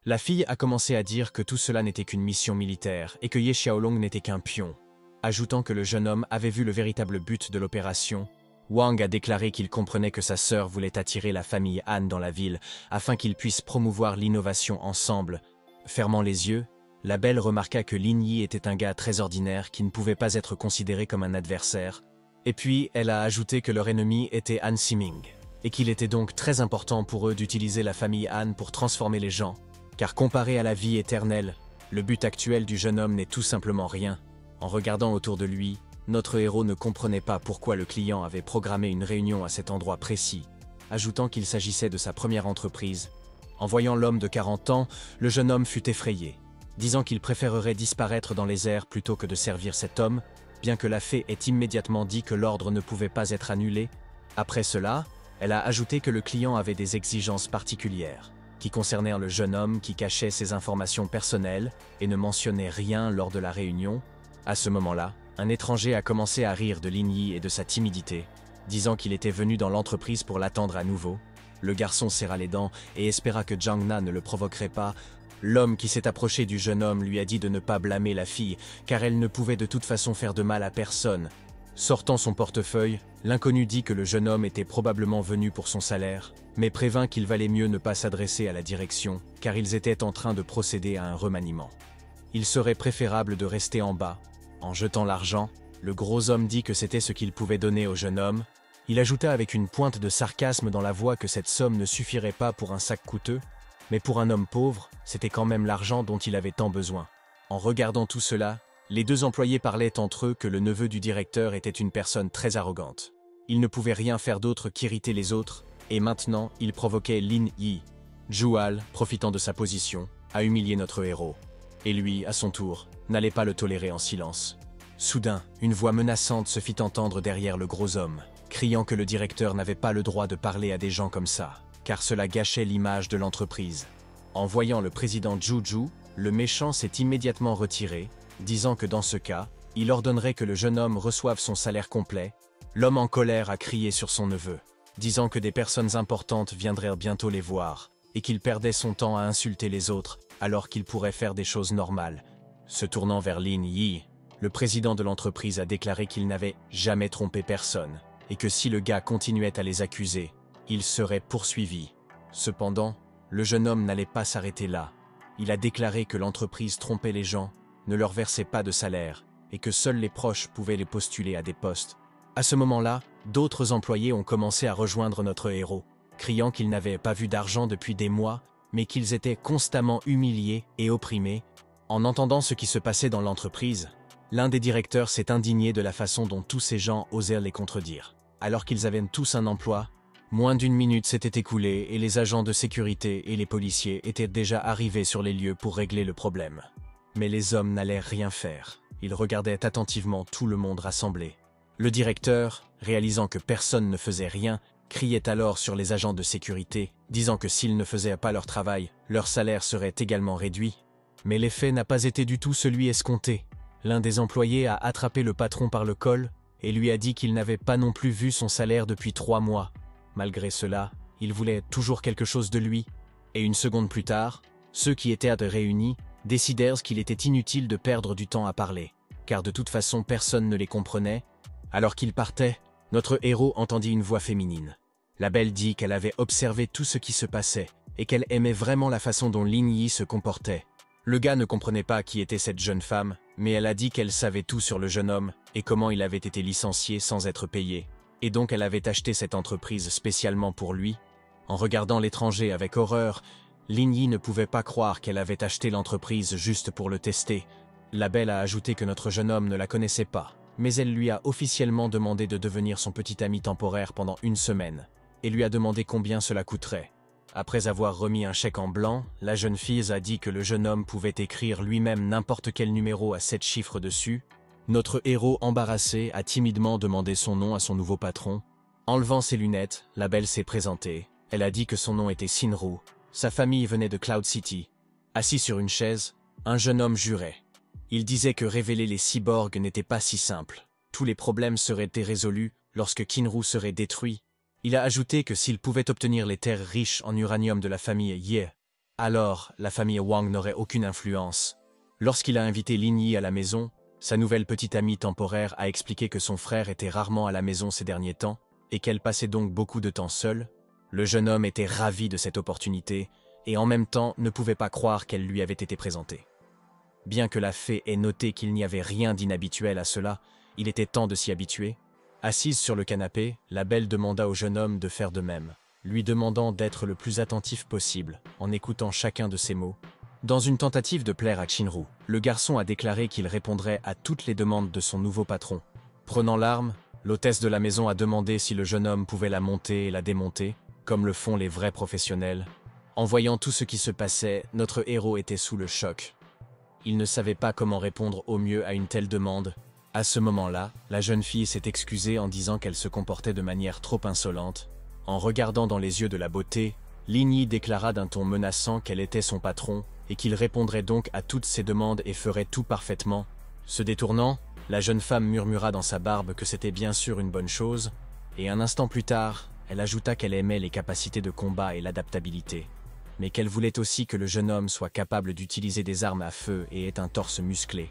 La fille a commencé à dire que tout cela n'était qu'une mission militaire et que Ye Xiaolong n'était qu'un pion. Ajoutant que le jeune homme avait vu le véritable but de l'opération, Wang a déclaré qu'il comprenait que sa sœur voulait attirer la famille Han dans la ville afin qu'ils puissent promouvoir l'innovation ensemble. Fermant les yeux, la belle remarqua que Lin Yi était un gars très ordinaire qui ne pouvait pas être considéré comme un adversaire. Et puis, elle a ajouté que leur ennemi était Han Siming, et qu'il était donc très important pour eux d'utiliser la famille Han pour transformer les gens, car comparé à la vie éternelle, le but actuel du jeune homme n'est tout simplement rien. En regardant autour de lui, notre héros ne comprenait pas pourquoi le client avait programmé une réunion à cet endroit précis, ajoutant qu'il s'agissait de sa première entreprise. En voyant l'homme de 40 ans, le jeune homme fut effrayé, disant qu'il préférerait disparaître dans les airs plutôt que de servir cet homme, bien que la fée ait immédiatement dit que l'ordre ne pouvait pas être annulé. Après cela, elle a ajouté que le client avait des exigences particulières, qui concernèrent le jeune homme qui cachait ses informations personnelles et ne mentionnait rien lors de la réunion. À ce moment-là, un étranger a commencé à rire de Lin Yi et de sa timidité, disant qu'il était venu dans l'entreprise pour l'attendre à nouveau. Le garçon serra les dents et espéra que Jiang Na ne le provoquerait pas. L'homme qui s'est approché du jeune homme lui a dit de ne pas blâmer la fille, car elle ne pouvait de toute façon faire de mal à personne. Sortant son portefeuille, l'inconnu dit que le jeune homme était probablement venu pour son salaire, mais prévint qu'il valait mieux ne pas s'adresser à la direction, car ils étaient en train de procéder à un remaniement. Il serait préférable de rester en bas. En jetant l'argent, le gros homme dit que c'était ce qu'il pouvait donner au jeune homme. Il ajouta avec une pointe de sarcasme dans la voix que cette somme ne suffirait pas pour un sac coûteux, mais pour un homme pauvre, c'était quand même l'argent dont il avait tant besoin. En regardant tout cela, les deux employés parlaient entre eux que le neveu du directeur était une personne très arrogante. Il ne pouvait rien faire d'autre qu'irriter les autres, et maintenant il provoquait Lin Yi. Zhual, profitant de sa position, a humilié notre héros. Et lui, à son tour, n'allait pas le tolérer en silence. Soudain, une voix menaçante se fit entendre derrière le gros homme, criant que le directeur n'avait pas le droit de parler à des gens comme ça, car cela gâchait l'image de l'entreprise. En voyant le président Zhu, le méchant s'est immédiatement retiré, disant que dans ce cas, il ordonnerait que le jeune homme reçoive son salaire complet. L'homme en colère a crié sur son neveu, disant que des personnes importantes viendraient bientôt les voir, et qu'il perdait son temps à insulter les autres, alors qu'il pourrait faire des choses normales. Se tournant vers Lin Yi, le président de l'entreprise a déclaré qu'il n'avait jamais trompé personne, et que si le gars continuait à les accuser, il serait poursuivi. Cependant, le jeune homme n'allait pas s'arrêter là. Il a déclaré que l'entreprise trompait les gens, ne leur versait pas de salaire, et que seuls les proches pouvaient les postuler à des postes. À ce moment-là, d'autres employés ont commencé à rejoindre notre héros, criant qu'ils n'avaient pas vu d'argent depuis des mois, mais qu'ils étaient constamment humiliés et opprimés. En entendant ce qui se passait dans l'entreprise, l'un des directeurs s'est indigné de la façon dont tous ces gens osèrent les contredire. Alors qu'ils avaient tous un emploi, moins d'une minute s'était écoulée et les agents de sécurité et les policiers étaient déjà arrivés sur les lieux pour régler le problème. Mais les hommes n'allaient rien faire. Ils regardaient attentivement tout le monde rassemblé. Le directeur, réalisant que personne ne faisait rien, criait alors sur les agents de sécurité, disant que s'ils ne faisaient pas leur travail, leur salaire serait également réduit. Mais l'effet n'a pas été du tout celui escompté. L'un des employés a attrapé le patron par le col et lui a dit qu'il n'avait pas non plus vu son salaire depuis 3 mois. Malgré cela, il voulait toujours quelque chose de lui. Et une seconde plus tard, ceux qui étaient réunis décidèrent qu'il était inutile de perdre du temps à parler, car de toute façon personne ne les comprenait. Alors qu'ils partaient, notre héros entendit une voix féminine. La belle dit qu'elle avait observé tout ce qui se passait et qu'elle aimait vraiment la façon dont Lin Yi se comportait. Le gars ne comprenait pas qui était cette jeune femme, mais elle a dit qu'elle savait tout sur le jeune homme et comment il avait été licencié sans être payé. Et donc elle avait acheté cette entreprise spécialement pour lui. En regardant l'étranger avec horreur, Lin Yi ne pouvait pas croire qu'elle avait acheté l'entreprise juste pour le tester. La belle a ajouté que notre jeune homme ne la connaissait pas, mais elle lui a officiellement demandé de devenir son petit ami temporaire pendant 1 semaine, et lui a demandé combien cela coûterait. Après avoir remis un chèque en blanc, la jeune fille a dit que le jeune homme pouvait écrire lui-même n'importe quel numéro à 7 chiffres dessus. Notre héros embarrassé a timidement demandé son nom à son nouveau patron. Enlevant ses lunettes, la belle s'est présentée. Elle a dit que son nom était Shinru. Sa famille venait de Cloud City. Assis sur une chaise, un jeune homme jurait. Il disait que révéler les cyborgs n'était pas si simple. Tous les problèmes seraient été résolus lorsque Kinru serait détruit. Il a ajouté que s'il pouvait obtenir les terres riches en uranium de la famille Ye, alors la famille Wang n'aurait aucune influence. Lorsqu'il a invité Lin Yi à la maison, sa nouvelle petite amie temporaire a expliqué que son frère était rarement à la maison ces derniers temps. et qu'elle passait donc beaucoup de temps seule. Le jeune homme était ravi de cette opportunité et en même temps ne pouvait pas croire qu'elle lui avait été présentée. Bien que la fée ait noté qu'il n'y avait rien d'inhabituel à cela, il était temps de s'y habituer. Assise sur le canapé, la belle demanda au jeune homme de faire de même, lui demandant d'être le plus attentif possible, en écoutant chacun de ses mots. Dans une tentative de plaire à Shinru, le garçon a déclaré qu'il répondrait à toutes les demandes de son nouveau patron. Prenant l'arme, l'hôtesse de la maison a demandé si le jeune homme pouvait la monter et la démonter, comme le font les vrais professionnels. En voyant tout ce qui se passait, notre héros était sous le choc. Il ne savait pas comment répondre au mieux à une telle demande. À ce moment-là, la jeune fille s'est excusée en disant qu'elle se comportait de manière trop insolente. En regardant dans les yeux de la beauté, Lin Yi déclara d'un ton menaçant qu'elle était son patron et qu'il répondrait donc à toutes ses demandes et ferait tout parfaitement. Se détournant, la jeune femme murmura dans sa barbe que c'était bien sûr une bonne chose, et un instant plus tard, elle ajouta qu'elle aimait les capacités de combat et l'adaptabilité, mais qu'elle voulait aussi que le jeune homme soit capable d'utiliser des armes à feu et ait un torse musclé.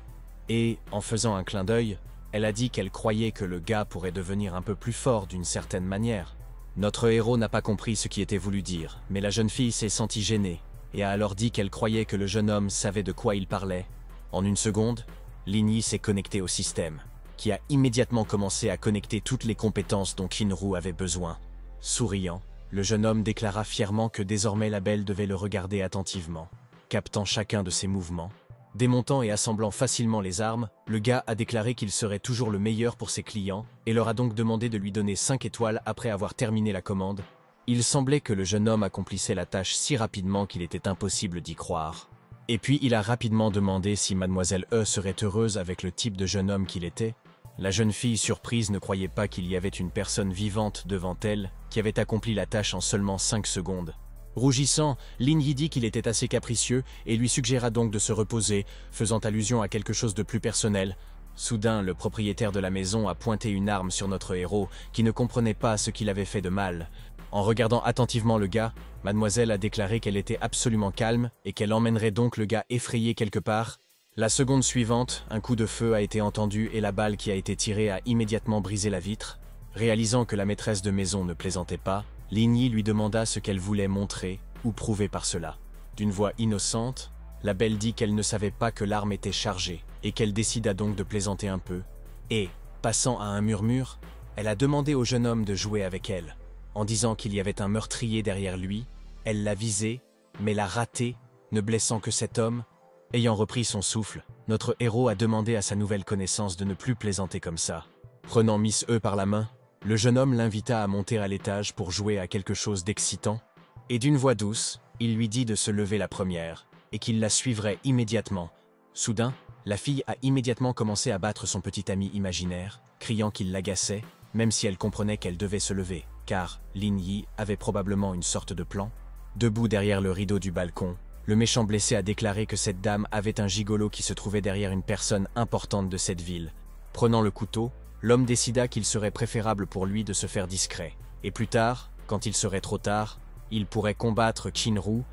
Et, en faisant un clin d'œil, elle a dit qu'elle croyait que le gars pourrait devenir un peu plus fort d'une certaine manière. Notre héros n'a pas compris ce qui était voulu dire, mais la jeune fille s'est sentie gênée, et a alors dit qu'elle croyait que le jeune homme savait de quoi il parlait. En une seconde, Lin Yi s'est connecté au système, qui a immédiatement commencé à connecter toutes les compétences dont Shinru avait besoin. Souriant, le jeune homme déclara fièrement que désormais la belle devait le regarder attentivement, captant chacun de ses mouvements. Démontant et assemblant facilement les armes, le gars a déclaré qu'il serait toujours le meilleur pour ses clients et leur a donc demandé de lui donner 5 étoiles après avoir terminé la commande. Il semblait que le jeune homme accomplissait la tâche si rapidement qu'il était impossible d'y croire. Et puis il a rapidement demandé si Mademoiselle E serait heureuse avec le type de jeune homme qu'il était. La jeune fille surprise ne croyait pas qu'il y avait une personne vivante devant elle qui avait accompli la tâche en seulement 5 secondes. Rougissant, Lin Yi dit qu'il était assez capricieux et lui suggéra donc de se reposer, faisant allusion à quelque chose de plus personnel. Soudain, le propriétaire de la maison a pointé une arme sur notre héros, qui ne comprenait pas ce qu'il avait fait de mal. En regardant attentivement le gars, mademoiselle a déclaré qu'elle était absolument calme et qu'elle emmènerait donc le gars effrayé quelque part. La seconde suivante, un coup de feu a été entendu et la balle qui a été tirée a immédiatement brisé la vitre. Réalisant que la maîtresse de maison ne plaisantait pas, Lin Yi lui demanda ce qu'elle voulait montrer ou prouver par cela. D'une voix innocente, la belle dit qu'elle ne savait pas que l'arme était chargée et qu'elle décida donc de plaisanter un peu. Et, passant à un murmure, elle a demandé au jeune homme de jouer avec elle. En disant qu'il y avait un meurtrier derrière lui, elle l'a visé, mais l'a raté, ne blessant que cet homme. Ayant repris son souffle, notre héros a demandé à sa nouvelle connaissance de ne plus plaisanter comme ça. Prenant Miss E par la main, le jeune homme l'invita à monter à l'étage pour jouer à quelque chose d'excitant, et d'une voix douce, il lui dit de se lever la première, et qu'il la suivrait immédiatement. Soudain, la fille a immédiatement commencé à battre son petit ami imaginaire, criant qu'il l'agaçait, même si elle comprenait qu'elle devait se lever, car Lin Yi avait probablement une sorte de plan. Debout derrière le rideau du balcon, le méchant blessé a déclaré que cette dame avait un gigolo qui se trouvait derrière une personne importante de cette ville. Prenant le couteau, l'homme décida qu'il serait préférable pour lui de se faire discret. Et plus tard, quand il serait trop tard, il pourrait combattre Shinru.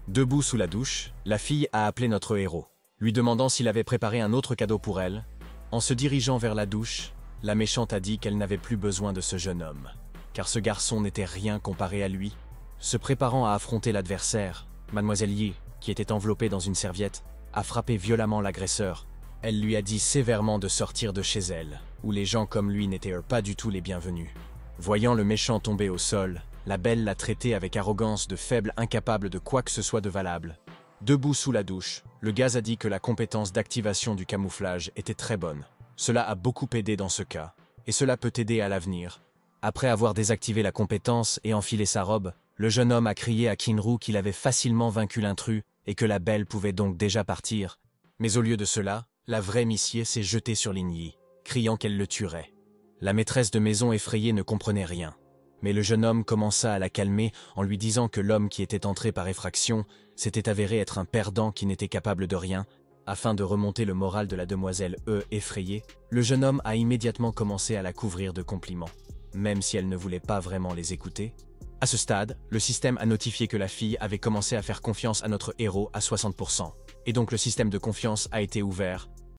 Debout sous la douche, la fille a appelé notre héros, lui demandant s'il avait préparé un autre cadeau pour elle. En se dirigeant vers la douche, la méchante a dit qu'elle n'avait plus besoin de ce jeune homme, car ce garçon n'était rien comparé à lui. Se préparant à affronter l'adversaire, Mademoiselle Yi, qui était enveloppée dans une serviette, a frappé violemment l'agresseur. Elle lui a dit sévèrement de sortir de chez elle, où les gens comme lui n'étaient pas du tout les bienvenus. Voyant le méchant tomber au sol, la belle l'a traité avec arrogance de faible incapable de quoi que ce soit de valable. Debout sous la douche, le gars a dit que la compétence d'activation du camouflage était très bonne. Cela a beaucoup aidé dans ce cas, et cela peut aider à l'avenir. Après avoir désactivé la compétence et enfilé sa robe, le jeune homme a crié à Shinru qu'il avait facilement vaincu l'intrus et que la belle pouvait donc déjà partir. Mais au lieu de cela, la vraie Missier s'est jetée sur Lin Yi, criant qu'elle le tuerait. La maîtresse de maison effrayée ne comprenait rien. Mais le jeune homme commença à la calmer en lui disant que l'homme qui était entré par effraction s'était avéré être un perdant qui n'était capable de rien. Afin de remonter le moral de la demoiselle E effrayée, le jeune homme a immédiatement commencé à la couvrir de compliments, même si elle ne voulait pas vraiment les écouter. À ce stade, le système a notifié que la fille avait commencé à faire confiance à notre héros à 60%. Et donc le système de confiance a été ouvert,